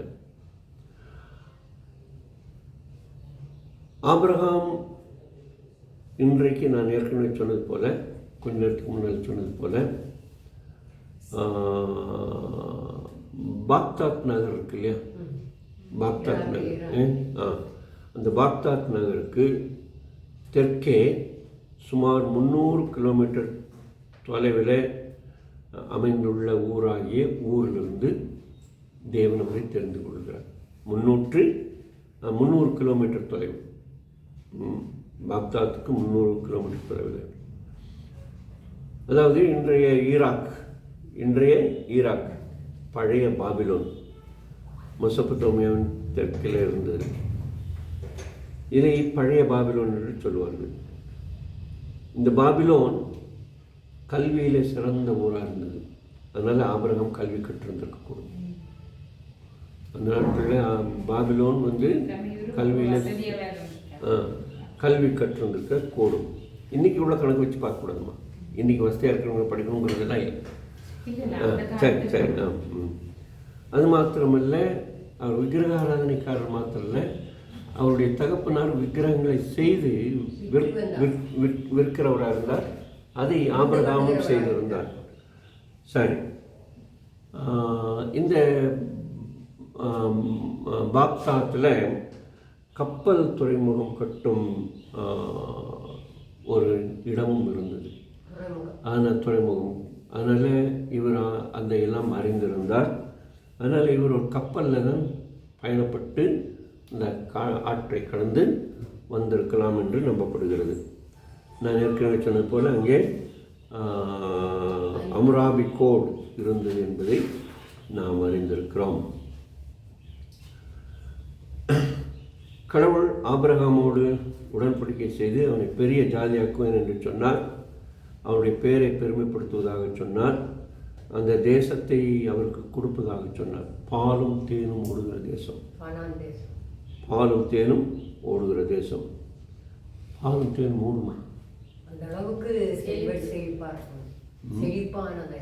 ஆபிரகாம் இன்றைக்கு நான் ஏற்கனவே சொன்னது போல, கொஞ்ச நேரத்துக்கு முன்னால் சொன்னது போல, பாக்தாத் நகர் இருக்கு இல்லையா, பாக்தாத் நகர், அந்த பாக்தாத் நகருக்கு தெற்கே சுமார் 300 கிலோமீட்டர் தொலைவில் அமைந்துள்ள ஊராகிய ஊரிலிருந்து தேவன் அவரை தெரிந்து கொள்கிறார். 300 கிலோமீட்டர் தொலைவு, பாக்தாத்துக்கு 300 கிலோமீட்டர் தொலைவில். அதாவது இன்றைய ஈராக், பழைய பாபிலோன், மெசொப்பொத்தேமியாவின் தெற்கில் இருந்தது. இதை பழைய பாபிலோன் என்று சொல்லுவார்கள். இந்த பாபிலோன் கல்வியில் சிறந்த ஊராக இருந்தது. அதனால் ஆபிரகாம் கல்வி கற்றிருந்திருக்கக்கூடும். அந்த நாட்களில் பாபிலோன் கல்வியில் கல்வி கற்றிருந்திருக்க கூடும். இன்றைக்கி உள்ள கணக்கு வச்சு பார்க்கக்கூடாதுமா. இன்றைக்கி வசதியாக இருக்கிறவங்க படிக்கணுங்கிறதுலாம் இல்லை. சரி. அது மாத்திரமல்ல, அவர் விக்கிரக ஆராதனைக்காரர் மாத்திரம் இல்லை, அவருடைய தகப்பனார் விக்கிரகங்களை செய்து விற்கிறவராக இருந்தார். அதை ஆபிரகாமும் செய்திருந்தார். சரி, இந்த பாக்தாத்தில் கப்பல் துறைமுகம் கட்டும் ஒரு இடமும் இருந்தது, அந்த துறைமுகம். அதனால் இவர் அந்த எல்லாம் அறிந்திருந்தார். அதனால் இவர் ஒரு கப்பலில் தான் பயணப்பட்டு இந்த ஆற்றை கடந்து வந்திருக்கலாம் என்று நம்பப்படுகிறது. நான் ஏற்கனவே சொன்னது போல் அங்கே அம்ராபி கோட் இருந்தது என்பதை நாம் அறிந்திருக்கிறோம். கடவுள் ஆபிரகாமோடு உடன்படிக்கை செய்து அவனை பெரிய ஜாதியாக்குவேன் என்று சொன்னார். அவனுடைய பெயரை பெருமைப்படுத்துவதாக சொன்னார். அந்த தேசத்தை அவருக்கு கொடுப்பதாக சொன்னார். பாலும் தேனும் ஓடுகிற தேசம், பாலும் தேனும் ஓடுகிற தேசம். பாலும் தேன் மூடுமா? அந்த அளவுக்கு செழிப்பா இருக்கும். செழிப்பானதை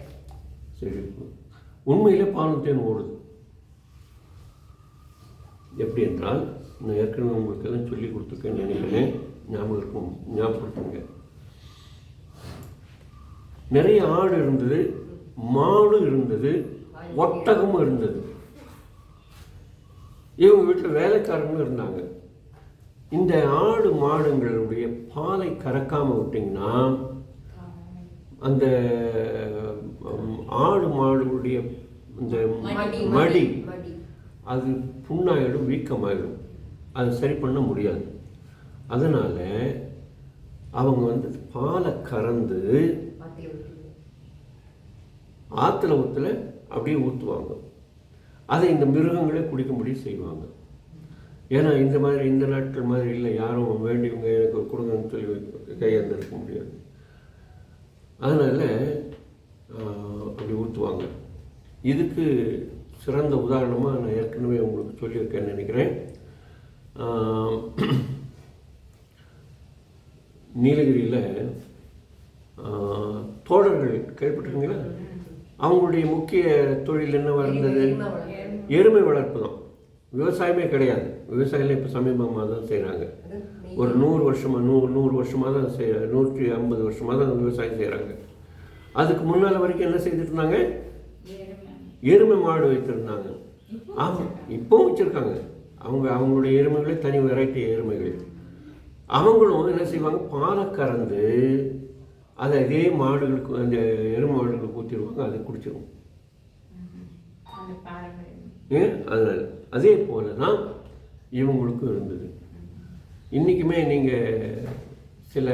செழிப்பு. உண்மையிலே பாலும் தேன் ஓடுது. எப்படி என்றால், நான் ஏற்கனவே உங்களுக்கு எல்லாம் சொல்லி கொடுத்துருக்கேன்னு நினைக்கிறேன். ஞாபகப்படுத்துங்க. நிறைய ஆடு இருந்தது, மாடு இருந்தது, ஒட்டகமும் இருந்தது. இவங்க வீட்டில் வேலைக்காரங்களும் இருந்தாங்க. இந்த ஆடு மாடுங்களுடைய பாலை கறக்காமல் விட்டிங்கன்னா அந்த ஆடு மாடுடைய இந்த மடி அது புண்ணாயிடும், வீக்கமாயிடும். அது சரி பண்ண முடியாது. அதனால் அவங்க பாலை கறந்து ஆற்றுல ஊற்றுல அப்படியே ஊற்றுவாங்க. அதை இந்த மிருகங்களே குடிக்கும்படி செய்வாங்க. ஏன்னா இந்த நாட்கள் மாதிரி இல்லை, யாரும் வேண்டியவங்க எனக்கு கொடுங்கன்னு சொல்லி கையாந்து இருக்க முடியாது. அதனால் அப்படி ஊற்றுவாங்க. இதுக்கு சிறந்த உதாரணமாக நான் ஏற்கனவே உங்களுக்கு சொல்லியிருக்கேன்னு நினைக்கிறேன். நீலகிரியில் தோழர்கள் கேள்விப்பட்டிருக்கீங்களா? அவங்களுடைய முக்கிய தொழில் என்னவா இருந்தது? எருமை வளர்ப்பு தான். விவசாயமே கிடையாது. விவசாயம் இப்போ சமீபமாக தான் செய்கிறாங்க. ஒரு 100 வருஷமாக தான் 150 வருஷமாக தான் விவசாயம் செய்கிறாங்க. அதுக்கு முன்னால் வரைக்கும் என்ன செய்துட்டு இருந்தாங்க? எருமை மாடு வைத்திருந்தாங்க. ஆமாம், இப்போவும் வச்சுருக்காங்க. அவங்களுடைய எருமைகளே தனி வெரைட்டி எருமைகள். அவங்களும் என்ன செய்வாங்க? பாலை கறந்து அதை அதே மாடுகளுக்கு, அந்த எருமை மாடுகளுக்கு ஊற்றிடுவாங்க. அதை குடிச்சிடும். அதனால் அதே போல தான் இவங்களுக்கும் இருந்தது. இன்றைக்குமே நீங்கள் சில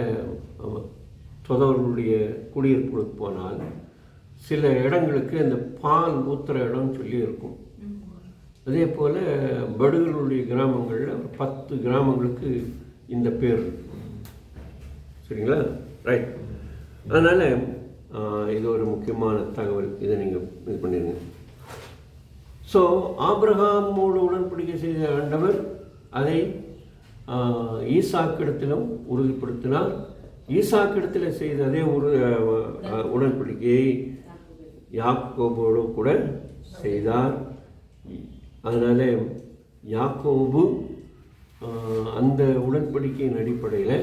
தொதவர்களுடைய குடியிருப்புகளுக்கு போனால் சில இடங்களுக்கு அந்த பால் ஊற்றுற இடம்னு சொல்லி இருக்கும். அதே போல் படுகளுடைய கிராமங்களில் 10 கிராமங்களுக்கு இந்த பேர் இருக்கு. சரிங்களா? ரைட். அதனால் இது ஒரு முக்கியமான தகவல். இதை நீங்கள் இது பண்ணிடுங்க. ஸோ ஆபிரகாமோடு உடன்படிக்கை செய்த ஆண்டவர் அதை ஈசாக்கிடத்திலும் உறுதிப்படுத்தினார். ஈசாக்கிடத்தில் செய்த அதே உடன்படிக்கையை யாக்கோபோடு கூட செய்தார். அதனால் யாக்கோபு அந்த உடன்படிக்கையின் அடிப்படையில்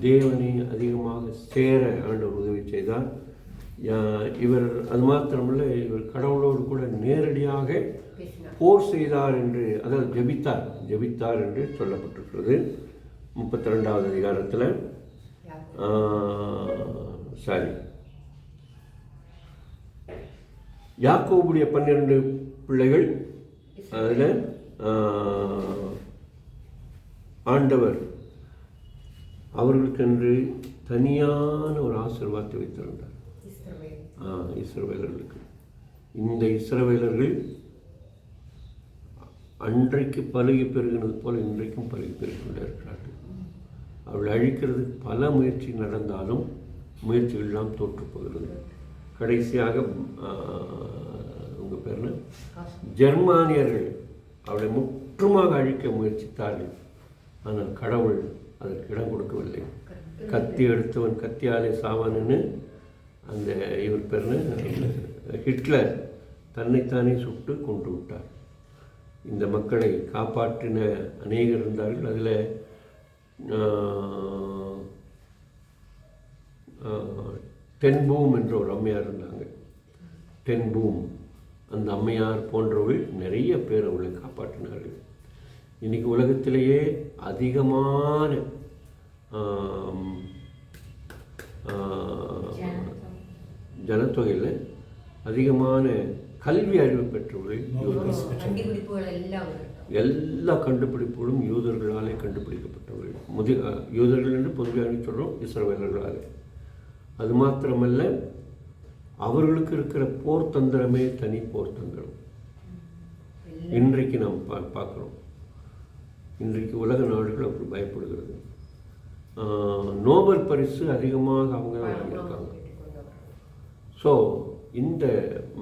தேவனை அதிகமாக சேர ஆண்டவர் உதவி செய்தார். இவர் அது மாத்திரமல்ல, இவர் கடவுளோடு கூட நேரடியாக போர் செய்தார் என்று, அதாவது ஜெபித்தார் என்று சொல்லப்பட்டிருக்கிறது 32வது அதிகாரத்தில். யாக்கோபுடைய 12 பிள்ளைகள், அதில் ஆண்டவர் அவர்களுக்கென்று தனியான ஒரு ஆசீர்வாதத்தை வைத்திருந்தார் இஸ்ரவேலர்களுக்கு. இந்த இஸ்ரவேலர்கள் அன்றைக்கு பலுகி பெருகினது போல இன்றைக்கும் பலுகி பெருகிக்கொண்டே இருக்கிறார்கள். அவள் அழிக்கிறதுக்கு பல முயற்சி நடந்தாலும் முயற்சிகள் எல்லாம் தோற்று போகிறது. கடைசியாக உங்கள் பேர்னா ஜெர்மானியர்கள் அவளை முற்றுமாக அழிக்க முயற்சித்தார்கள். ஆனால் கடவுள் அதற்கு இடம் கொடுக்கவில்லை. கத்தி எடுத்தவன் கத்தியாலே சாவான்னு அந்த இவர் பேர்னு ஹிட்லர் தன்னைத்தானே சுட்டு கொண்டு விட்டார். இந்த மக்களை காப்பாற்றின அநேகர் இருந்தார்கள். அதில் டென்பூம் என்ற ஒரு அம்மையார் இருந்தாங்க. டென்பூம் அந்த அம்மையார் போன்றவர்கள் நிறைய பேர் அவளை காப்பாற்றினார்கள். இன்றைக்கி உலகத்திலேயே அதிகமான ஜனத்தொகையில் அதிகமான கல்வி அறிவு பெற்றவர்கள் எல்லா கண்டுபிடிப்புகளும் யூதர்களாலே கண்டுபிடிக்கப்பட்டவர்கள். யூதர்கள் என்று பொதுவாக சொல்கிறோம், இஸ்ரவேலர்களாலே. அது மாத்திரமல்ல, அவர்களுக்கு இருக்கிற போர் தந்திரமே தனி போர் தந்திரம். இன்றைக்கு நாம் பார்க்குறோம். இன்றைக்கு உலக நாடுகள் அப்படி பயப்படுகிறது. நோபல் பரிசு அதிகமாக அவங்க தான் வாங்கியிருக்காங்க. ஸோ இந்த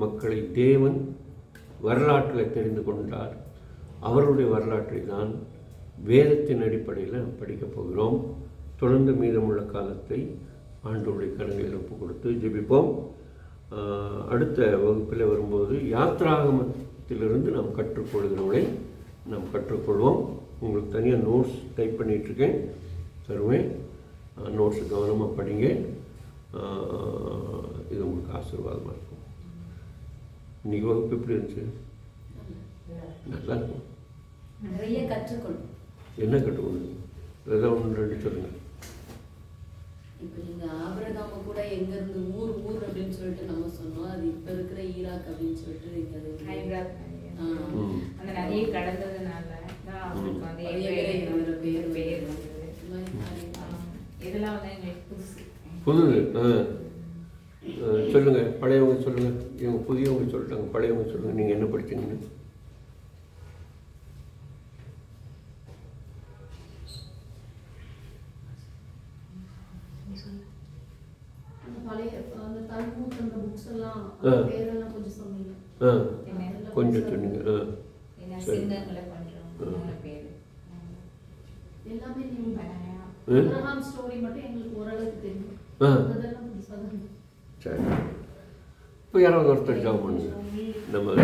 மக்களை தேவன் வரலாற்றில் தெரிந்து கொண்டார். அவருடைய வரலாற்றை தான் வேதத்தின் அடிப்படையில் நாம் படிக்கப் போகிறோம். தொடர்ந்து மீதமுள்ள காலத்தை ஆண்டவருடைய கரங்களில் ஒப்பு கொடுத்து ஜெபிப்போம். அடுத்த வகுப்பில் வரும்போது யாத்ராகமத்திலிருந்து நாம் கற்றுக்கொள்கிறவங்களை நாம் கற்றுக்கொள்வோம். உங்களுக்கு தனியாக நோட்ஸ் டைப் பண்ணிகிட்ருக்கேன், தருவேன். நோட்ஸு கவனமாக படிங்க. இது உங்களுக்கு ஆசீர்வாதமாக இருக்கும். இன்றைக்கி வகுப்பு எப்படி இருந்துச்சு? நல்லா இருக்கும். நிறைய கற்றுக்கொள்ளும். என்ன கற்றுக்கொள்ளுங்க? ஏதாவது ஒன்று ரெண்டு சொல்லுங்கள். இப்போ நீங்கள் ஆபிரகாம கூட எங்கேருந்து ஊர் அப்படின்னு சொல்லிட்டு நம்ம சொன்னோம். அது இப்போ இருக்கிற ஈராக் அப்படின்னு சொல்லிட்டு ஹைதராபாத் ம். அந்த நதியை கடந்ததுனால தான் அவங்களுக்கு வந்து பேர் வந்தது. இதெல்லாம் வந்து எங்களுக்கு புதுது. சொல்லுங்கள், பழையவங்க சொல்லுங்கள். இவங்க புதியவங்க சொல்லிட்டாங்க, பழையவங்க சொல்லுங்கள். நீங்கள் என்ன படிச்சீங்கன்னு? பழைய அந்த தல்மூத் அந்த புக்ஸ் எல்லாம் பேரெல்லாம் கொஞ்சம் சொன்னீங்க. கொஞ்சம் சொன்னீங்க. சிங்கங்களை பண்றோம் பேர் எல்லாமே நீங்க அப்ரஹாம் ஸ்டோரி மட்டும் எங்களுக்கு ஓரளவுக்கு தெரியும். அதெல்லாம் புதுசா தான். சரி, இப்போ யாராவது ஒருத்தர் ஜாப் பண்ணுங்க. நம்ம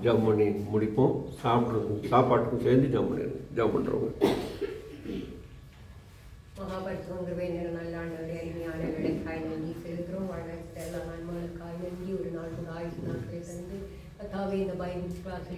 ஜாப் பண்ணி முடிப்போம். சாப்பாட்டுக்கும் சேர்ந்து ஜாப் பண்ணுறவங்க. மகாபரிசுத்தரே நல்ல ஆண்டவரே, அருமையான வேலைக்காய் நன்றி செலுத்துகிறோம். வாழ்க்கை எல்லா நன்மைகளுக்காய் நன்றி. ஒரு நாள் கூட ஆயுசு நாட்களை தந்து கர்த்தாவே இந்த பைபிள் கிளாஸில்